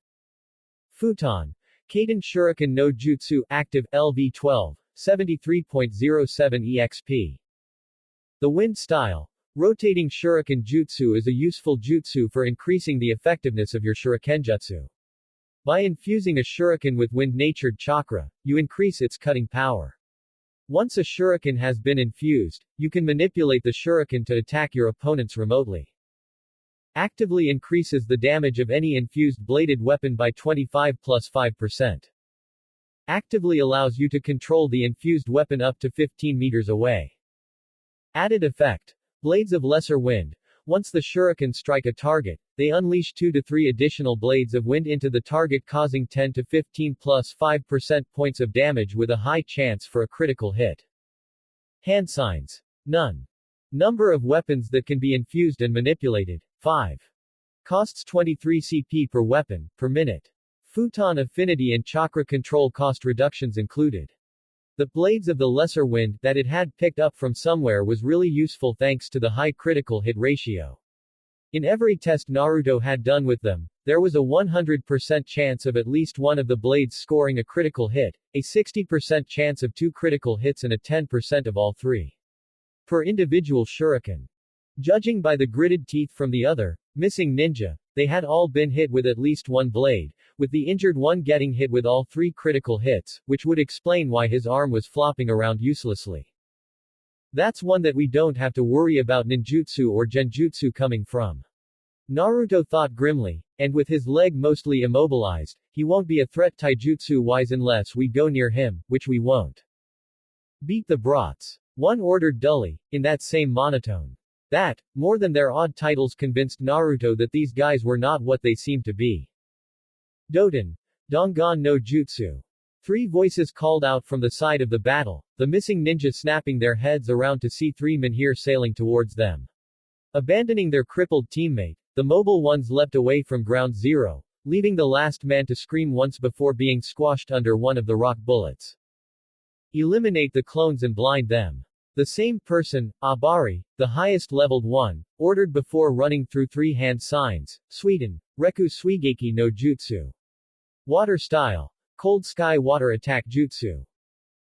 Futon. Kaden Shuriken no Jutsu, active, LV-12, 73.07 EXP. The wind style. Rotating shuriken jutsu is a useful jutsu for increasing the effectiveness of your shurikenjutsu. By infusing a shuriken with wind-natured chakra, you increase its cutting power. Once a shuriken has been infused, you can manipulate the shuriken to attack your opponents remotely. Actively increases the damage of any infused bladed weapon by 25 plus 5%. Actively allows you to control the infused weapon up to 15 meters away. Added effect. Blades of lesser wind. Once the shuriken strike a target, they unleash 2 to 3 additional blades of wind into the target causing 10 to 15 plus 5% points of damage with a high chance for a critical hit. Hand signs. None. Number of weapons that can be infused and manipulated, 5. Costs 23 CP per weapon, per minute. Futon affinity and chakra control cost reductions included. The blades of the lesser wind that it had picked up from somewhere was really useful thanks to the high critical hit ratio. In every test Naruto had done with them, there was a 100% chance of at least one of the blades scoring a critical hit, a 60% chance of 2 critical hits and a 10% of all 3. Per individual shuriken. Judging by the gritted teeth from the other, missing ninja, they had all been hit with at least one blade, with the injured one getting hit with all 3 critical hits, which would explain why his arm was flopping around uselessly. That's one that we don't have to worry about ninjutsu or genjutsu coming from. Naruto thought grimly, and with his leg mostly immobilized, he won't be a threat taijutsu-wise unless we go near him, which we won't. Beat the brats. One ordered dully, in that same monotone. That, more than their odd titles convinced Naruto that these guys were not what they seemed to be. Doden. Dongan no Jutsu. 3 voices called out from the side of the battle, the missing ninja snapping their heads around to see 3 menhir sailing towards them. Abandoning their crippled teammate, the mobile ones leapt away from ground zero, leaving the last man to scream once before being squashed under one of the rock bullets. Eliminate the clones and blind them. The same person, Abari, the highest leveled one, ordered before running through 3 hand signs, Sweden, Reku Suigeki no Jutsu. Water style. Cold Sky Water Attack Jutsu.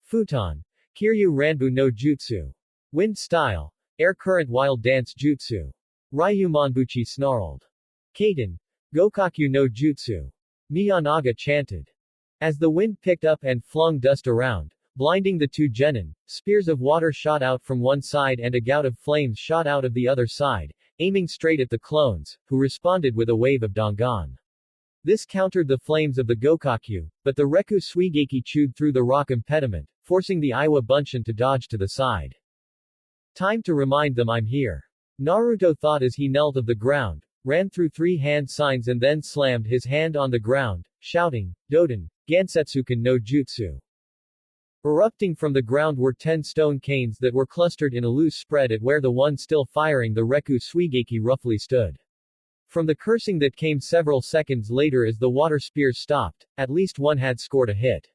Futon. Kiryu Ranbu no Jutsu. Wind Style. Air Current Wild Dance Jutsu. Ryu Monbuchi snarled. Kaiten. Gokakyu no Jutsu. Miyanaga chanted. As the wind picked up and flung dust around, blinding the two genin, spears of water shot out from one side and a gout of flames shot out of the other side, aiming straight at the clones, who responded with a wave of Dangan. This countered the flames of the Gokakyu, but the Reku Suigeki chewed through the rock impediment, forcing the Iwa Bunshin to dodge to the side. Time to remind them I'm here. Naruto thought as he knelt of the ground, ran through 3 hand signs and then slammed his hand on the ground, shouting, Doden, Gansetsuken no Jutsu. Erupting from the ground were 10 stone canes that were clustered in a loose spread at where the one still firing the Reku Suigeki roughly stood. From the cursing that came several seconds later as the water spears stopped, at least one had scored a hit.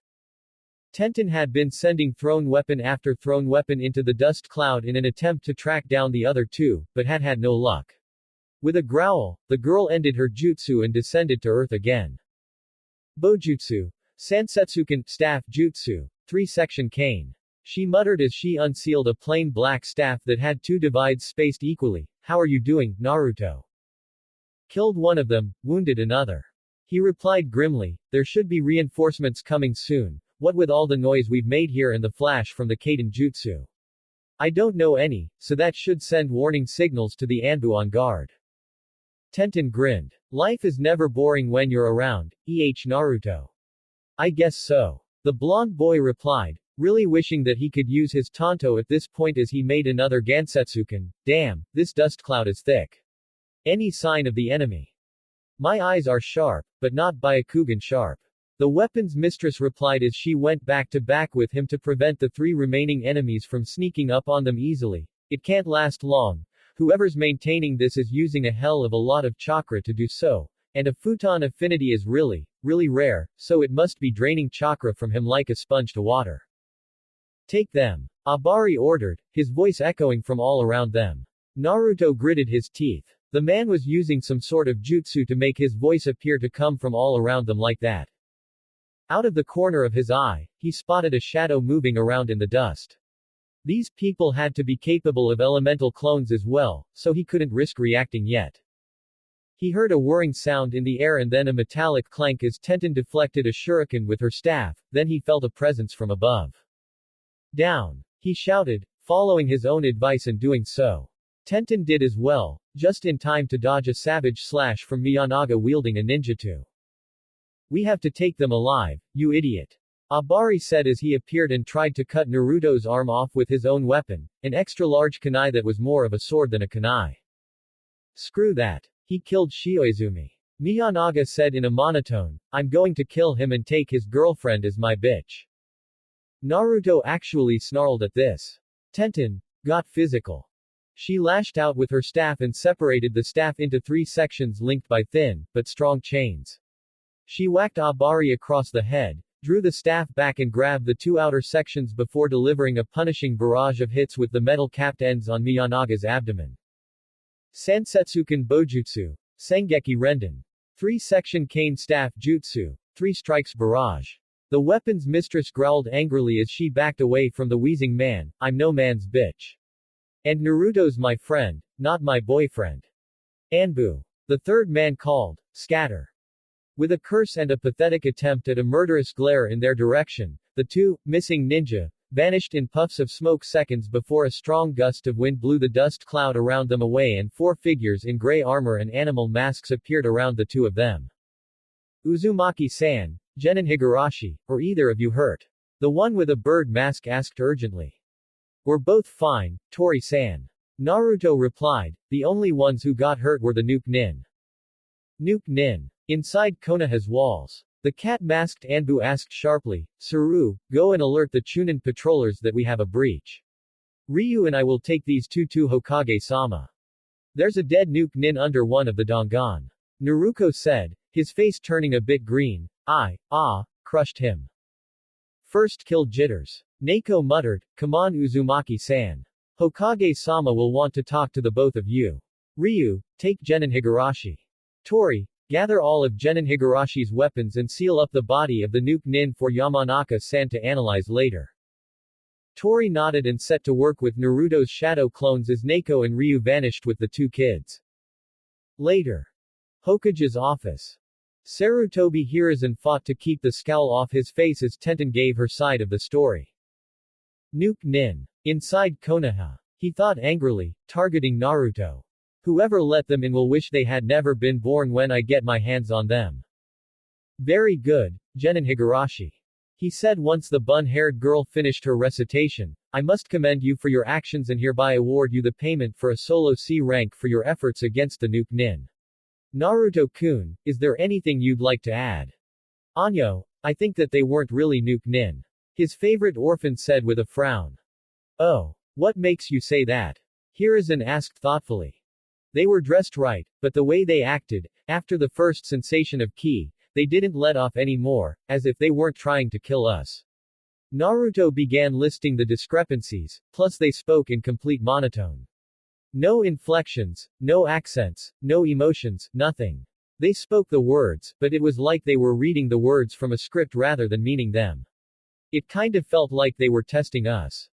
Tenten had been sending thrown weapon after thrown weapon into the dust cloud in an attempt to track down the other two, but had no luck. With a growl, the girl ended her jutsu and descended to earth again. Bojutsu. Sansetsuken, Staff Jutsu. 3-section cane. She muttered as she unsealed a plain black staff that had 2 divides spaced equally. How are you doing, Naruto? Killed one of them, wounded another. He replied grimly, there should be reinforcements coming soon, what with all the noise we've made here and the flash from the Kaiden Jutsu. I don't know any, so that should send warning signals to the Anbu on guard. Tenten grinned. Life is never boring when you're around, Naruto. I guess so. The blonde boy replied, really wishing that he could use his Tonto at this point as he made another Gansetsuken. Damn, this dust cloud is thick. Any sign of the enemy? My eyes are sharp, but not Byakugan sharp. The weapon's mistress replied as she went back to back with him to prevent the 3 remaining enemies from sneaking up on them easily. It can't last long. Whoever's maintaining this is using a hell of a lot of chakra to do so. And a futon affinity is really rare, so it must be draining chakra from him like a sponge to water. Take them. Abari ordered, his voice echoing from all around them. Naruto gritted his teeth. The man was using some sort of jutsu to make his voice appear to come from all around them like that. Out of the corner of his eye, he spotted a shadow moving around in the dust. These people had to be capable of elemental clones as well, so he couldn't risk reacting yet. He heard a whirring sound in the air and then a metallic clank as Tenten deflected a shuriken with her staff, then he felt a presence from above. Down! He shouted, following his own advice and doing so. Tenten did as well, just in time to dodge a savage slash from Miyanaga wielding a ninjutsu. We have to take them alive, you idiot. Abari said as he appeared and tried to cut Naruto's arm off with his own weapon, an extra-large kunai that was more of a sword than a kunai. Screw that. He killed Shioizumi. Miyanaga said in a monotone, I'm going to kill him and take his girlfriend as my bitch. Naruto actually snarled at this. Tenten got physical. She lashed out with her staff and separated the staff into 3 sections linked by thin, but strong chains. She whacked Abari across the head, drew the staff back and grabbed the 2 outer sections before delivering a punishing barrage of hits with the metal-capped ends on Miyanaga's abdomen. Sansetsuken Bojutsu. Sengeki Renden. 3-section cane staff jutsu. 3 strikes barrage. The weapon's mistress growled angrily as she backed away from the wheezing man, I'm no man's bitch. And Naruto's my friend, not my boyfriend. Anbu. The third man called, scatter. With a curse and a pathetic attempt at a murderous glare in their direction, the 2, missing ninja, vanished in puffs of smoke seconds before a strong gust of wind blew the dust cloud around them away and 4 figures in gray armor and animal masks appeared around the 2 of them. Uzumaki-san, Genin Higurashi, or either of you hurt? The one with a bird mask asked urgently. We're both fine, Tori-san. Naruto replied, the only ones who got hurt were the Nuke Nin. Nuke Nin. Inside Konoha's walls. The cat-masked Anbu asked sharply, Saru, go and alert the Chunin patrollers that we have a breach. Ryu and I will take these 2 to Hokage-sama. There's a dead Nuke Nin under one of the Dangan. Naruto said, his face turning a bit green. Crushed him. First kill jitters. Neko muttered, come on Uzumaki-san. Hokage-sama will want to talk to the both of you. Ryu, take Genin Higurashi. Tori, Gather all of Genin Higarashi's weapons and seal up the body of the nuke nin for Yamanaka-san to analyze later. Tori nodded and set to work with Naruto's shadow clones as Naoko and Ryu vanished with the two kids. Later. Hokage's office. Sarutobi Hiruzen fought to keep the scowl off his face as Tenten gave her side of the story. Nuke nin. Inside Konoha. He thought angrily, targeting Naruto. Whoever let them in will wish they had never been born when I get my hands on them. Very good, Genin Higurashi. He said once the bun-haired girl finished her recitation, I must commend you for your actions and hereby award you the payment for a solo C rank for your efforts against the nuke nin. Naruto-kun, is there anything you'd like to add? Anyo, I think that they weren't really nuke nin. His favorite orphan said with a frown. Oh. What makes you say that? Hiruzen asked thoughtfully. They were dressed right, but the way they acted, after the first sensation of ki, they didn't let off any more, as if they weren't trying to kill us. Naruto began listing the discrepancies, plus they spoke in complete monotone. No inflections, no accents, no emotions, nothing. They spoke the words, but it was like they were reading the words from a script rather than meaning them. It kind of felt like they were testing us.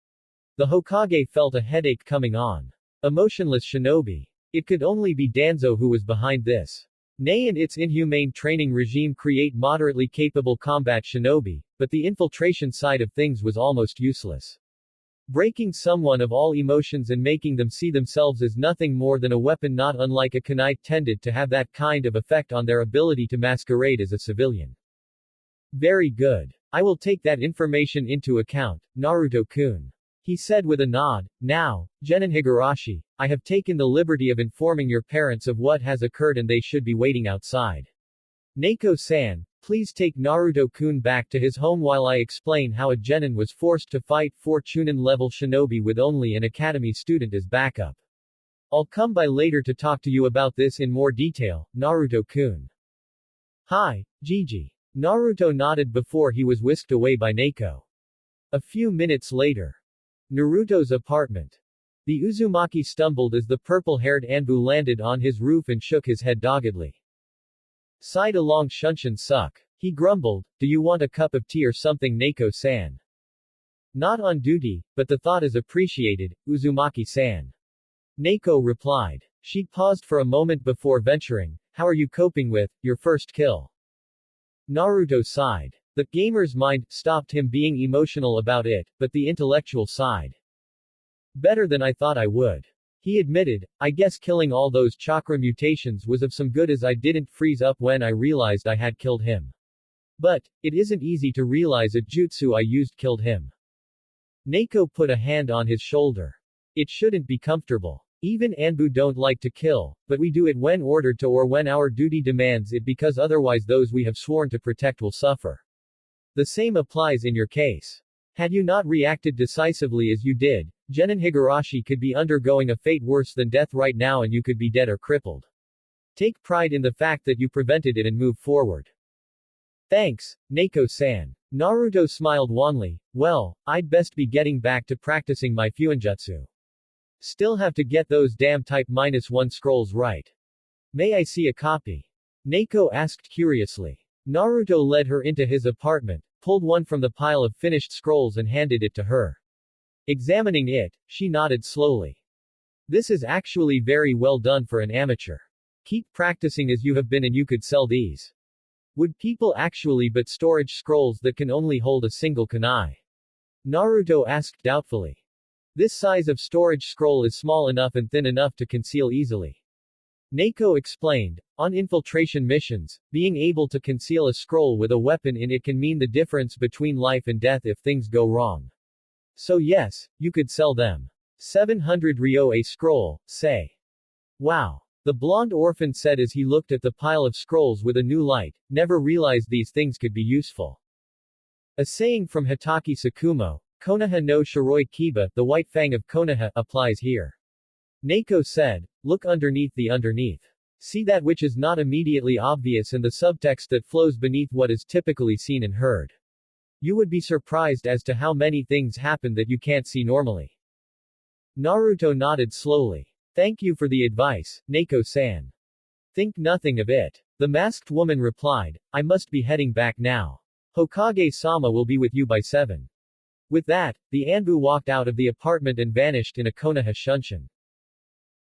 The Hokage felt a headache coming on. Emotionless shinobi. It could only be Danzo who was behind this. Nei and its inhumane training regime create moderately capable combat shinobi, but the infiltration side of things was almost useless. Breaking someone of all emotions and making them see themselves as nothing more than a weapon not unlike a kunai tended to have that kind of effect on their ability to masquerade as a civilian. Very good. I will take that information into account, Naruto-kun. He said with a nod. Now, Genin Higurashi, I have taken the liberty of informing your parents of what has occurred and they should be waiting outside. Naoko-san, please take Naruto-kun back to his home while I explain how a Genin was forced to fight 4 Chunin-level shinobi with only an academy student as backup. I'll come by later to talk to you about this in more detail, Naruto-kun. Hi, Gigi. Naruto nodded before he was whisked away by Naoko. A few minutes later. Naruto's apartment. The Uzumaki stumbled as the purple-haired Anbu landed on his roof and shook his head doggedly. Sighed along Shunshin suck. He grumbled, do you want a cup of tea or something Naoko-san? Not on duty, but the thought is appreciated, Uzumaki-san. Naoko replied. She paused for a moment before venturing, how are you coping with your first kill? Naruto sighed. The gamer's mind stopped him being emotional about it, but the intellectual side. Better than I thought I would. He admitted, I guess killing all those chakra mutations was of some good as I didn't freeze up when I realized I had killed him. But, it isn't easy to realize a jutsu I used killed him. Naoko put a hand on his shoulder. It shouldn't be comfortable. Even Anbu don't like to kill, but we do it when ordered to or when our duty demands it because otherwise those we have sworn to protect will suffer. The same applies in your case. Had you not reacted decisively as you did, Genin Higurashi could be undergoing a fate worse than death right now and you could be dead or crippled. Take pride in the fact that you prevented it and moved forward. Thanks, Naoko-san. Naruto smiled wanly. Well, I'd best be getting back to practicing my Fuinjutsu. Still have to get those damn type -1 scrolls right. May I see a copy? Naoko asked curiously. Naruto led her into his apartment, pulled one from the pile of finished scrolls and handed it to her. Examining it, she nodded slowly. This is actually very well done for an amateur. Keep practicing as you have been and you could sell these. Would people actually but storage scrolls that can only hold a single kunai? Naruto asked doubtfully. This size of storage scroll is small enough and thin enough to conceal easily. Naoko explained, on infiltration missions, being able to conceal a scroll with a weapon in it can mean the difference between life and death if things go wrong. So yes, you could sell them. 700 ryo a scroll, say. Wow. The blonde orphan said as he looked at the pile of scrolls with a new light, never realized these things could be useful. A saying from Hitaki Sakumo, Konoha no Shiroi Kiba, the white fang of Konoha, applies here. Naoko said, look underneath the underneath. See that which is not immediately obvious and the subtext that flows beneath what is typically seen and heard. You would be surprised as to how many things happen that you can't see normally. Naruto nodded slowly. Thank you for the advice, Naoko-san. Think nothing of it. The masked woman replied, I must be heading back now. Hokage-sama will be with you by 7. With that, the Anbu walked out of the apartment and vanished in a Konoha Shunshin.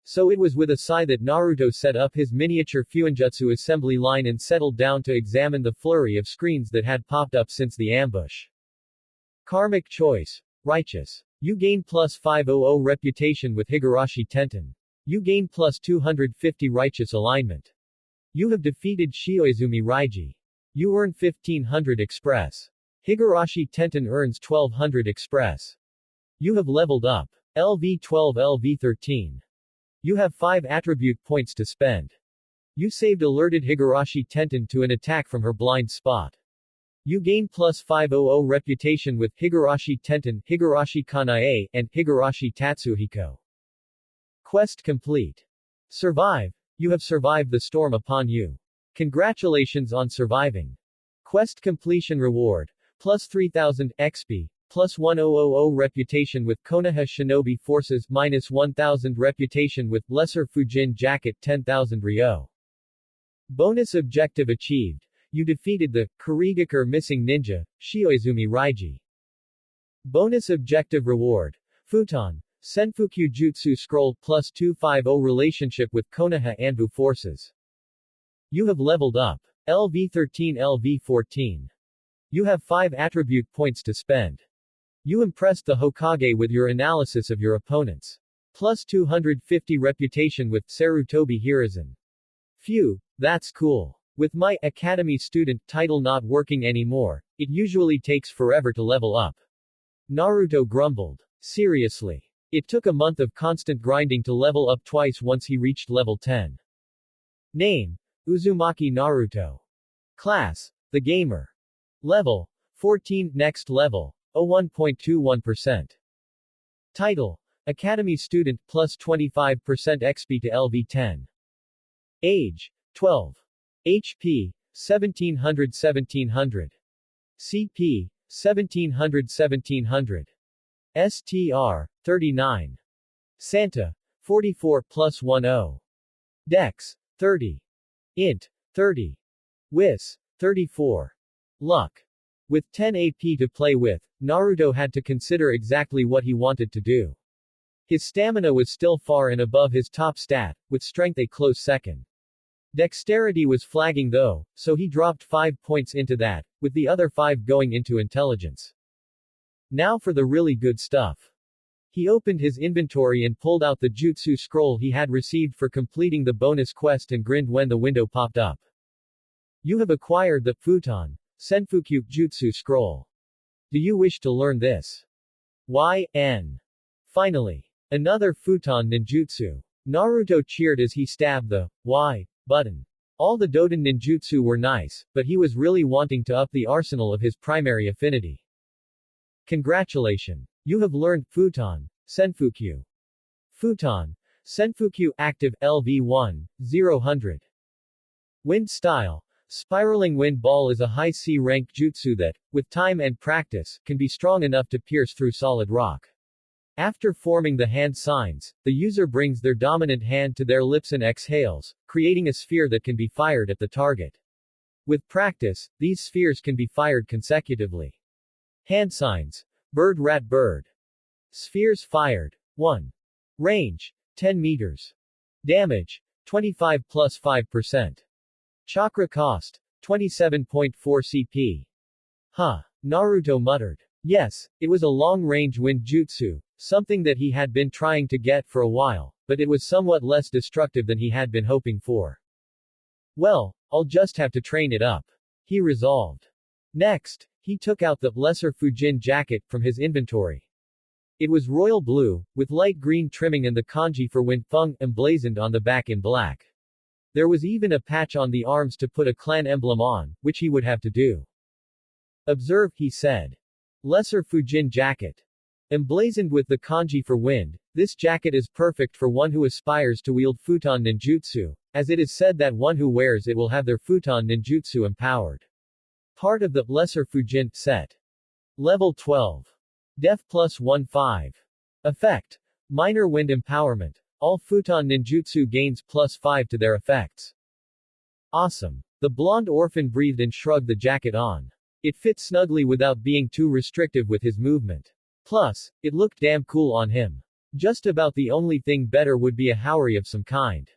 So it was with a sigh that Naruto set up his miniature Fuinjutsu assembly line and settled down to examine the flurry of screens that had popped up since the ambush. Karmic choice. Righteous. You gain plus 500 reputation with Higurashi Tenten. You gain plus 250 righteous alignment. You have defeated Shioizumi Raiji. You earn 1500 express. Higurashi Tenten earns 1200 express. You have leveled up. LV12 LV13. You have 5 attribute points to spend. You saved alerted Higurashi Tenten to an attack from her blind spot. You gain plus 500 reputation with Higurashi Tenten, Higurashi Kanae, and Higurashi Tatsuhiko. Quest complete. Survive. You have survived the storm upon you. Congratulations on surviving. Quest completion reward. Plus 3000 XP. Plus 1000 reputation with Konoha Shinobi Forces minus 1000 reputation with Lesser Fujin Jacket 10,000 Ryo. Bonus objective achieved. You defeated the Kurigakure missing ninja, Shioizumi Raiji. Bonus objective reward. Futon. Senfukyu Jutsu Scroll plus 250 relationship with Konoha Anbu Forces. You have leveled up. LV13 LV14. You have 5 attribute points to spend. You impressed the Hokage with your analysis of your opponents. Plus 250 reputation with Sarutobi Hiruzen. Phew, that's cool. With my Academy student title not working anymore, it usually takes forever to level up. Naruto grumbled. Seriously. It took a month of constant grinding to level up twice once he reached level 10. Name. Uzumaki Naruto. Class. The Gamer. Level. 14. Next level. 01.21%. Title. Academy Student plus 25% XP to LV10. Age. 12. HP. 1700. CP. 1700. STR. 39. Santa. 44 plus 10. Dex. 30. Int. 30. Wis. 34. Luck. With 10 AP to play with, Naruto had to consider exactly what he wanted to do. His stamina was still far and above his top stat, with strength a close second. Dexterity was flagging though, so he dropped 5 points into that, with the other 5 going into intelligence. Now for the really good stuff. He opened his inventory and pulled out the jutsu scroll he had received for completing the bonus quest and grinned when the window popped up. You have acquired the Futon Senfukyu Jutsu Scroll. Do you wish to learn this? YN. Finally. Another Futon Ninjutsu. Naruto cheered as he stabbed the Y button. All the Doden ninjutsu were nice, but he was really wanting to up the arsenal of his primary affinity. Congratulations. You have learned Futon Senfukyu. Futon Senfukyu active LV1 000. Wind style. Spiraling wind ball is a high C rank jutsu that, with time and practice, can be strong enough to pierce through solid rock. After forming the hand signs, the user brings their dominant hand to their lips and exhales, creating a sphere that can be fired at the target. With practice, these spheres can be fired consecutively. Hand signs. Bird rat bird. Spheres fired. 1. Range. 10 meters. Damage. 25 plus 5%. Chakra cost. 27.4 CP. Huh. Naruto muttered. Yes, it was a long-range wind jutsu, something that he had been trying to get for a while, but it was somewhat less destructive than he had been hoping for. Well, I'll just have to train it up. He resolved. Next, he took out the Lesser Fujin jacket from his inventory. It was royal blue, with light green trimming and the kanji for Wind Feng emblazoned on the back in black. There was even a patch on the arms to put a clan emblem on, which he would have to do. Observe, he said. Lesser Fujin jacket. Emblazoned with the kanji for wind, this jacket is perfect for one who aspires to wield Futon Ninjutsu, as it is said that one who wears it will have their Futon Ninjutsu empowered. Part of the Lesser Fujin set. Level 12. Def plus 1-5. Effect. Minor wind empowerment. All Futon Ninjutsu gains plus 5 to their effects. Awesome. The blonde orphan breathed and shrugged the jacket on. It fit snugly without being too restrictive with his movement. Plus, it looked damn cool on him. Just about the only thing better would be a Haori of some kind.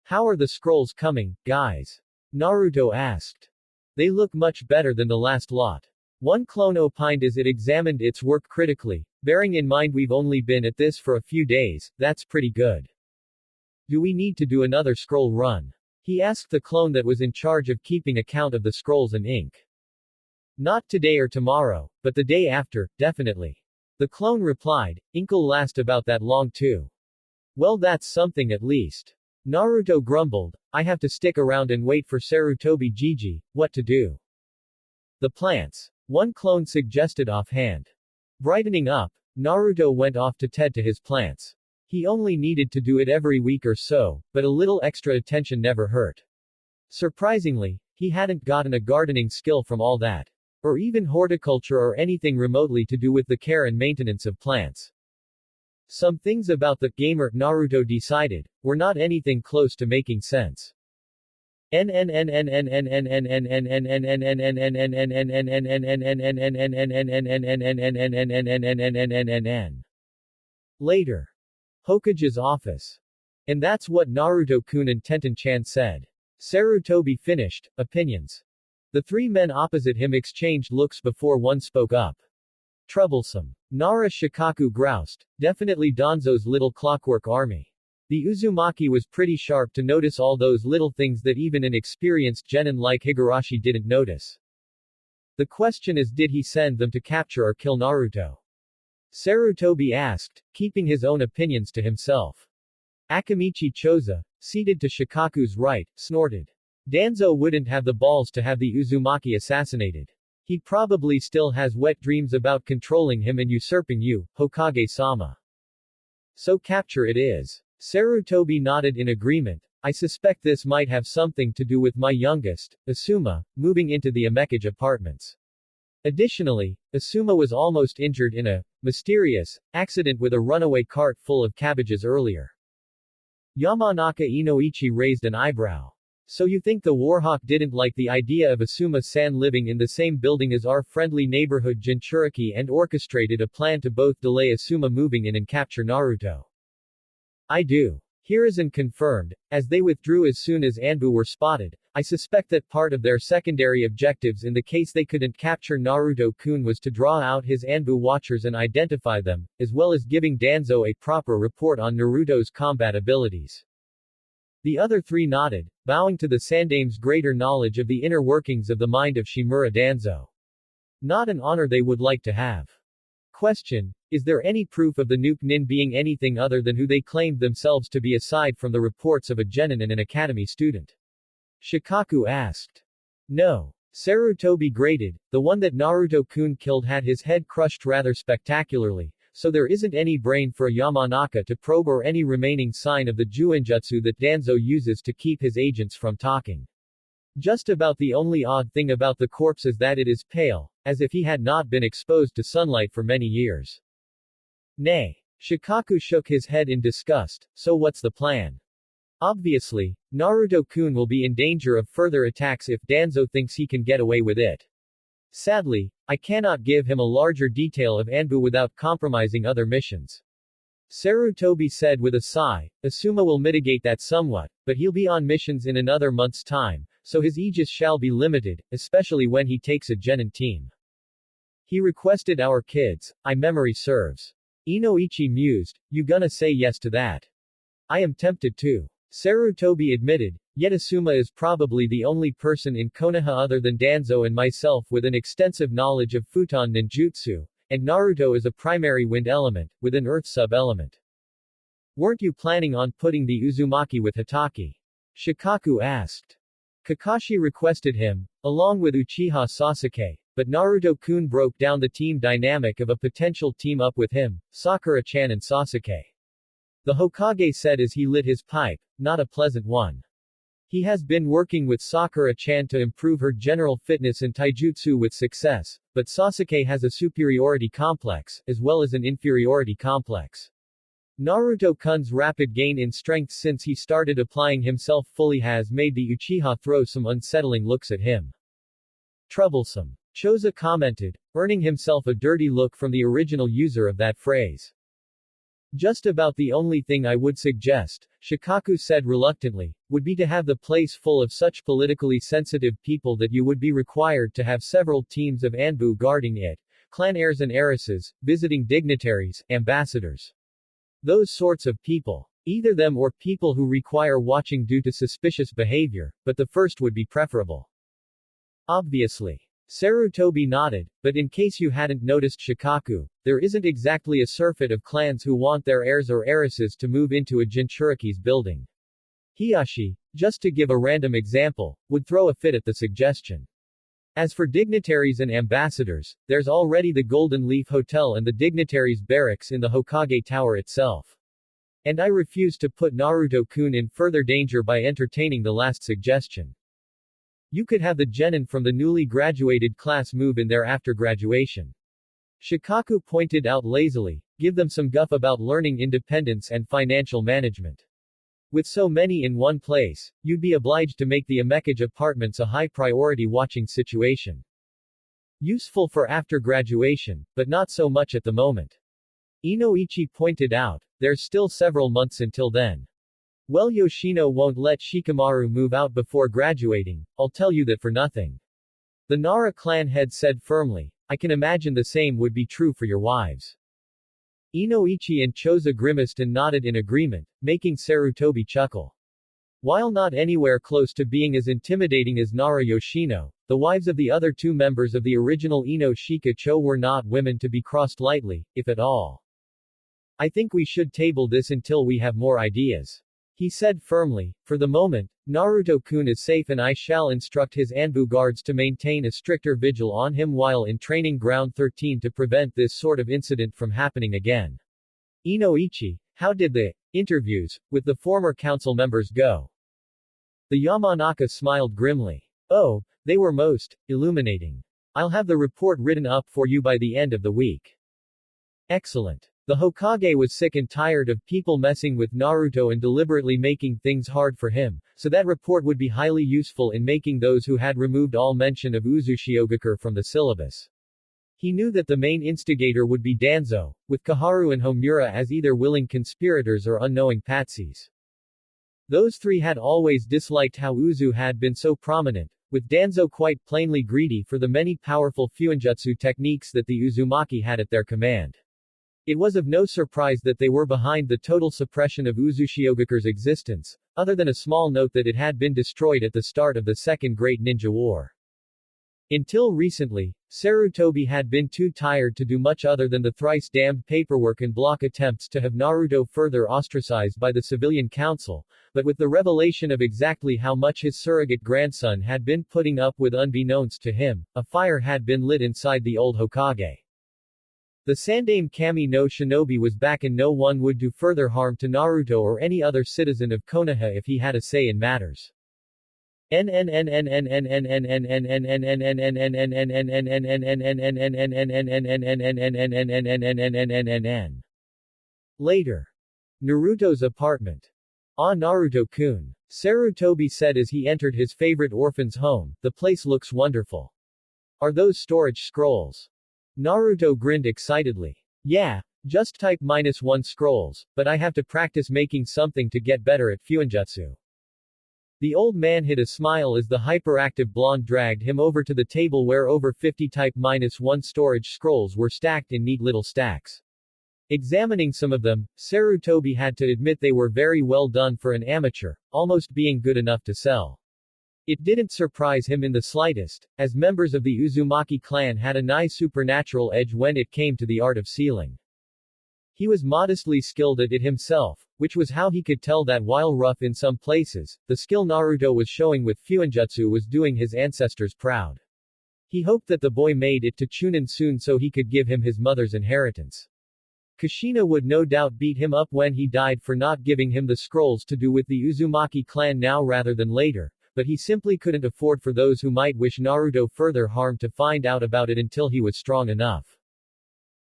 How are the scrolls coming, guys? Naruto asked. They look much better than the last lot. One clone opined as it examined its work critically. Bearing in mind we've only been at this for a few days, that's pretty good. Do we need to do another scroll run? He asked the clone that was in charge of keeping account of the scrolls and ink. Not today or tomorrow, but the day after, definitely. The clone replied, ink'll last about that long too. Well, that's something at least. Naruto grumbled, I have to stick around and wait for Sarutobi Gigi, what to do? The plants. One clone suggested offhand. Brightening up, Naruto went off to tend to his plants. He only needed to do it every week or so, but a little extra attention never hurt. Surprisingly, he hadn't gotten a gardening skill from all that. Or even horticulture or anything remotely to do with the care and maintenance of plants. Some things about the gamer, Naruto decided, were not anything close to making sense. Later. Hokage's office. And that's what Naruto-kun and Tenten-chan said. Sarutobi finished, opinions. The three men opposite him exchanged looks before one spoke up. Troublesome. Nara Shikaku groused, definitely Danzo's little clockwork army. The Uzumaki was pretty sharp to notice all those little things that even an experienced genin like Higurashi didn't notice. The question is, did he send them to capture or kill Naruto? Sarutobi asked, keeping his own opinions to himself. Akamichi Choza, seated to Shikaku's right, snorted. Danzo wouldn't have the balls to have the Uzumaki assassinated. He probably still has wet dreams about controlling him and usurping you, Hokage-sama. So capture it is. Sarutobi nodded in agreement. I suspect this might have something to do with my youngest, Asuma, moving into the Amekage apartments. Additionally, Asuma was almost injured in a mysterious accident with a runaway cart full of cabbages earlier. Yamanaka Inoichi raised an eyebrow. So you think the Warhawk didn't like the idea of Asuma-san living in the same building as our friendly neighborhood Jinchuriki and orchestrated a plan to both delay Asuma moving in and capture Naruto? I do. Hiruzen confirmed, as they withdrew as soon as Anbu were spotted. I suspect that part of their secondary objectives in the case they couldn't capture Naruto-kun was to draw out his Anbu watchers and identify them, as well as giving Danzo a proper report on Naruto's combat abilities. The other three nodded, bowing to the Sandame's greater knowledge of the inner workings of the mind of Shimura Danzo. Not an honor they would like to have. Question: is there any proof of the Nuke Nin being anything other than who they claimed themselves to be aside from the reports of a genin and an academy student? Shikaku asked. No. Sarutobi grated, the one that Naruto-kun killed had his head crushed rather spectacularly, so there isn't any brain for a Yamanaka to probe or any remaining sign of the Juinjutsu that Danzo uses to keep his agents from talking. Just about the only odd thing about the corpse is that it is pale, as if he had not been exposed to sunlight for many years. Nay. Shikaku shook his head in disgust, so what's the plan? Obviously, Naruto-kun will be in danger of further attacks if Danzo thinks he can get away with it. Sadly, I cannot give him a larger detail of Anbu without compromising other missions. Sarutobi said with a sigh, Asuma will mitigate that somewhat, but he'll be on missions in another month's time, so his aegis shall be limited, especially when he takes a genin team. He requested our kids, I memory serves. Inoichi mused, you gonna say yes to that? I am tempted to. Sarutobi admitted, yet Asuma is probably the only person in Konoha other than Danzo and myself with an extensive knowledge of futon ninjutsu, and Naruto is a primary wind element, with an earth sub-element. Weren't you planning on putting the Uzumaki with Hitaki? Shikaku asked. Kakashi requested him, along with Uchiha Sasuke, but Naruto-kun broke down the team dynamic of a potential team-up with him, Sakura-chan and Sasuke. The Hokage said as he lit his pipe, not a pleasant one. He has been working with Sakura-chan to improve her general fitness and taijutsu with success, but Sasuke has a superiority complex, as well as an inferiority complex. Naruto-kun's rapid gain in strength since he started applying himself fully has made the Uchiha throw some unsettling looks at him. Troublesome. Choza commented, earning himself a dirty look from the original user of that phrase. Just about the only thing I would suggest, Shikaku said reluctantly, would be to have the place full of such politically sensitive people that you would be required to have several teams of Anbu guarding it, clan heirs and heiresses, visiting dignitaries, ambassadors. Those sorts of people. Either them or people who require watching due to suspicious behavior, but the first would be preferable. Obviously. Sarutobi nodded, but in case you hadn't noticed Shikaku, there isn't exactly a surfeit of clans who want their heirs or heiresses to move into a Jinchuriki's building. Hiyashi, just to give a random example, would throw a fit at the suggestion. As for dignitaries and ambassadors, there's already the Golden Leaf Hotel and the dignitaries' barracks in the Hokage Tower itself. And I refuse to put Naruto-kun in further danger by entertaining the last suggestion. You could have the genin from the newly graduated class move in there after graduation. Shikaku pointed out lazily, give them some guff about learning independence and financial management. With so many in one place, you'd be obliged to make the Amekage apartments a high-priority watching situation. Useful for after graduation, but not so much at the moment. Inoichi pointed out, there's still several months until then. Well, Yoshino won't let Shikamaru move out before graduating, I'll tell you that for nothing. The Nara clan head said firmly, I can imagine the same would be true for your wives. Inoichi and Choza grimaced and nodded in agreement, making Sarutobi chuckle. While not anywhere close to being as intimidating as Nara Yoshino, the wives of the other two members of the original Ino Shika-cho were not women to be crossed lightly, if at all. I think we should table this until we have more ideas. He said firmly, for the moment, Naruto-kun is safe and I shall instruct his Anbu guards to maintain a stricter vigil on him while in training ground 13 to prevent this sort of incident from happening again. Inoichi, how did the interviews with the former council members go? The Yamanaka smiled grimly. Oh, they were most illuminating. I'll have the report written up for you by the end of the week. Excellent. The Hokage was sick and tired of people messing with Naruto and deliberately making things hard for him, so that report would be highly useful in making those who had removed all mention of Uzushiogakure from the syllabus. He knew that the main instigator would be Danzo, with Kaharu and Homura as either willing conspirators or unknowing patsies. Those three had always disliked how Uzu had been so prominent, with Danzo quite plainly greedy for the many powerful Fuinjutsu techniques that the Uzumaki had at their command. It was of no surprise that they were behind the total suppression of Uzushiogakure's existence, other than a small note that it had been destroyed at the start of the Second Great Ninja War. Until recently, Sarutobi had been too tired to do much other than the thrice-damned paperwork and block attempts to have Naruto further ostracized by the civilian council, but with the revelation of exactly how much his surrogate grandson had been putting up with unbeknownst to him, a fire had been lit inside the old Hokage. The Sandaime Kami no Shinobi was back and no one would do further harm to Naruto or any other citizen of Konoha if he had a say in matters. Later. Naruto's apartment. Ah, Naruto-kun. Sarutobi said as he entered his favorite orphan's home, the place looks wonderful. Are those storage scrolls? Naruto grinned excitedly. Yeah, just type -1 scrolls, but I have to practice making something to get better at Fuinjutsu. The old man hid a smile as the hyperactive blonde dragged him over to the table where over 50 type -1 storage scrolls were stacked in neat little stacks. Examining some of them, Sarutobi had to admit they were very well done for an amateur, almost being good enough to sell. It didn't surprise him in the slightest, as members of the Uzumaki clan had a nigh supernatural edge when it came to the art of sealing. He was modestly skilled at it himself, which was how he could tell that while rough in some places, the skill Naruto was showing with Fuinjutsu was doing his ancestors proud. He hoped that the boy made it to Chunin soon so he could give him his mother's inheritance. Kushina would no doubt beat him up when he died for not giving him the scrolls to do with the Uzumaki clan now rather than later, but he simply couldn't afford for those who might wish Naruto further harm to find out about it until he was strong enough.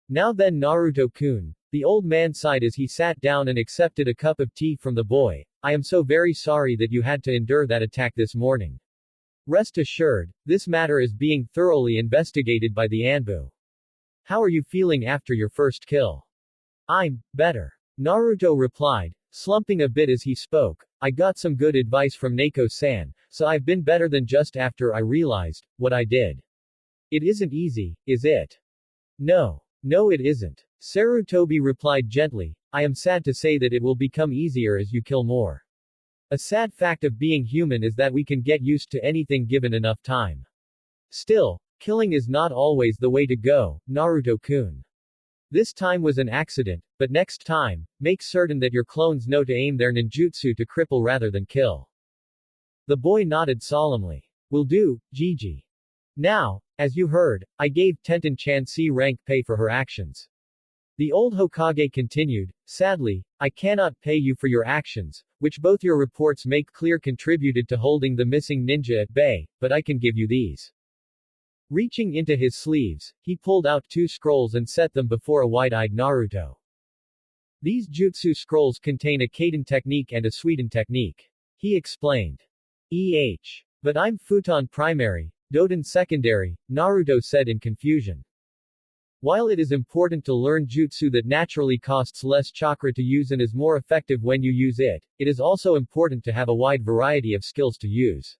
Now then Naruto-kun, The old man sighed as he sat down and accepted a cup of tea from the boy. I am so very sorry that you had to endure that attack this morning. Rest assured, this matter is being thoroughly investigated by the Anbu. How are you feeling after your first kill? I'm better. Naruto replied, slumping a bit as he spoke. I got some good advice from Nako-san, so I've been better than just after I realized what I did. It isn't easy, is it? No. No, it isn't. Sarutobi replied gently. I am sad to say that it will become easier as you kill more. A sad fact of being human is that we can get used to anything given enough time. Still, killing is not always the way to go, Naruto-kun. This time was an accident, but next time, make certain that your clones know to aim their ninjutsu to cripple rather than kill. The boy nodded solemnly. Will do, Gigi. Now, as you heard, I gave Tenten-chan C rank pay for her actions. The old Hokage continued, sadly, I cannot pay you for your actions, which both your reports make clear contributed to holding the missing ninja at bay, but I can give you these. Reaching into his sleeves, he pulled out 2 scrolls and set them before a wide-eyed Naruto. These jutsu scrolls contain a Kaden technique and a Suiten technique. He explained. But I'm Futon primary, Doden secondary, Naruto said in confusion. While it is important to learn jutsu that naturally costs less chakra to use and is more effective when you use it, it is also important to have a wide variety of skills to use.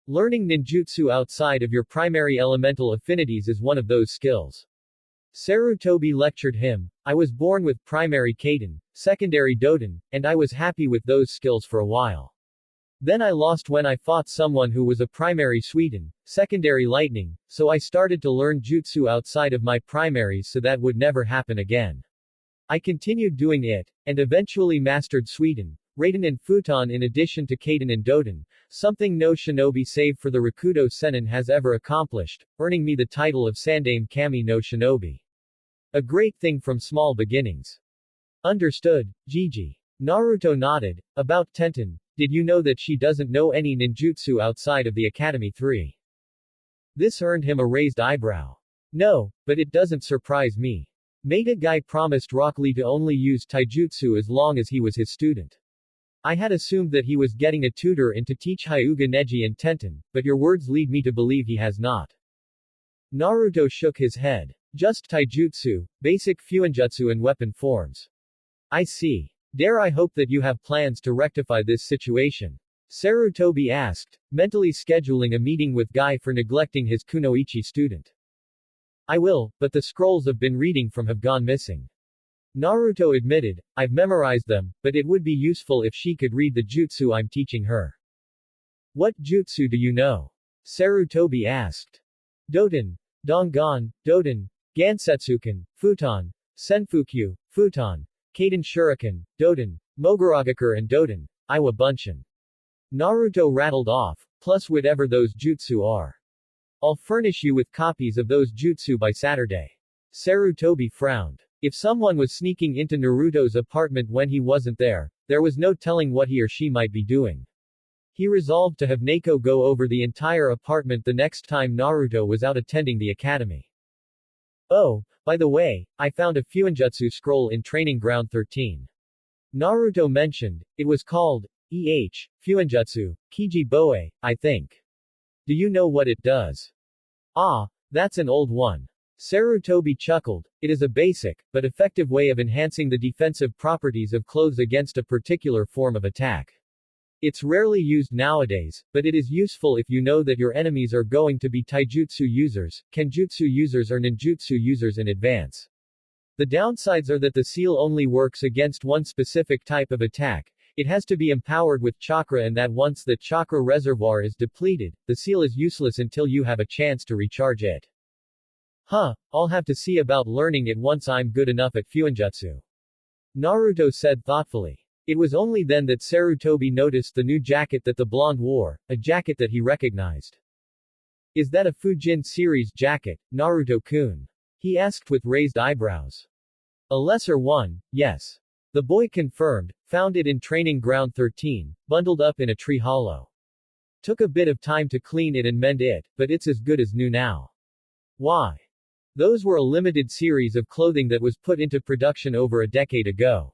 Learning ninjutsu outside of your primary elemental affinities is one of those skills. Sarutobi lectured him. I was born with primary Kaden, secondary Doden, and I was happy with those skills for a while. Then I lost when I fought someone who was a primary Suiten, secondary Lightning, so I started to learn jutsu outside of my primaries so that would never happen again. I continued doing it, and eventually mastered Suiten, Raiden and Futon in addition to Kaden and Doden, something no shinobi save for the Rakuto Sennin has ever accomplished, earning me the title of Sandaime Kami no Shinobi. A great thing from small beginnings. Understood, Gigi. Naruto nodded. About Tenten, did you know that she doesn't know any ninjutsu outside of the Academy 3? This earned him a raised eyebrow. No, but it doesn't surprise me. Meta Guy promised Rock Lee to only use taijutsu as long as he was his student. I had assumed that he was getting a tutor in to teach Hyuga Neji and Tenten, but your words lead me to believe he has not. Naruto shook his head. Just taijutsu, basic fuinjutsu and weapon forms. I see. Dare I hope that you have plans to rectify this situation? Sarutobi asked, mentally scheduling a meeting with Guy for neglecting his kunoichi student. I will, but the scrolls I've been reading from have gone missing. Naruto admitted, I've memorized them, but it would be useful if she could read the jutsu I'm teaching her. What jutsu do you know? Sarutobi asked. Doden, Dongan, Doden, Gansetsuken, Futon, Senfukyu, Futon, Kaden Shuriken, Doden, Moguragakur and Doden, Iwa Bunshin. Naruto rattled off, plus whatever those jutsu are. I'll furnish you with copies of those jutsu by Saturday. Sarutobi frowned. If someone was sneaking into Naruto's apartment when he wasn't there was no telling what he or she might be doing. He resolved to have Nako go over the entire apartment the next time Naruto was out attending the academy. Oh, by the way, I found a Fuinjutsu scroll in Training Ground 13. Naruto mentioned, it was called, Fuinjutsu, Kiji Boe, I think. Do you know what it does? Ah, that's an old one. Sarutobi chuckled. It is a basic, but effective way of enhancing the defensive properties of clothes against a particular form of attack. It's rarely used nowadays, but it is useful if you know that your enemies are going to be taijutsu users, kenjutsu users or ninjutsu users in advance. The downsides are that the seal only works against one specific type of attack. It has to be empowered with chakra and that once the chakra reservoir is depleted, the seal is useless until you have a chance to recharge it. I'll have to see about learning it once I'm good enough at Fuinjutsu. Naruto said thoughtfully. It was only then that Sarutobi noticed the new jacket that the blonde wore, a jacket that he recognized. Is that a Fujin series jacket, Naruto-kun? He asked with raised eyebrows. A lesser one, yes. The boy confirmed, found it in Training Ground 13, bundled up in a tree hollow. Took a bit of time to clean it and mend it, but it's as good as new now. Why? Those were a limited series of clothing that was put into production over a decade ago.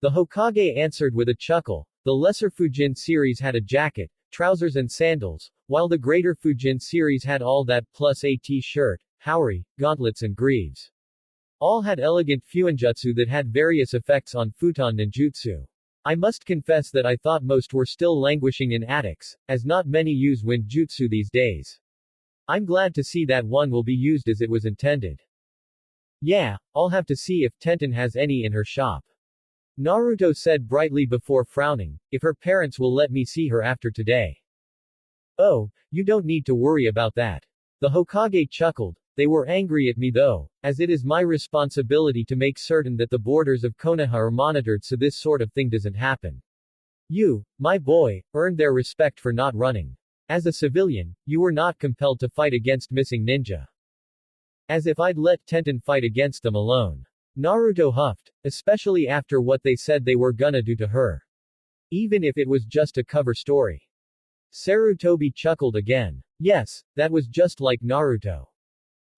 The Hokage answered with a chuckle. The lesser Fujin series had a jacket, trousers and sandals, while the greater Fujin series had all that plus a t-shirt, haori, gauntlets and greaves. All had elegant fuinjutsu that had various effects on futon ninjutsu. I must confess that I thought most were still languishing in attics, as not many use wind jutsu these days. I'm glad to see that one will be used as it was intended. Yeah, I'll have to see if Tenten has any in her shop. Naruto said brightly before frowning, if her parents will let me see her after today. Oh, you don't need to worry about that. The Hokage chuckled. They were angry at me though, as it is my responsibility to make certain that the borders of Konoha are monitored so this sort of thing doesn't happen. You, my boy, earned their respect for not running. As a civilian, you were not compelled to fight against missing ninja. As if I'd let Tenten fight against them alone. Naruto huffed, especially after what they said they were gonna do to her. Even if it was just a cover story. Sarutobi chuckled again. Yes, that was just like Naruto.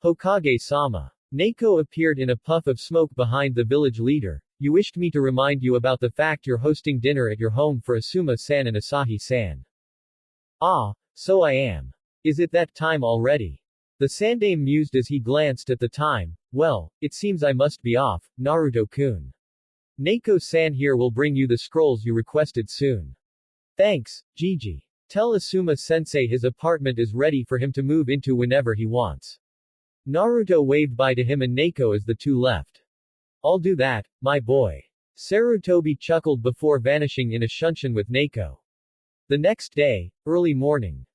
Hokage-sama. Neiko appeared in a puff of smoke behind the village leader. You wished me to remind you about the fact you're hosting dinner at your home for Asuma-san and Asahi-san. Ah, so I am. Is it that time already? The Sandaime mused as he glanced at the time. Well, it seems I must be off, Naruto-kun. Neiko-san here will bring you the scrolls you requested soon. Thanks, Gigi. Tell Asuma-sensei his apartment is ready for him to move into whenever he wants. Naruto waved bye to him and Neiko as the two left. I'll do that, my boy. Sarutobi chuckled before vanishing in a shunshin with Neiko. The next day, early morning.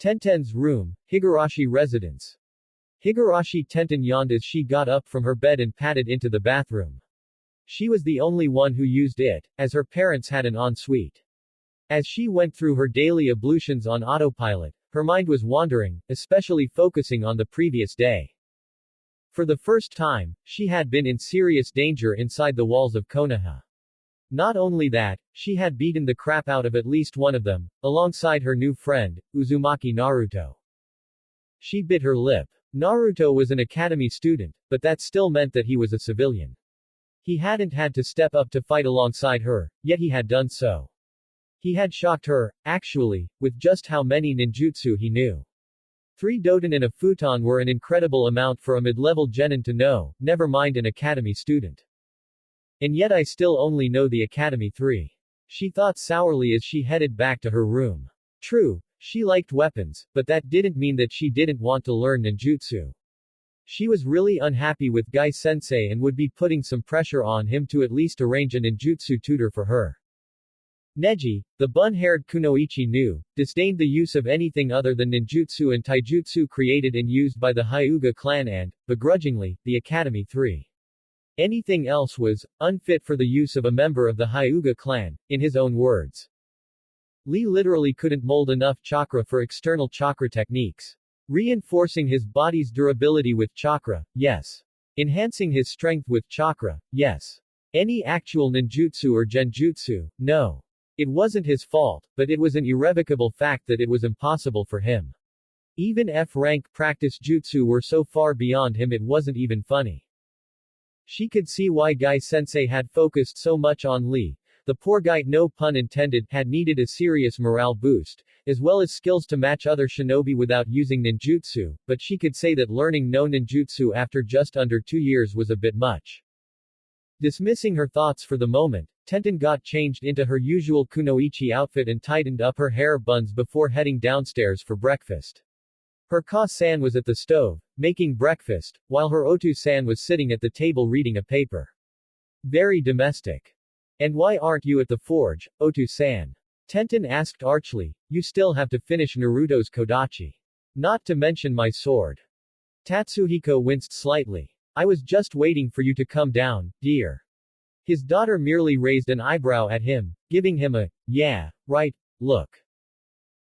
Tenten's room, Higurashi residence. Higurashi Tenten yawned as she got up from her bed and padded into the bathroom. She was the only one who used it, as her parents had an ensuite. As she went through her daily ablutions on autopilot, her mind was wandering, especially focusing on the previous day. For the first time, she had been in serious danger inside the walls of Konoha. Not only that, she had beaten the crap out of at least one of them, alongside her new friend, Uzumaki Naruto. She bit her lip. Naruto was an academy student, but that still meant that he was a civilian. He hadn't had to step up to fight alongside her, yet he had done so. He had shocked her, actually, with just how many ninjutsu he knew. 3 doten and a futon were an incredible amount for a mid-level genin to know, never mind an academy student. And yet I still only know the Academy 3. She thought sourly as she headed back to her room. True, she liked weapons, but that didn't mean that she didn't want to learn ninjutsu. She was really unhappy with Guy-sensei and would be putting some pressure on him to at least arrange a ninjutsu tutor for her. Neji, the bun-haired kunoichi knew, disdained the use of anything other than ninjutsu and taijutsu created and used by the Hyuga clan and, begrudgingly, the Academy 3. Anything else was unfit for the use of a member of the Hyuga clan, in his own words. Lee literally couldn't mold enough chakra for external chakra techniques. Reinforcing his body's durability with chakra, yes. Enhancing his strength with chakra, yes. Any actual ninjutsu or genjutsu, no. It wasn't his fault, but it was an irrevocable fact that it was impossible for him. Even F-rank practice jutsu were so far beyond him it wasn't even funny. She could see why Guy-sensei had focused so much on Lee. The poor guy, no pun intended, had needed a serious morale boost, as well as skills to match other shinobi without using ninjutsu, but she could say that learning no ninjutsu after just under 2 years was a bit much. Dismissing her thoughts for the moment, Tenten got changed into her usual kunoichi outfit and tightened up her hair buns before heading downstairs for breakfast. Her Ka-san was at the stove, making breakfast, while her Otu-san was sitting at the table reading a paper. Very domestic. And why aren't you at the forge, Otu-san? Tenten asked archly, you still have to finish Naruto's Kodachi. Not to mention my sword. Tatsuhiko winced slightly. I was just waiting for you to come down, dear. His daughter merely raised an eyebrow at him, giving him a, yeah, right, look.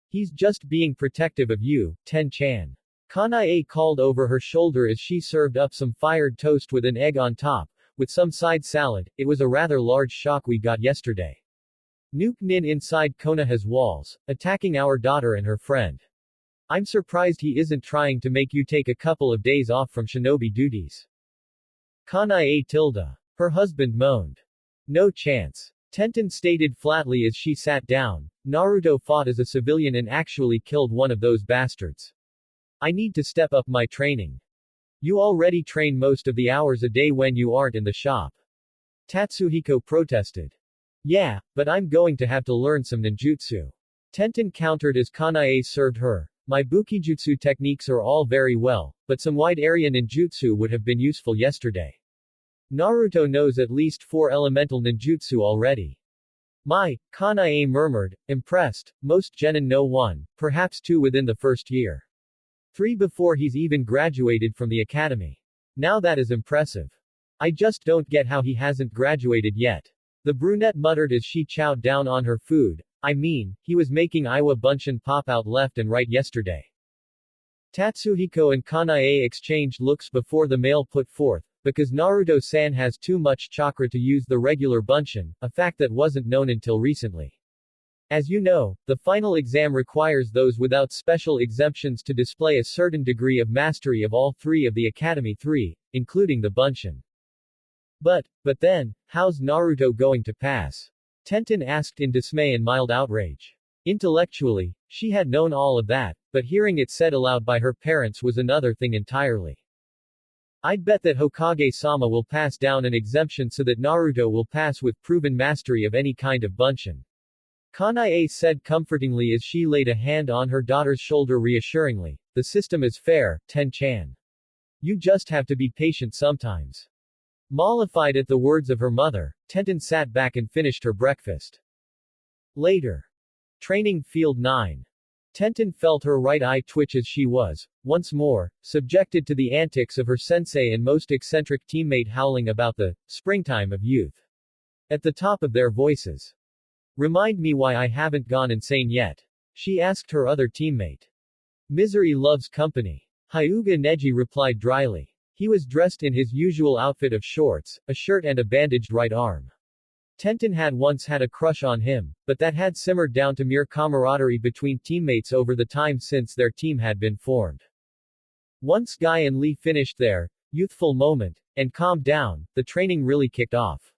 He's just being protective of you, Ten-chan. Kanae called over her shoulder as she served up some fired toast with an egg on top, with some side salad. It was a rather large shock we got yesterday. Nuke Nin inside Konoha's walls, attacking our daughter and her friend. I'm surprised he isn't trying to make you take a couple of days off from shinobi duties. Kanae tilde. Her husband moaned. No chance. Tenten stated flatly as she sat down. Naruto fought as a civilian and actually killed one of those bastards. I need to step up my training. You already train most of the hours a day when you aren't in the shop. Tatsuhiko protested. Yeah, but I'm going to have to learn some ninjutsu. Tenten countered as Kanae served her. My bukijutsu techniques are all very well, but some wide area ninjutsu would have been useful yesterday. Naruto knows at least 4 elemental ninjutsu already. My, Kanae murmured, impressed, most genin know 1, perhaps 2 within the first year. 3 before he's even graduated from the academy. Now that is impressive. I just don't get how he hasn't graduated yet. The brunette muttered as she chowed down on her food. I mean, he was making Iwa Bunshin pop out left and right yesterday. Tatsuhiko and Kanae exchanged looks before the male put forth, because Naruto-san has too much chakra to use the regular Bunshin, a fact that wasn't known until recently. As you know, the final exam requires those without special exemptions to display a certain degree of mastery of all 3 of the Academy 3, including the Bunshin. But then, how's Naruto going to pass? Tenten asked in dismay and mild outrage. Intellectually, she had known all of that, but hearing it said aloud by her parents was another thing entirely. I'd bet that Hokage-sama will pass down an exemption so that Naruto will pass with proven mastery of any kind of Bunshin. Kanae said comfortingly as she laid a hand on her daughter's shoulder reassuringly. The system is fair, Ten-chan. You just have to be patient sometimes. Mollified at the words of her mother, Tenten sat back and finished her breakfast. Later. Training Field 9. Tenten felt her right eye twitch as she was, once more, subjected to the antics of her sensei and most eccentric teammate howling about the springtime of youth. At the top of their voices. Remind me why I haven't gone insane yet. She asked her other teammate. Misery loves company. Hyuga Neji replied dryly. He was dressed in his usual outfit of shorts, a shirt and a bandaged right arm. Tenten had once had a crush on him, but that had simmered down to mere camaraderie between teammates over the time since their team had been formed. Once Guy and Lee finished their youthful moment and calmed down, the training really kicked off.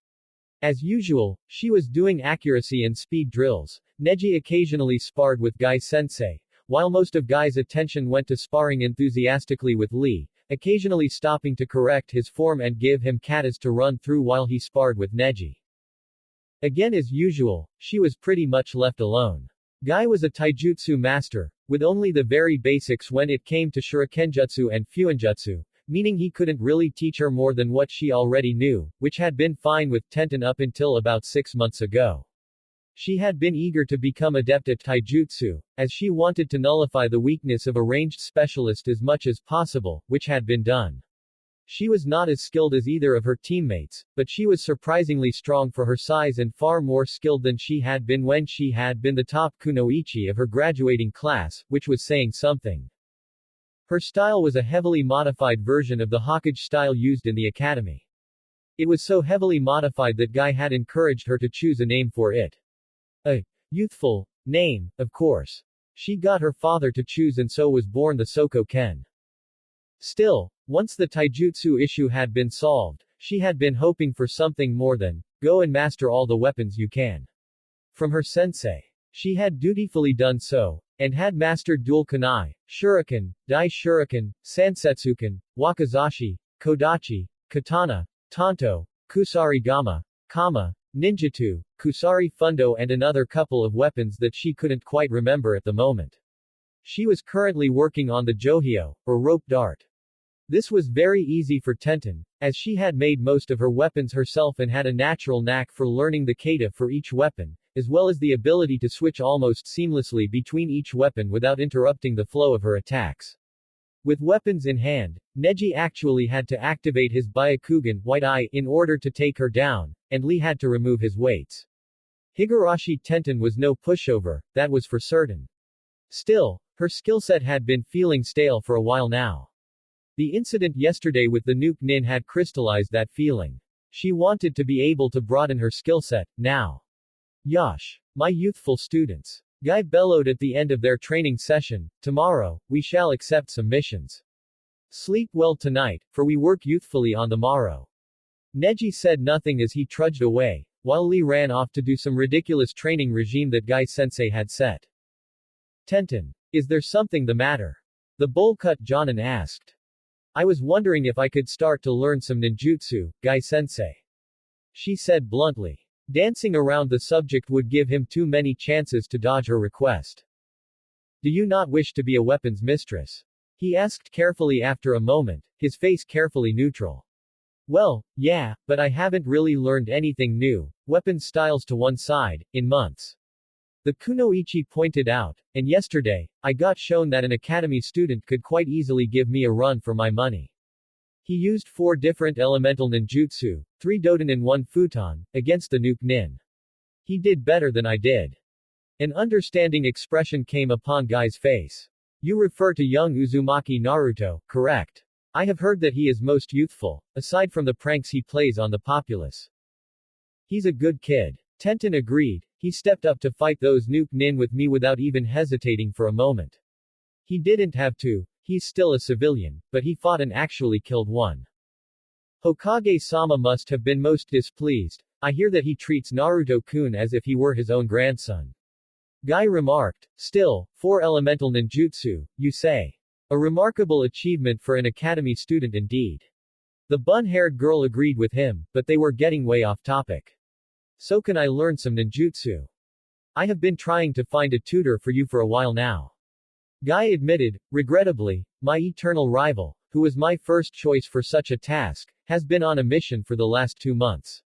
As usual, she was doing accuracy and speed drills. Neji occasionally sparred with Guy-sensei, while most of Guy's attention went to sparring enthusiastically with Lee, occasionally stopping to correct his form and give him katas to run through while he sparred with Neji. Again as usual, she was pretty much left alone. Guy was a taijutsu master, with only the very basics when it came to shurikenjutsu and fuinjutsu, meaning he couldn't really teach her more than what she already knew, which had been fine with Tenten up until about 6 months ago. She had been eager to become adept at taijutsu, as she wanted to nullify the weakness of a ranged specialist as much as possible, which had been done. She was not as skilled as either of her teammates, but she was surprisingly strong for her size and far more skilled than she had been when she had been the top kunoichi of her graduating class, which was saying something. Her style was a heavily modified version of the Hokage style used in the academy. It was so heavily modified that Guy had encouraged her to choose a name for it. A youthful name, of course. She got her father to choose and so was born the Soko Ken. Still, once the taijutsu issue had been solved, she had been hoping for something more than, go and master all the weapons you can. From her sensei. She had dutifully done so, and had mastered dual kunai, shuriken, dai shuriken, sansetsuken, wakizashi, kodachi, katana, tanto, kusari gama, kama, ninjutsu, kusari fundo and another couple of weapons that she couldn't quite remember at the moment. She was currently working on the johio, or rope dart. This was very easy for Tenten, as she had made most of her weapons herself and had a natural knack for learning the kata for each weapon, as well as the ability to switch almost seamlessly between each weapon without interrupting the flow of her attacks. With weapons in hand, Neji actually had to activate his Byakugan White Eye in order to take her down, and Lee had to remove his weights. Higurashi Tenten was no pushover, that was for certain. Still, her skillset had been feeling stale for a while now. The incident yesterday with the nuke nin had crystallized that feeling. She wanted to be able to broaden her skillset, now. Yosh. My youthful students. Guy bellowed at the end of their training session. Tomorrow, we shall accept some missions. Sleep well tonight, for we work youthfully on the morrow. Neji said nothing as he trudged away, while Lee ran off to do some ridiculous training regime that Guy-sensei had set. Tenten. Is there something the matter? The bowl-cut Jonin asked. I was wondering if I could start to learn some ninjutsu, Guy-sensei. She said bluntly. Dancing around the subject would give him too many chances to dodge her request. Do you not wish to be a weapons mistress? He asked carefully after a moment, his face carefully neutral. Well, yeah, but I haven't really learned anything new, weapon styles to one side, in months. The kunoichi pointed out, and yesterday, I got shown that an academy student could quite easily give me a run for my money. He used 4 different elemental ninjutsu, 3 doden and 1 futon, against the nuke nin. He did better than I did. An understanding expression came upon Guy's face. You refer to young Uzumaki Naruto, correct? I have heard that he is most youthful, aside from the pranks he plays on the populace. He's a good kid. Tenten agreed. He stepped up to fight those nuke nin with me without even hesitating for a moment. He didn't have to. He's still a civilian, but he fought and actually killed one. Hokage-sama must have been most displeased. I hear that he treats Naruto-kun as if he were his own grandson. Guy remarked. Still, 4 elemental ninjutsu, you say? A remarkable achievement for an academy student indeed. The bun-haired girl agreed with him, but they were getting way off topic. So can I learn some ninjutsu? I have been trying to find a tutor for you for a while now. Guy admitted, regrettably, my eternal rival, who was my first choice for such a task, has been on a mission for the last 2 months.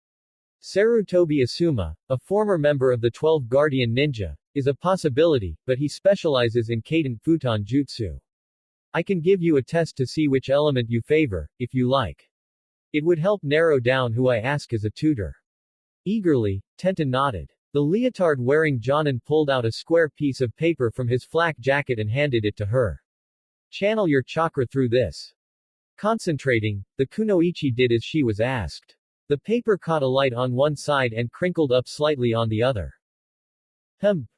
Sarutobi Asuma, a former member of the 12 Guardian Ninja, is a possibility, but he specializes in Kaden Futon Jutsu. I can give you a test to see which element you favor, if you like. It would help narrow down who I ask as a tutor. Eagerly, Tenten nodded. The leotard-wearing Jonin pulled out a square piece of paper from his flak jacket and handed it to her. Channel your chakra through this. Concentrating, the kunoichi did as she was asked. The paper caught a light on one side and crinkled up slightly on the other.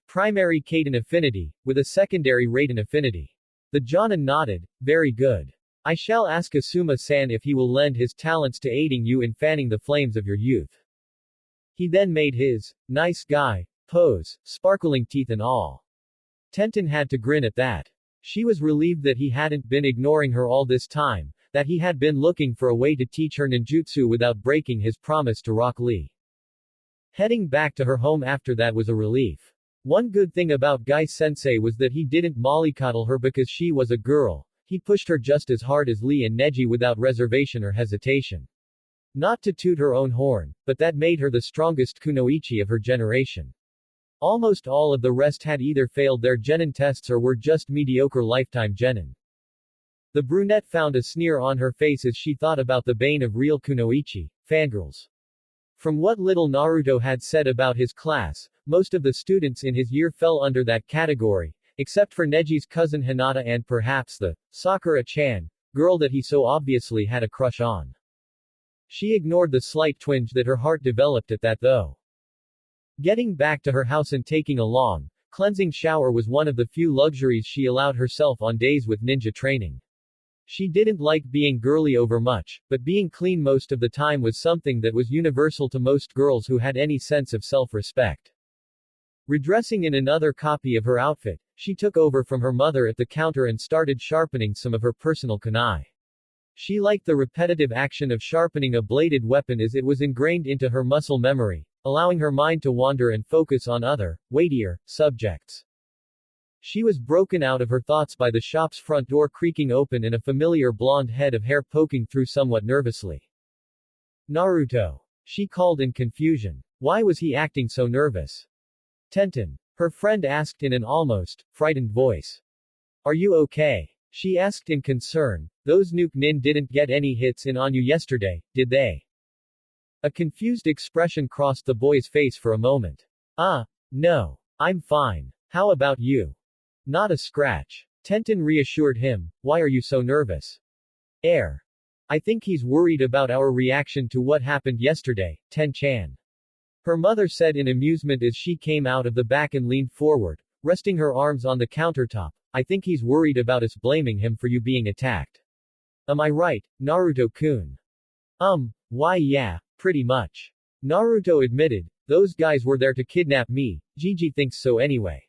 Primary Kaden affinity, with a secondary Raiden affinity. The Jonin nodded. Very good. I shall ask Asuma-san if he will lend his talents to aiding you in fanning the flames of your youth. He then made his nice guy pose, sparkling teeth and all. Tenten had to grin at that. She was relieved that he hadn't been ignoring her all this time, that he had been looking for a way to teach her ninjutsu without breaking his promise to Rock Lee. Heading back to her home after that was a relief. One good thing about Guy-sensei was that he didn't mollycoddle her because she was a girl. He pushed her just as hard as Lee and Neji without reservation or hesitation. Not to toot her own horn, but that made her the strongest kunoichi of her generation. Almost all of the rest had either failed their genin tests or were just mediocre lifetime genin. The brunette found a sneer on her face as she thought about the bane of real kunoichi, fangirls. From what little Naruto had said about his class, most of the students in his year fell under that category, except for Neji's cousin Hinata and perhaps the Sakura-chan girl that he so obviously had a crush on. She ignored the slight twinge that her heart developed at that though. Getting back to her house and taking a long, cleansing shower was one of the few luxuries she allowed herself on days with ninja training. She didn't like being girly over much, but being clean most of the time was something that was universal to most girls who had any sense of self-respect. Redressing in another copy of her outfit, she took over from her mother at the counter and started sharpening some of her personal kunai. She liked the repetitive action of sharpening a bladed weapon as it was ingrained into her muscle memory, allowing her mind to wander and focus on other, weightier, subjects. She was broken out of her thoughts by the shop's front door creaking open and a familiar blonde head of hair poking through somewhat nervously. Naruto. She called in confusion. Why was he acting so nervous? Tenten. Her friend asked in an almost frightened voice. Are you okay? She asked in concern. Those nuke nin didn't get any hits in on you yesterday, did they? A confused expression crossed the boy's face for a moment. No. I'm fine. How about you? Not a scratch. Tenten reassured him. Why are you so nervous? I think he's worried about our reaction to what happened yesterday, Ten-chan. Her mother said in amusement as she came out of the back and leaned forward. resting her arms on the countertop. I think he's worried about us blaming him for you being attacked. Am I right, Naruto-kun? Why yeah, pretty much. Naruto admitted, those guys were there to kidnap me, Gigi thinks so anyway.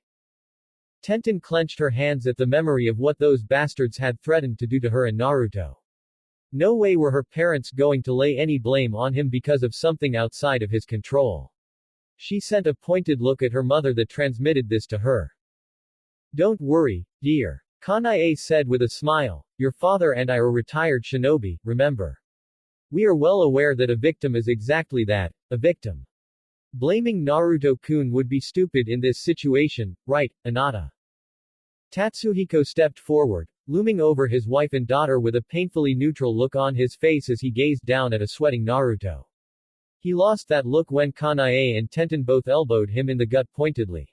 Tenten clenched her hands at the memory of what those bastards had threatened to do to her and Naruto. No way were her parents going to lay any blame on him because of something outside of his control. She sent a pointed look at her mother that transmitted this to her. Don't worry, dear. Kanae said with a smile, your father and I are retired shinobi, remember? We are well aware that a victim is exactly that, a victim. Blaming Naruto-kun would be stupid in this situation, right, Anata? Tatsuhiko stepped forward, looming over his wife and daughter with a painfully neutral look on his face as he gazed down at a sweating Naruto. He lost that look when Kanae and Tenten both elbowed him in the gut pointedly.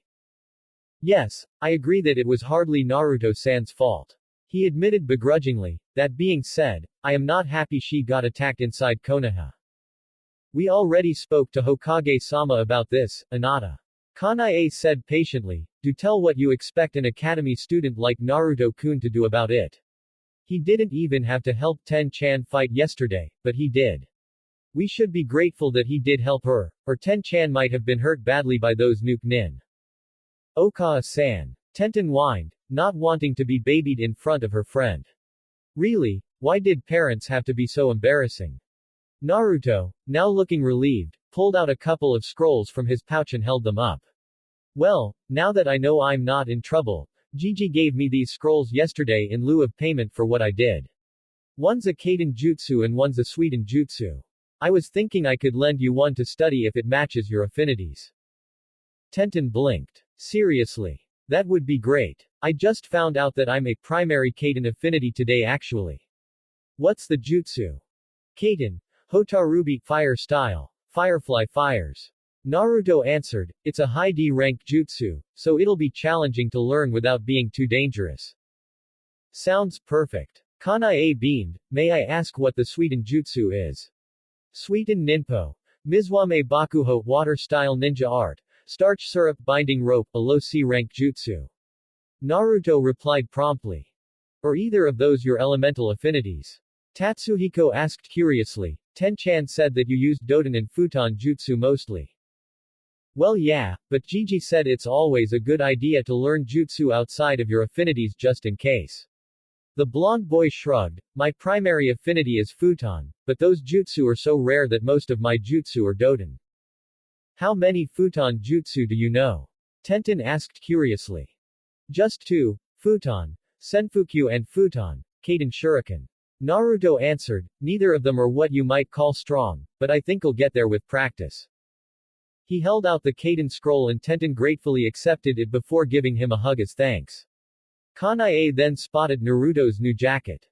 Yes, I agree that it was hardly Naruto-san's fault. He admitted begrudgingly. That being said, I am not happy she got attacked inside Konoha. We already spoke to Hokage-sama about this, Anata. Kanae said patiently, do tell what you expect an academy student like Naruto-kun to do about it. He didn't even have to help Ten-chan fight yesterday, but he did. We should be grateful that he did help her, or Ten-chan might have been hurt badly by those nuke nin. Okawa-san. Tenten whined, not wanting to be babied in front of her friend. Really, why did parents have to be so embarrassing? Naruto, now looking relieved, pulled out a couple of scrolls from his pouch and held them up. Well, now that I know I'm not in trouble, Gigi gave me these scrolls yesterday in lieu of payment for what I did. One's a Kaden Jutsu and one's a Suiten Jutsu. I was thinking I could lend you one to study if it matches your affinities. Tenten blinked. Seriously? That would be great. I just found out that I'm a primary Kaden affinity today actually. What's the jutsu? Kaden. Hotarubi, fire style. Firefly fires. Naruto answered, it's a high D rank jutsu, so it'll be challenging to learn without being too dangerous. Sounds perfect. Kanae beamed, may I ask what the Suiten jutsu is? Suiten Ninpo. Mizuame Bakuho, water style ninja art. Starch syrup binding rope, a low C rank jutsu. Naruto replied promptly. Are either of those your elemental affinities? Tatsuhiko asked curiously. Ten-chan said that you used Doden and Futon jutsu mostly. Well yeah, but Gigi said it's always a good idea to learn jutsu outside of your affinities just in case. The blonde boy shrugged, my primary affinity is Futon, but those jutsu are so rare that most of my jutsu are Doden. How many Futon jutsu do you know? Tenten asked curiously. Just two, Futon, Senfukyu and Futon, Kaden Shuriken. Naruto answered, neither of them are what you might call strong, but I think I'll get there with practice. He held out the Kaden scroll and Tenten gratefully accepted it before giving him a hug as thanks. Kanae then spotted Naruto's new jacket.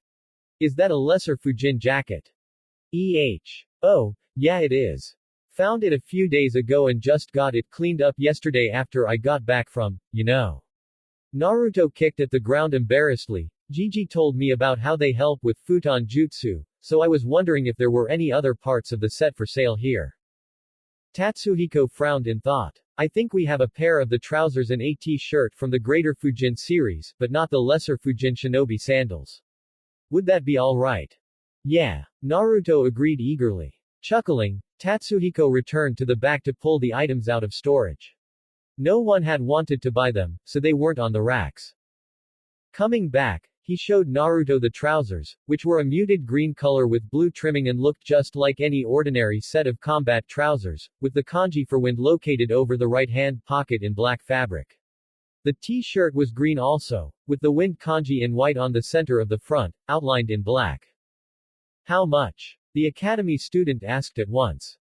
Is that a lesser Fujin jacket? Oh, yeah it is. Found it a few days ago and just got it cleaned up yesterday after I got back from, you know. Naruto kicked at the ground embarrassedly. Gigi told me about how they help with Futon Jutsu, so I was wondering if there were any other parts of the set for sale here. Tatsuhiko frowned in thought. I think we have a pair of the trousers and a t-shirt from the Greater Fujin series, but not the Lesser Fujin Shinobi sandals. Would that be alright? Yeah. Naruto agreed eagerly. Chuckling, Tatsuhiko returned to the back to pull the items out of storage. No one had wanted to buy them, so they weren't on the racks. Coming back, he showed Naruto the trousers, which were a muted green color with blue trimming and looked just like any ordinary set of combat trousers, with the kanji for wind located over the right-hand pocket in black fabric. The t-shirt was green also, with the wind kanji in white on the center of the front, outlined in black. How much? The academy student asked at once.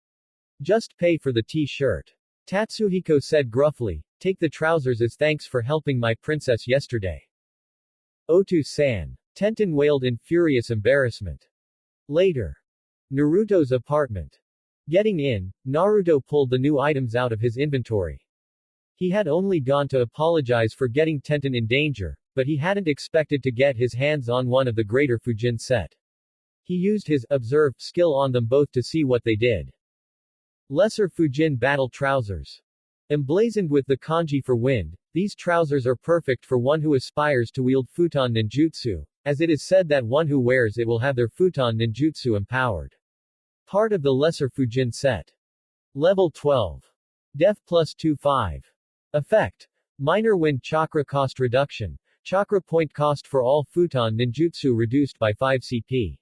Just pay for the t-shirt. Tatsuhiko said gruffly, take the trousers as thanks for helping my princess yesterday. Otu-san. Tenten wailed in furious embarrassment. Later. Naruto's apartment. Getting in, Naruto pulled the new items out of his inventory. He had only gone to apologize for getting Tenten in danger, but he hadn't expected to get his hands on one of the Greater Fujin set. He used his observed skill on them both to see what they did. Lesser Fujin battle trousers. Emblazoned with the kanji for wind, These trousers are perfect for one who aspires to wield futon ninjutsu, as it is said that one who wears it will have their futon ninjutsu empowered. Part of the Lesser Fujin set. Level 12. Def plus 2-5. Effect. Minor wind chakra cost reduction. Chakra point cost for all futon ninjutsu reduced by 5 CP.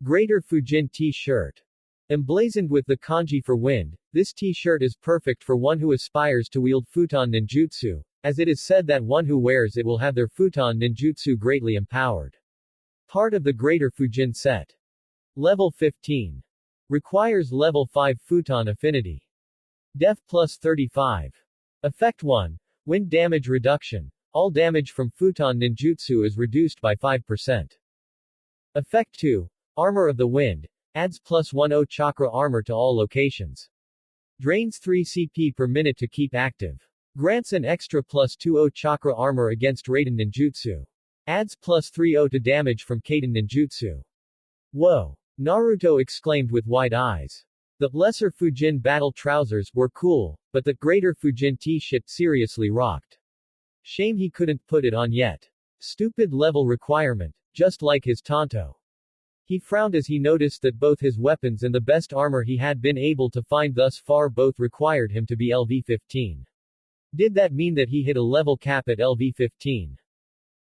Greater Fujin T-shirt. Emblazoned with the kanji for wind, this T-shirt is perfect for one who aspires to wield futon ninjutsu, as it is said that one who wears it will have their futon ninjutsu greatly empowered. Part of the Greater Fujin set. Level 15. Requires level 5 futon affinity. Def plus 35. Effect 1. Wind damage reduction. All damage from futon ninjutsu is reduced by 5%. Effect 2. Armor of the wind. Adds plus 10 chakra armor to all locations. Drains 3 CP per minute to keep active. Grants an extra plus 20 chakra armor against Raiden ninjutsu. Adds plus 30 to damage from Kaiden ninjutsu. Whoa! Naruto exclaimed with wide eyes. The Lesser Fujin battle trousers were cool, but the Greater Fujin T-shirt seriously rocked. Shame he couldn't put it on yet. Stupid level requirement, just like his Tonto. He frowned as he noticed that both his weapons and the best armor he had been able to find thus far both required him to be LV-15. Did that mean that he hit a level cap at LV-15?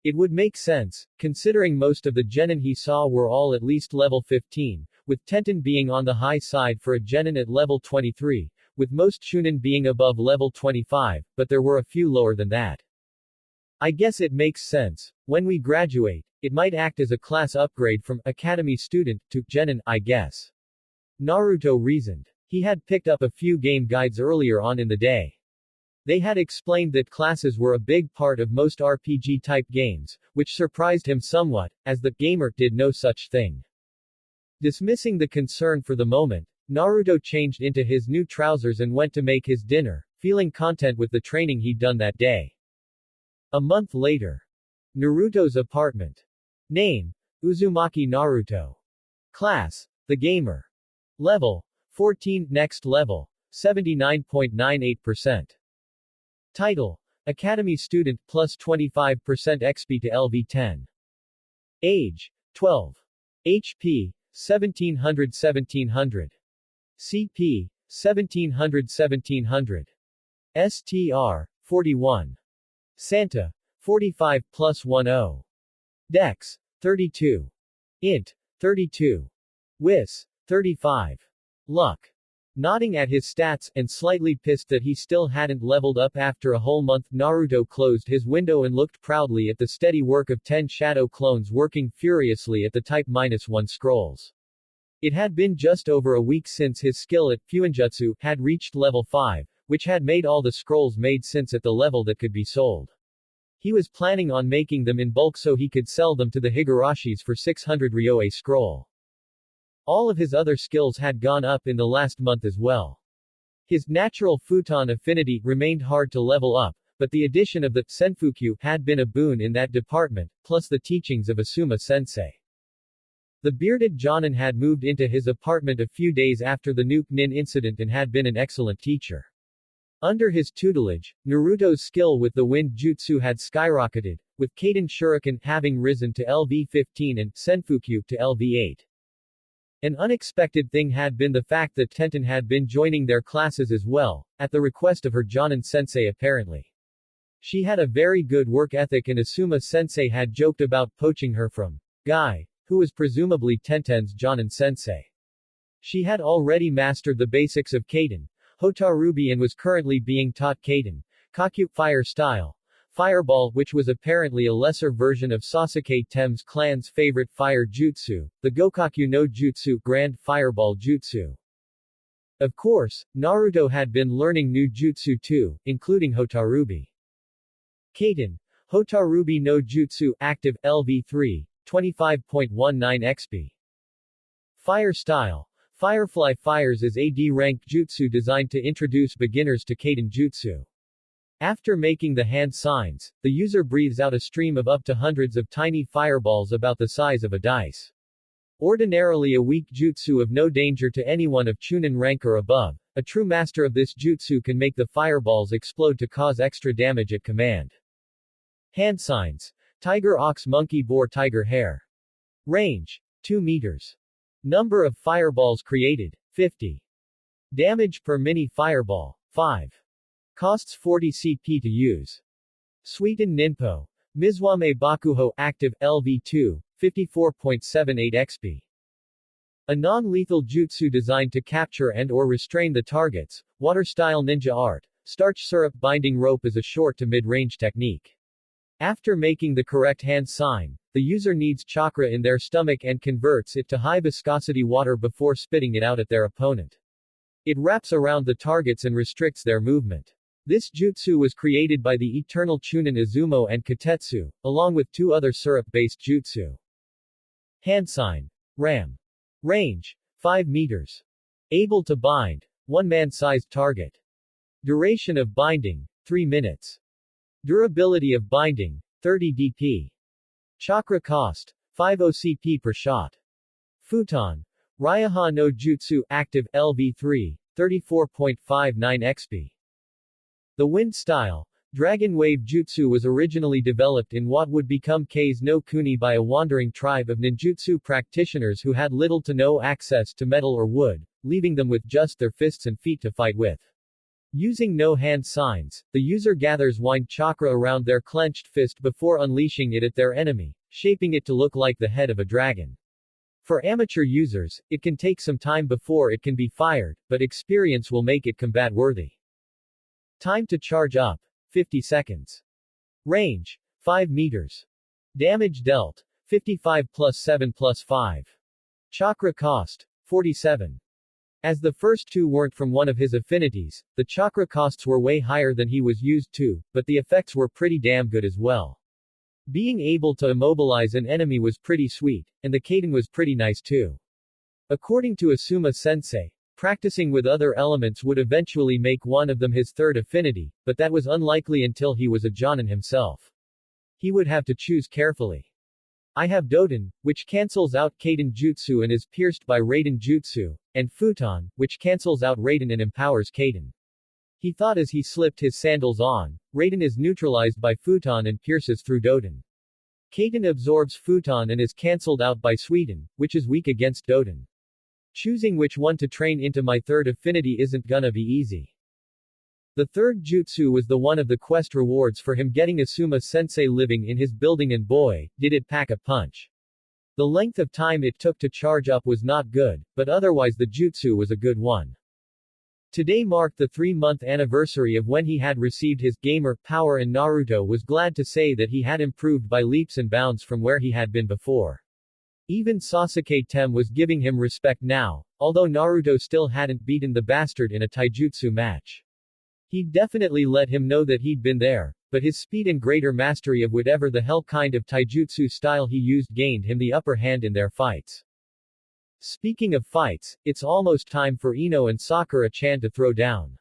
It would make sense, considering most of the genin he saw were all at least level 15, with Tenten being on the high side for a genin at level 23, with most Chunin being above level 25, but there were a few lower than that. I guess it makes sense. When we graduate, it might act as a class upgrade from Academy student to Genin, I guess. Naruto reasoned. He had picked up a few game guides earlier on in the day. They had explained that classes were a big part of most RPG-type games, which surprised him somewhat, as the gamer did no such thing. Dismissing the concern for the moment, Naruto changed into his new trousers and went to make his dinner, feeling content with the training he'd done that day. A month later. Naruto's apartment. Name: Uzumaki Naruto. Class: The Gamer. Level: 14. Next level: 79.98%. Title: Academy Student plus 25% XP to LV10. Age: 12. HP: 1700. CP: 1700. STR: 41. Santa: 45 plus 10. Dex: 32. Int: 32. Wis: 35. Luck. Nodding at his stats, and slightly pissed that he still hadn't leveled up after a whole month, Naruto closed his window and looked proudly at the steady work of 10 shadow clones working furiously at the Type-1 scrolls. It had been just over a week since his skill at Fuinjutsu had reached level 5, which had made all the scrolls made sense at the level that could be sold. He was planning on making them in bulk so he could sell them to the Higarashis for 600 Ryo a scroll. All of his other skills had gone up in the last month as well. His natural futon affinity remained hard to level up, but the addition of the Senfukyu had been a boon in that department, plus the teachings of Asuma Sensei. The bearded Jonin had moved into his apartment a few days after the Nuke Nin incident and had been an excellent teacher. Under his tutelage, Naruto's skill with the wind jutsu had skyrocketed, with Kaiden Shuriken having risen to LV-15 and Senfukyu to LV-8. An unexpected thing had been the fact that Tenten had been joining their classes as well, at the request of her Jonin sensei apparently. She had a very good work ethic and Asuma sensei had joked about poaching her from Guy, who was presumably Tenten's Jonin sensei. She had already mastered the basics of Kaiden, Hotarubi and was currently being taught Kaiden, Kakyu, fire style, Fireball, which was apparently a lesser version of Sasuke Tem's clan's favorite fire jutsu, the Gokakyu no Jutsu, Grand Fireball Jutsu. Of course, Naruto had been learning new jutsu too, including Hotarubi. Kaiden, Hotarubi no Jutsu, active, LV3, 25.19 XP. Fire style, Firefly Fires is a D-rank jutsu designed to introduce beginners to Kaiden jutsu. After making the hand signs, the user breathes out a stream of up to hundreds of tiny fireballs about the size of a dice. Ordinarily a weak jutsu of no danger to anyone of Chunin rank or above, A true master of this jutsu can make the fireballs explode to cause extra damage at command. Hand signs. Tiger, ox, monkey, boar, tiger, hare. Range. 2 meters. Number of fireballs created. 50. Damage per mini fireball. 5. Costs 40 CP to use. Suiten Ninpo. Mizwame Bakuho Active LV2, 54.78 XP. A non-lethal jutsu designed to capture and/or restrain the targets. Water-style ninja art. Starch syrup binding rope is a short to mid-range technique. After making the correct hand sign, the user needs chakra in their stomach and converts it to high-viscosity water before spitting it out at their opponent. It wraps around the targets and restricts their movement. This jutsu was created by the eternal Chunin Izumo and Katetsu, along with 2 other syrup-based jutsu. Hand sign. Ram. Range. 5 meters. Able to bind. 1 man-sized target. Duration of binding. 3 minutes. Durability of binding. 30 DP. Chakra cost. 5 OCP per shot. Futon. Ryaha no Jutsu Active LV3, 34.59 XP. The wind style. Dragon Wave Jutsu was originally developed in what would become Kei's no Kuni by a wandering tribe of ninjutsu practitioners who had little to no access to metal or wood, leaving them with just their fists and feet to fight with. Using no hand signs, the user gathers wind chakra around their clenched fist before unleashing it at their enemy, shaping it to look like the head of a dragon. For amateur users, it can take some time before it can be fired, but experience will make it combat-worthy. Time to charge up. 50 seconds. Range. 5 meters. Damage dealt. 55 plus 7 plus 5. Chakra cost. 47. As the first 2 weren't from one of his affinities, the chakra costs were way higher than he was used to, but the effects were pretty damn good as well. Being able to immobilize an enemy was pretty sweet, and the Kaden was pretty nice too. According to Asuma Sensei, practicing with other elements would eventually make one of them his third affinity, but that was unlikely until he was a Jonin himself. He would have to choose carefully. I have Doden, which cancels out Kaden Jutsu and is pierced by Raiden Jutsu, and Futon, which cancels out Raiden and empowers Kaden. He thought as he slipped his sandals on, Raiden is neutralized by Futon and pierces through Doden. Kaden absorbs Futon and is cancelled out by Suiten, which is weak against Doden. Choosing which one to train into my third affinity isn't gonna be easy. The third jutsu was the one of the quest rewards for him getting Asuma Sensei living in his building, and boy, did it pack a punch. The length of time it took to charge up was not good, but otherwise the jutsu was a good one. Today marked the 3-month anniversary of when he had received his gamer power, and Naruto was glad to say that he had improved by leaps and bounds from where he had been before. Even Sasuke Tem was giving him respect now, although Naruto still hadn't beaten the bastard in a taijutsu match. He'd definitely let him know that he'd been there, but his speed and greater mastery of whatever the hell kind of taijutsu style he used gained him the upper hand in their fights. Speaking of fights, it's almost time for Ino and Sakura-chan to throw down.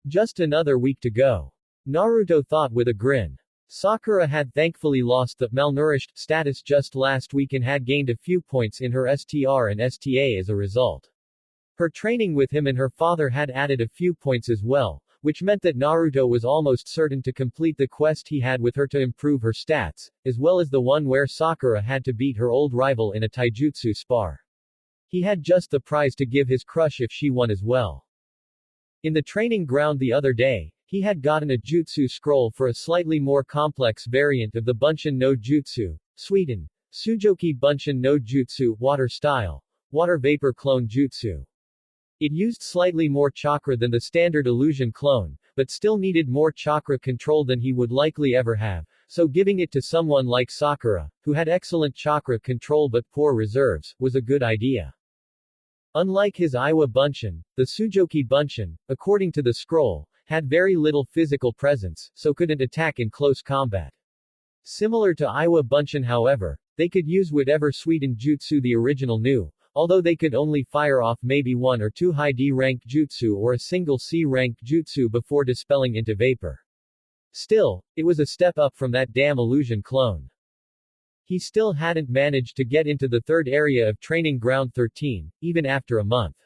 Just another week to go. Naruto thought with a grin. Sakura had thankfully lost the malnourished status just last week and had gained a few points in her STR and STA as a result. Her training with him and her father had added a few points as well, which meant that Naruto was almost certain to complete the quest he had with her to improve her stats, as well as the one where Sakura had to beat her old rival in a taijutsu spar. He had just the prize to give his crush if she won as well. In the training ground the other day, he had gotten a jutsu scroll for a slightly more complex variant of the Bunshin no Jutsu, Suiten, Sujoki Bunshin no Jutsu, water style, water vapor clone jutsu. It used slightly more chakra than the standard illusion clone, but still needed more chakra control than he would likely ever have, so giving it to someone like Sakura, who had excellent chakra control but poor reserves, was a good idea. Unlike his Iwa Bunshin, the Sujoki Bunshin, according to the scroll, had very little physical presence, so couldn't attack in close combat. Similar to Iwa Bunshin however, they could use whatever Suiten jutsu the original knew, although they could only fire off maybe 1 or 2 high D-rank jutsu or a single C-rank jutsu before dispelling into vapor. Still, it was a step up from that damn illusion clone. He still hadn't managed to get into the third area of Training Ground 13, even after a month.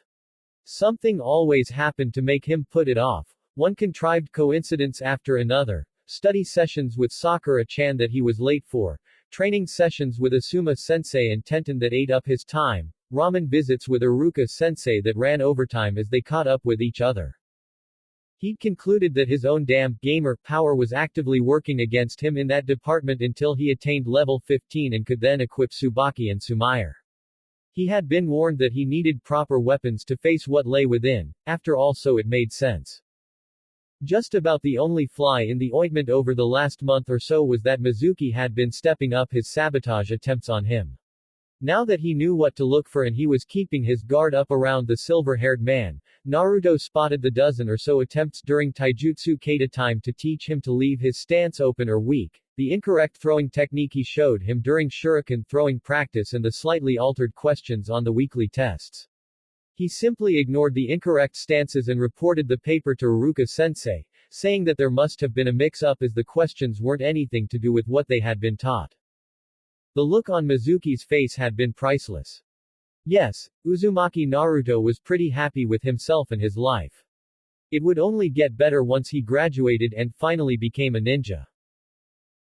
Something always happened to make him put it off. One contrived coincidence after another. Study sessions with Sakura-chan that he was late for. Training sessions with Asuma-sensei and Tenten that ate up his time. Ramen visits with Iruka-sensei that ran overtime as they caught up with each other. He'd concluded that his own damn gamer power was actively working against him in that department until he attained level 15 and could then equip Tsubaki and Sumair. He had been warned that he needed proper weapons to face what lay within, after all, so it made sense. Just about the only fly in the ointment over the last month or so was that Mizuki had been stepping up his sabotage attempts on him. Now that he knew what to look for and he was keeping his guard up around the silver-haired man, Naruto spotted the dozen or so attempts during Taijutsu Kata time to teach him to leave his stance open or weak, the incorrect throwing technique he showed him during shuriken throwing practice and the slightly altered questions on the weekly tests. He simply ignored the incorrect stances and reported the paper to Iruka-sensei, saying that there must have been a mix-up as the questions weren't anything to do with what they had been taught. The look on Mizuki's face had been priceless. Yes, Uzumaki Naruto was pretty happy with himself and his life. It would only get better once he graduated and finally became a ninja.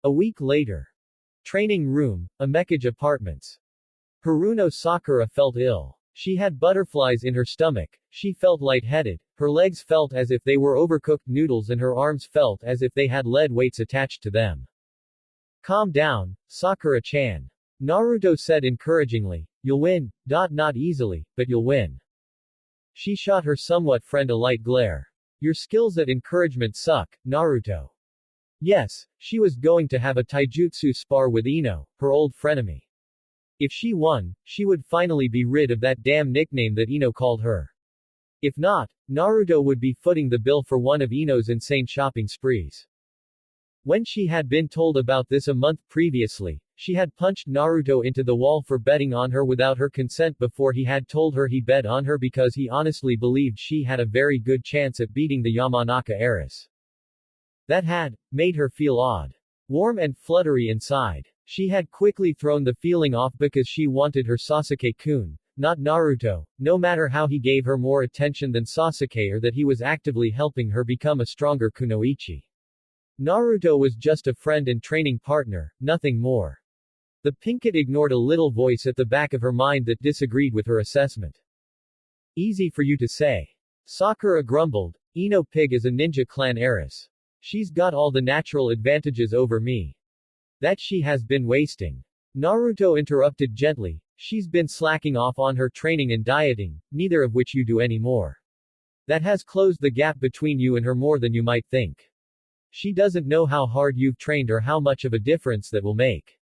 A week later. Training room, Amekage Apartments. Haruno Sakura felt ill. She had butterflies in her stomach, she felt lightheaded, her legs felt as if they were overcooked noodles and her arms felt as if they had lead weights attached to them. Calm down, Sakura-chan. Naruto said encouragingly. You'll win, not easily, but you'll win. She shot her somewhat friend a light glare. Your skills at encouragement suck, Naruto. Yes, she was going to have a taijutsu spar with Ino, her old frenemy. If she won, she would finally be rid of that damn nickname that Ino called her. If not, Naruto would be footing the bill for one of Ino's insane shopping sprees. When she had been told about this a month previously, she had punched Naruto into the wall for betting on her without her consent before he had told her he bet on her because he honestly believed she had a very good chance at beating the Yamanaka heiress. That had made her feel odd. Warm and fluttery inside. She had quickly thrown the feeling off because she wanted her Sasuke-kun, not Naruto, no matter how he gave her more attention than Sasuke or that he was actively helping her become a stronger kunoichi. Naruto was just a friend and training partner, nothing more. The Pinkett ignored a little voice at the back of her mind that disagreed with her assessment. Easy for you to say. Sakura grumbled. Ino Pig is a ninja clan heiress. She's got all the natural advantages over me. That she has been wasting. Naruto interrupted gently. She's been slacking off on her training and dieting, neither of which you do anymore. That has closed the gap between you and her more than you might think. She doesn't know how hard you've trained or how much of a difference that will make.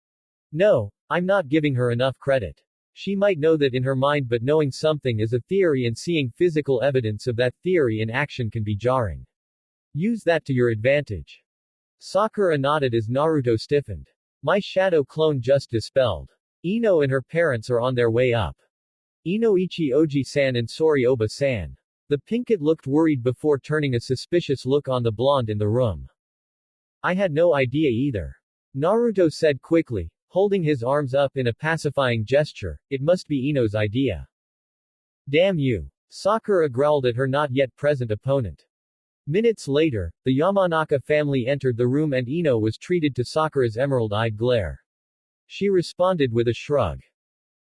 No, I'm not giving her enough credit. She might know that in her mind, but knowing something is a theory and seeing physical evidence of that theory in action can be jarring. Use that to your advantage. Sakura nodded as Naruto stiffened. My shadow clone just dispelled. Ino and her parents are on their way up. Inoichi Oji-san and Sori Oba-san. The Pinkett looked worried before turning a suspicious look on the blonde in the room. I had no idea either. Naruto said quickly, holding his arms up in a pacifying gesture, it must be Ino's idea. Damn you. Sakura growled at her not yet present opponent. Minutes later, the Yamanaka family entered the room and Ino was treated to Sakura's emerald-eyed glare. She responded with a shrug.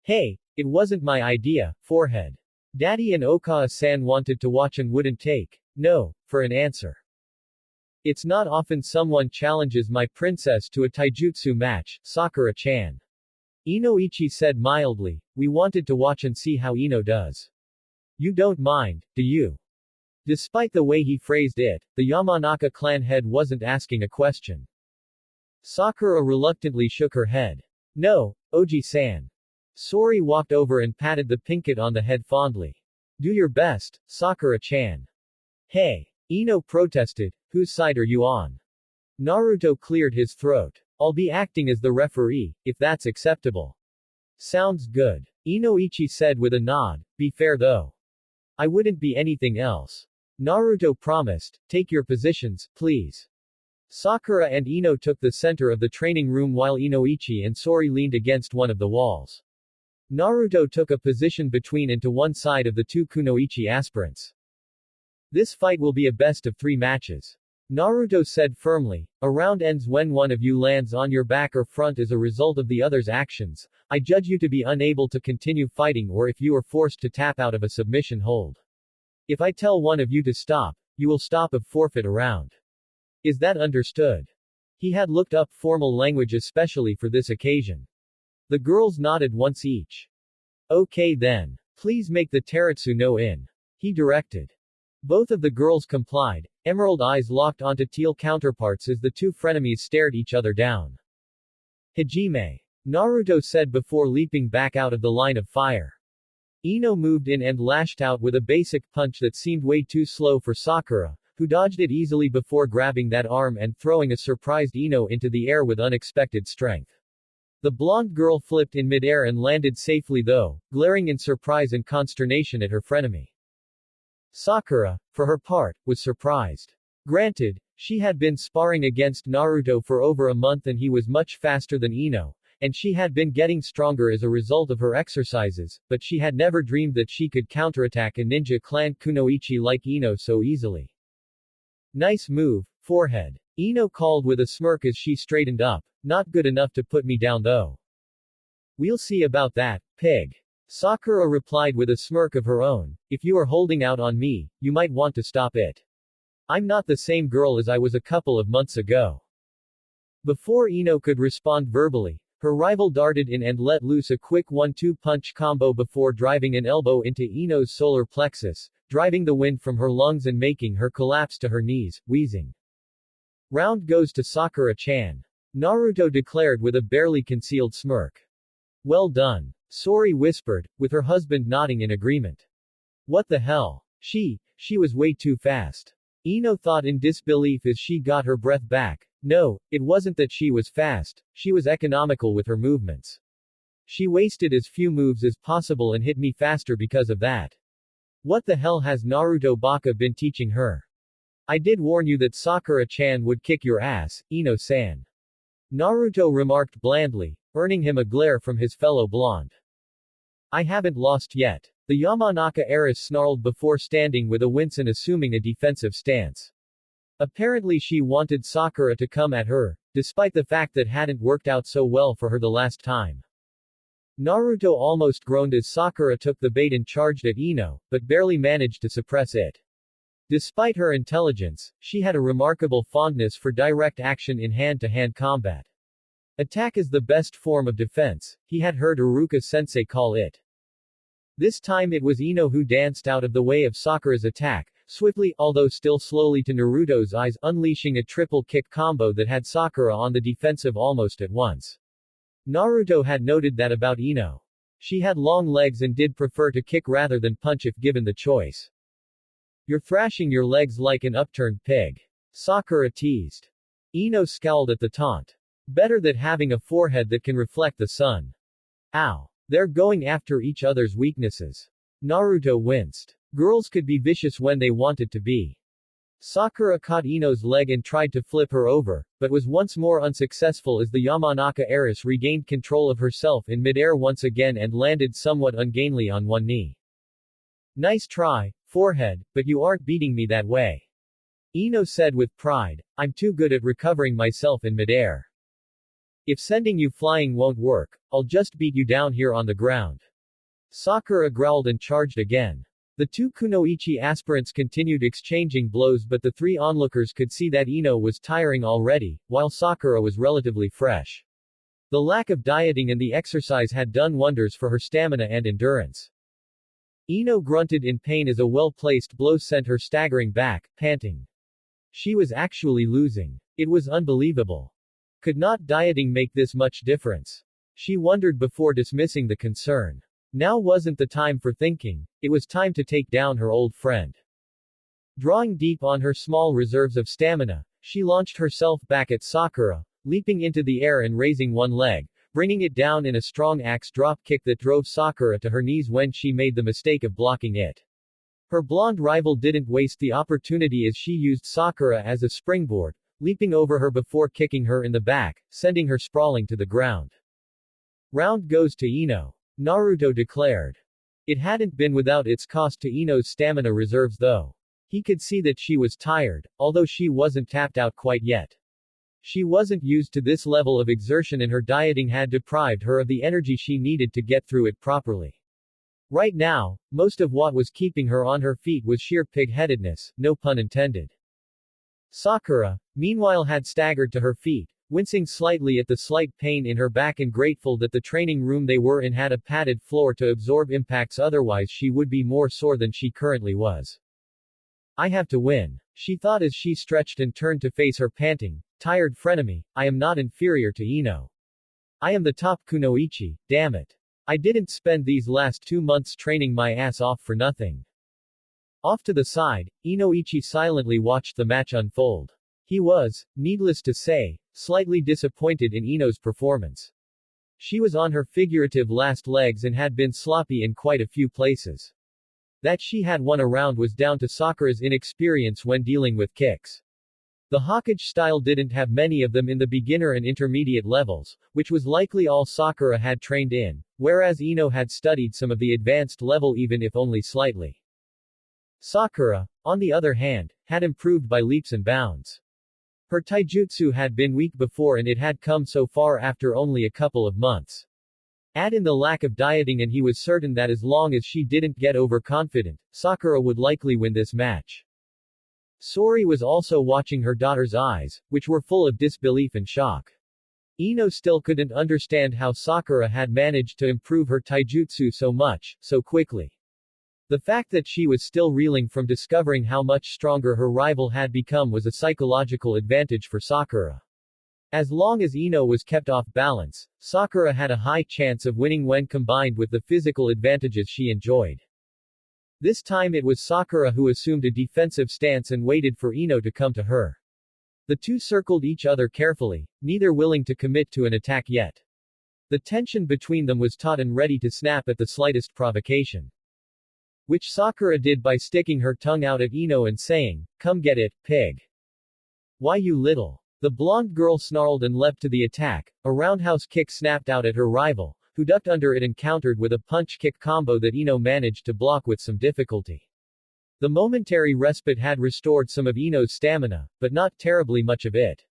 Hey, it wasn't my idea, forehead. Daddy and Okawa-san wanted to watch and wouldn't take no for an answer. It's not often someone challenges my princess to a taijutsu match, Sakura-chan. Inoichi said mildly, we wanted to watch and see how Ino does. You don't mind, do you? Despite the way he phrased it, the Yamanaka clan head wasn't asking a question. Sakura reluctantly shook her head. No, Oji-san. Sori walked over and patted the Pinkett on the head fondly. Do your best, Sakura-chan. Hey. Ino protested, whose side are you on? Naruto cleared his throat. I'll be acting as the referee, if that's acceptable. Sounds good. Inoichi said with a nod, be fair though. I wouldn't be anything else. Naruto promised, take your positions, please. Sakura and Ino took the center of the training room while Inoichi and Sori leaned against one of the walls. Naruto took a position between and to one side of the two kunoichi aspirants. This fight will be a best of 3 matches. Naruto said firmly. A round ends when one of you lands on your back or front as a result of the other's actions. I judge you to be unable to continue fighting or if you are forced to tap out of a submission hold. If I tell one of you to stop, you will stop or forfeit a round. Is that understood? He had looked up formal language especially for this occasion. The girls nodded once each. Okay then. Please make the Teretsu no in. He directed. Both of the girls complied, emerald eyes locked onto teal counterparts as the two frenemies stared each other down. Hajime. Naruto said before leaping back out of the line of fire. Ino moved in and lashed out with a basic punch that seemed way too slow for Sakura, who dodged it easily before grabbing that arm and throwing a surprised Ino into the air with unexpected strength. The blonde girl flipped in midair and landed safely though, glaring in surprise and consternation at her frenemy. Sakura, for her part, was surprised. Granted, she had been sparring against Naruto for over a month and he was much faster than Ino, and she had been getting stronger as a result of her exercises, but she had never dreamed that she could counterattack a ninja clan kunoichi like Ino so easily. Nice move, forehead. Ino called with a smirk as she straightened up. Not good enough to put me down though. We'll see about that, pig. Sakura replied with a smirk of her own. If you are holding out on me, you might want to stop it. I'm not the same girl as I was a couple of months ago. Before Ino could respond verbally, her rival darted in and let loose a quick 1-2 punch combo before driving an elbow into Ino's solar plexus, driving the wind from her lungs and making her collapse to her knees, wheezing. Round goes to Sakura-chan. Naruto declared with a barely concealed smirk. Well done. Sori whispered, with her husband nodding in agreement. What the hell? She was way too fast. Ino thought in disbelief as she got her breath back. No, it wasn't that she was fast, she was economical with her movements. She wasted as few moves as possible and hit me faster because of that. What the hell has Naruto Baka been teaching her? I did warn you that Sakura-chan would kick your ass, Ino-san. Naruto remarked blandly, earning him a glare from his fellow blonde. I haven't lost yet. The Yamanaka heiress snarled before standing with a wince and assuming a defensive stance. Apparently she wanted Sakura to come at her, despite the fact that hadn't worked out so well for her the last time. Naruto almost groaned as Sakura took the bait and charged at Ino, but barely managed to suppress it. Despite her intelligence, she had a remarkable fondness for direct action in hand-to-hand combat. Attack is the best form of defense, he had heard Iruka-sensei call it. This time it was Ino who danced out of the way of Sakura's attack, swiftly, although still slowly to Naruto's eyes, unleashing a triple kick combo that had Sakura on the defensive almost at once. Naruto had noted that about Ino. She had long legs and did prefer to kick rather than punch if given the choice. You're thrashing your legs like an upturned pig. Sakura teased. Ino scowled at the taunt. Better that having a forehead that can reflect the sun. Ow. They're going after each other's weaknesses. Naruto winced. Girls could be vicious when they wanted to be. Sakura caught Ino's leg and tried to flip her over, but was once more unsuccessful as the Yamanaka heiress regained control of herself in midair once again and landed somewhat ungainly on one knee. Nice try, forehead, but you aren't beating me that way. Ino said with pride, I'm too good at recovering myself in midair. If sending you flying won't work, I'll just beat you down here on the ground. Sakura growled and charged again. The two kunoichi aspirants continued exchanging blows but the three onlookers could see that Ino was tiring already, while Sakura was relatively fresh. The lack of dieting and the exercise had done wonders for her stamina and endurance. Ino grunted in pain as a well-placed blow sent her staggering back, panting. She was actually losing. It was unbelievable. Could not dieting make this much difference? She wondered before dismissing the concern. Now wasn't the time for thinking, it was time to take down her old friend. Drawing deep on her small reserves of stamina, she launched herself back at Sakura, leaping into the air and raising one leg, bringing it down in a strong axe drop kick that drove Sakura to her knees when she made the mistake of blocking it. Her blonde rival didn't waste the opportunity as she used Sakura as a springboard, leaping over her before kicking her in the back, sending her sprawling to the ground. Round goes to Ino. Naruto declared. It hadn't been without its cost to Ino's stamina reserves though. He could see that she was tired, although she wasn't tapped out quite yet. She wasn't used to this level of exertion and her dieting had deprived her of the energy she needed to get through it properly. Right now, most of what was keeping her on her feet was sheer pig-headedness, no pun intended. Sakura, meanwhile had staggered to her feet, wincing slightly at the slight pain in her back and grateful that the training room they were in had a padded floor to absorb impacts, otherwise she would be more sore than she currently was. I have to win, she thought as she stretched and turned to face her panting, tired frenemy. I am not inferior to Ino. I am the top kunoichi, damn it. I didn't spend these last 2 months training my ass off for nothing. Off to the side, Inoichi silently watched the match unfold. He was, needless to say, slightly disappointed in Ino's performance. She was on her figurative last legs and had been sloppy in quite a few places. That she had won a round was down to Sakura's inexperience when dealing with kicks. The Hokage style didn't have many of them in the beginner and intermediate levels, which was likely all Sakura had trained in, whereas Ino had studied some of the advanced level even if only slightly. Sakura, on the other hand, had improved by leaps and bounds. Her taijutsu had been weak before and it had come so far after only a couple of months. Add in the lack of dieting and he was certain that as long as she didn't get overconfident, Sakura would likely win this match. Sori was also watching her daughter's eyes, which were full of disbelief and shock. Ino still couldn't understand how Sakura had managed to improve her taijutsu so much, so quickly. The fact that she was still reeling from discovering how much stronger her rival had become was a psychological advantage for Sakura. As long as Ino was kept off balance, Sakura had a high chance of winning when combined with the physical advantages she enjoyed. This time it was Sakura who assumed a defensive stance and waited for Ino to come to her. The two circled each other carefully, neither willing to commit to an attack yet. The tension between them was taut and ready to snap at the slightest provocation. Which Sakura did by sticking her tongue out at Ino and saying, "Come get it, pig. Why you little." The blonde girl snarled and leapt to the attack. A roundhouse kick snapped out at her rival, who ducked under it and countered with a punch-kick combo that Ino managed to block with some difficulty. The momentary respite had restored some of Ino's stamina, but not terribly much of it.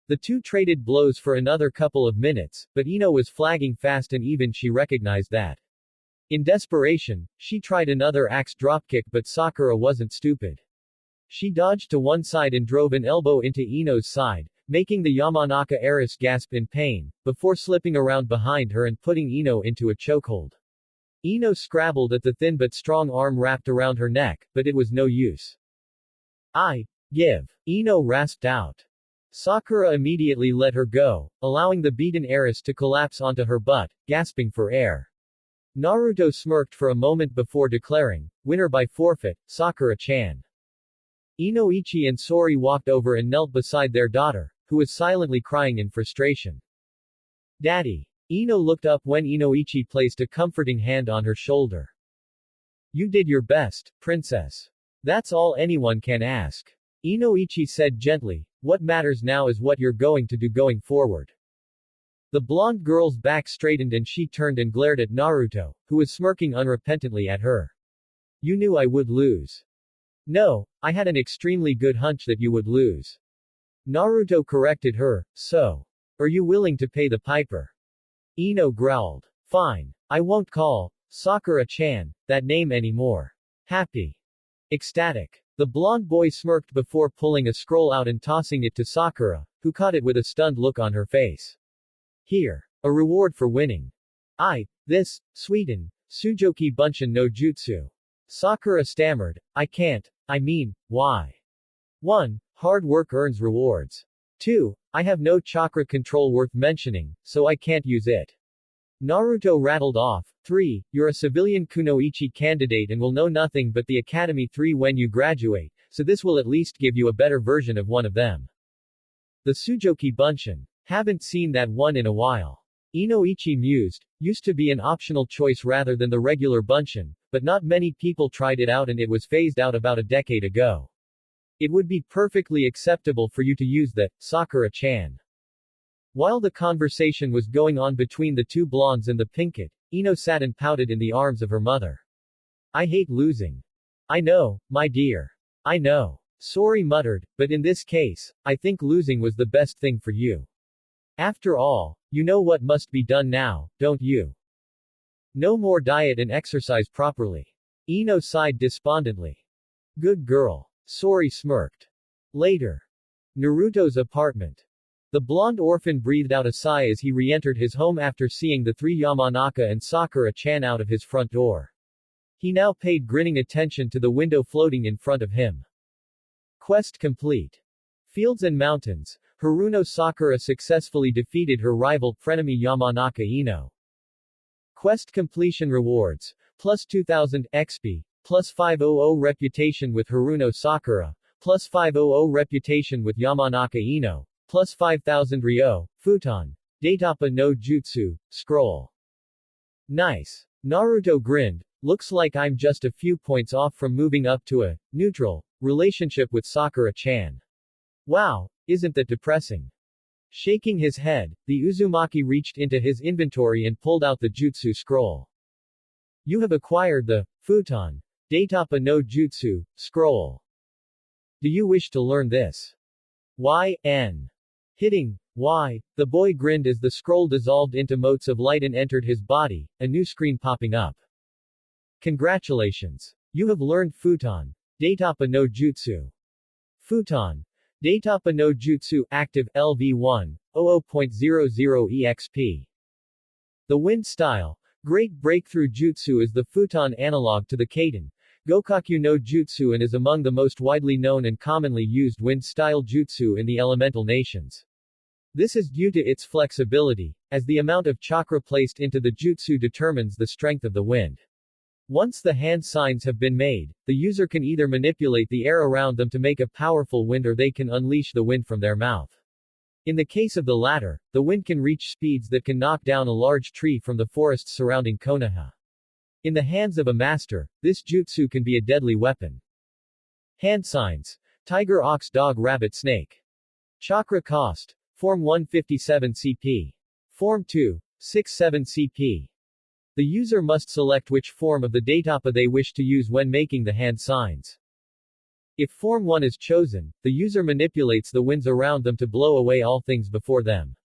The two traded blows for another couple of minutes, but Ino was flagging fast and even she recognized that. In desperation, she tried another axe dropkick but Sakura wasn't stupid. She dodged to one side and drove an elbow into Ino's side, making the Yamanaka heiress gasp in pain, before slipping around behind her and putting Ino into a chokehold. Ino scrabbled at the thin but strong arm wrapped around her neck, but it was no use. I give. Ino rasped out. Sakura immediately let her go, allowing the beaten heiress to collapse onto her butt, gasping for air. Naruto smirked for a moment before declaring, "Winner by forfeit, Sakura-chan." Inoichi and Sori walked over and knelt beside their daughter, who was silently crying in frustration. Daddy. Ino looked up when Inoichi placed a comforting hand on her shoulder. You did your best, princess. That's all anyone can ask. Inoichi said gently, what matters now is what you're going to do going forward. The blonde girl's back straightened and she turned and glared at Naruto, who was smirking unrepentantly at her. You knew I would lose. No, I had an extremely good hunch that you would lose. Naruto corrected her, so. Are you willing to pay the piper? Ino growled. Fine. I won't call Sakura-chan that name anymore. Happy. Ecstatic. The blonde boy smirked before pulling a scroll out and tossing it to Sakura, who caught it with a stunned look on her face. Here. A reward for winning. This, Suiten, Sujoki Bunshin no Jutsu. Sakura stammered, I can't, why? 1. Hard work earns rewards. 2. I have no chakra control worth mentioning, so I can't use it. Naruto rattled off. 3. You're a civilian kunoichi candidate and will know nothing but the Academy 3 when you graduate, so this will at least give you a better version of one of them. The Sujoki Bunshin. Haven't seen that one in a while. Inoichi mused, used to be an optional choice rather than the regular Bunshin, but not many people tried it out and it was phased out about a decade ago. It would be perfectly acceptable for you to use that, Sakura-chan. While the conversation was going on between the two blondes and the pinkett, Ino sat and pouted in the arms of her mother. I hate losing. I know, my dear. I know. Sori muttered, but in this case, I think losing was the best thing for you. After all, you know what must be done now, don't you? No more diet and exercise properly. Ino sighed despondently. Good girl. Sori smirked. Later. Naruto's apartment. The blonde orphan breathed out a sigh as he re-entered his home after seeing the three Yamanaka and Sakura-chan out of his front door. He now paid grinning attention to the window floating in front of him. Quest complete. Fields and Mountains. Haruno Sakura successfully defeated her rival, frenemy Yamanaka Ino. Quest completion rewards. Plus 2000 XP. Plus 500 reputation with Haruno Sakura. Plus 500 reputation with Yamanaka Ino. Plus 5000 Ryo, Futon. Datapa no Jutsu, Scroll. Nice. Naruto grinned. Looks like I'm just a few points off from moving up to a neutral relationship with Sakura-chan. Wow, isn't that depressing? Shaking his head, the Uzumaki reached into his inventory and pulled out the Jutsu scroll. You have acquired the Futon Datapa no Jutsu scroll. Do you wish to learn this? Y.N. Hitting Y. The boy grinned as the scroll dissolved into motes of light and entered his body, a new screen popping up. Congratulations. You have learned Futon Datapa no Jutsu. Futon Datapa no Jutsu active LV1 00.00 EXP. The Wind Style Great Breakthrough Jutsu is the Futon analog to the Kaiten Gokaku no Jutsu and is among the most widely known and commonly used wind-style jutsu in the elemental nations. This is due to its flexibility, as the amount of chakra placed into the jutsu determines the strength of the wind. Once the hand signs have been made, the user can either manipulate the air around them to make a powerful wind or they can unleash the wind from their mouth. In the case of the latter, the wind can reach speeds that can knock down a large tree from the forests surrounding Konoha. In the hands of a master, this jutsu can be a deadly weapon. Hand signs. Tiger, ox, dog, rabbit, snake. Chakra cost. Form 157 CP. Form 2, 67 CP. The user must select which form of the datapa they wish to use when making the hand signs. If Form 1 is chosen, the user manipulates the winds around them to blow away all things before them.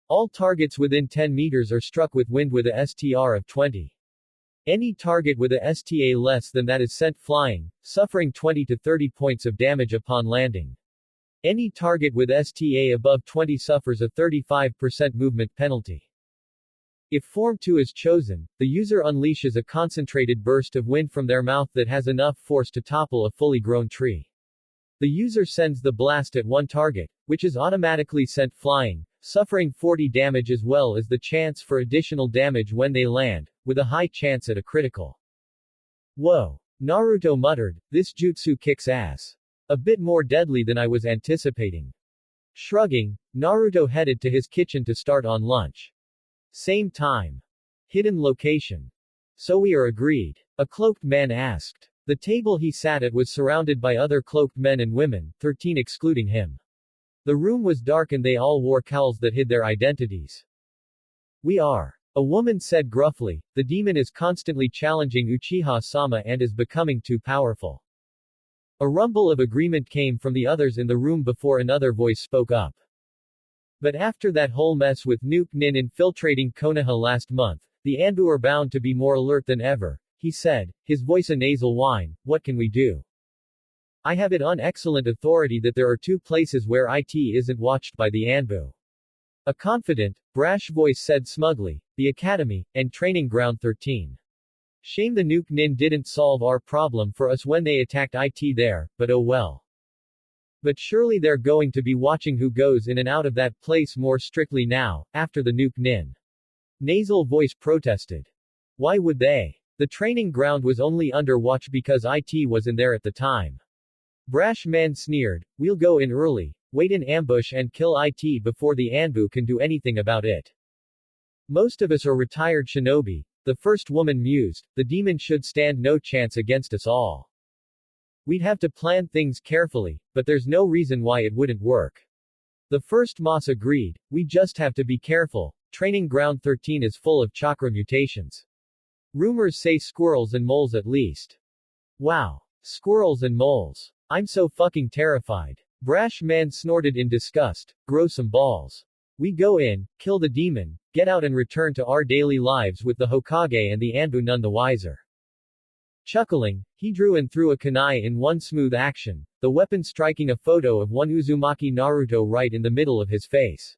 All targets within 10 meters are struck with wind with a STR of 20. Any target with a STA less than that is sent flying, suffering 20 to 30 points of damage upon landing. Any target with STA above 20 suffers a 35% movement penalty. If Form 2 is chosen, the user unleashes a concentrated burst of wind from their mouth that has enough force to topple a fully grown tree. The user sends the blast at one target, which is automatically sent flying, suffering 40 damage as well as the chance for additional damage when they land, with a high chance at a critical. Whoa! Naruto muttered, this jutsu kicks ass. A bit more deadly than I was anticipating. Shrugging, Naruto headed to his kitchen to start on lunch. Same time. Hidden location. So we are agreed. A cloaked man asked. The table he sat at was surrounded by other cloaked men and women, 13 excluding him. The room was dark and they all wore cowls that hid their identities. We are. A woman said gruffly, the demon is constantly challenging Uchiha-sama and is becoming too powerful. A rumble of agreement came from the others in the room before another voice spoke up. But after that whole mess with Nuke Nin infiltrating Konoha last month, the Anbu are bound to be more alert than ever, he said, his voice a nasal whine, what can we do? I have it on excellent authority that there are two places where IT isn't watched by the Anbu. A confident, brash voice said smugly, the Academy, and Training Ground 13. Shame the Nuke Nin didn't solve our problem for us when they attacked IT there, but oh well. But surely they're going to be watching who goes in and out of that place more strictly now, after the Nuke Nin. Nasal voice protested. Why would they? The training ground was only under watch because IT was in there at the time. Brash man sneered, we'll go in early, wait in ambush and kill IT before the Anbu can do anything about it. Most of us are retired shinobi, the first woman mused, the demon should stand no chance against us all. We'd have to plan things carefully, but there's no reason why it wouldn't work. The first Moss agreed, we just have to be careful, Training Ground 13 is full of chakra mutations. Rumors say squirrels and moles at least. Wow. Squirrels and moles. I'm so fucking terrified. Brash man snorted in disgust. Grow some balls. We go in, kill the demon, get out and return to our daily lives with the Hokage and the Anbu none the wiser. Chuckling, he drew and threw a kunai in one smooth action, the weapon striking a photo of one Uzumaki Naruto right in the middle of his face.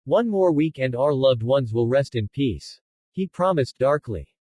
One more week and our loved ones will rest in peace. He promised darkly.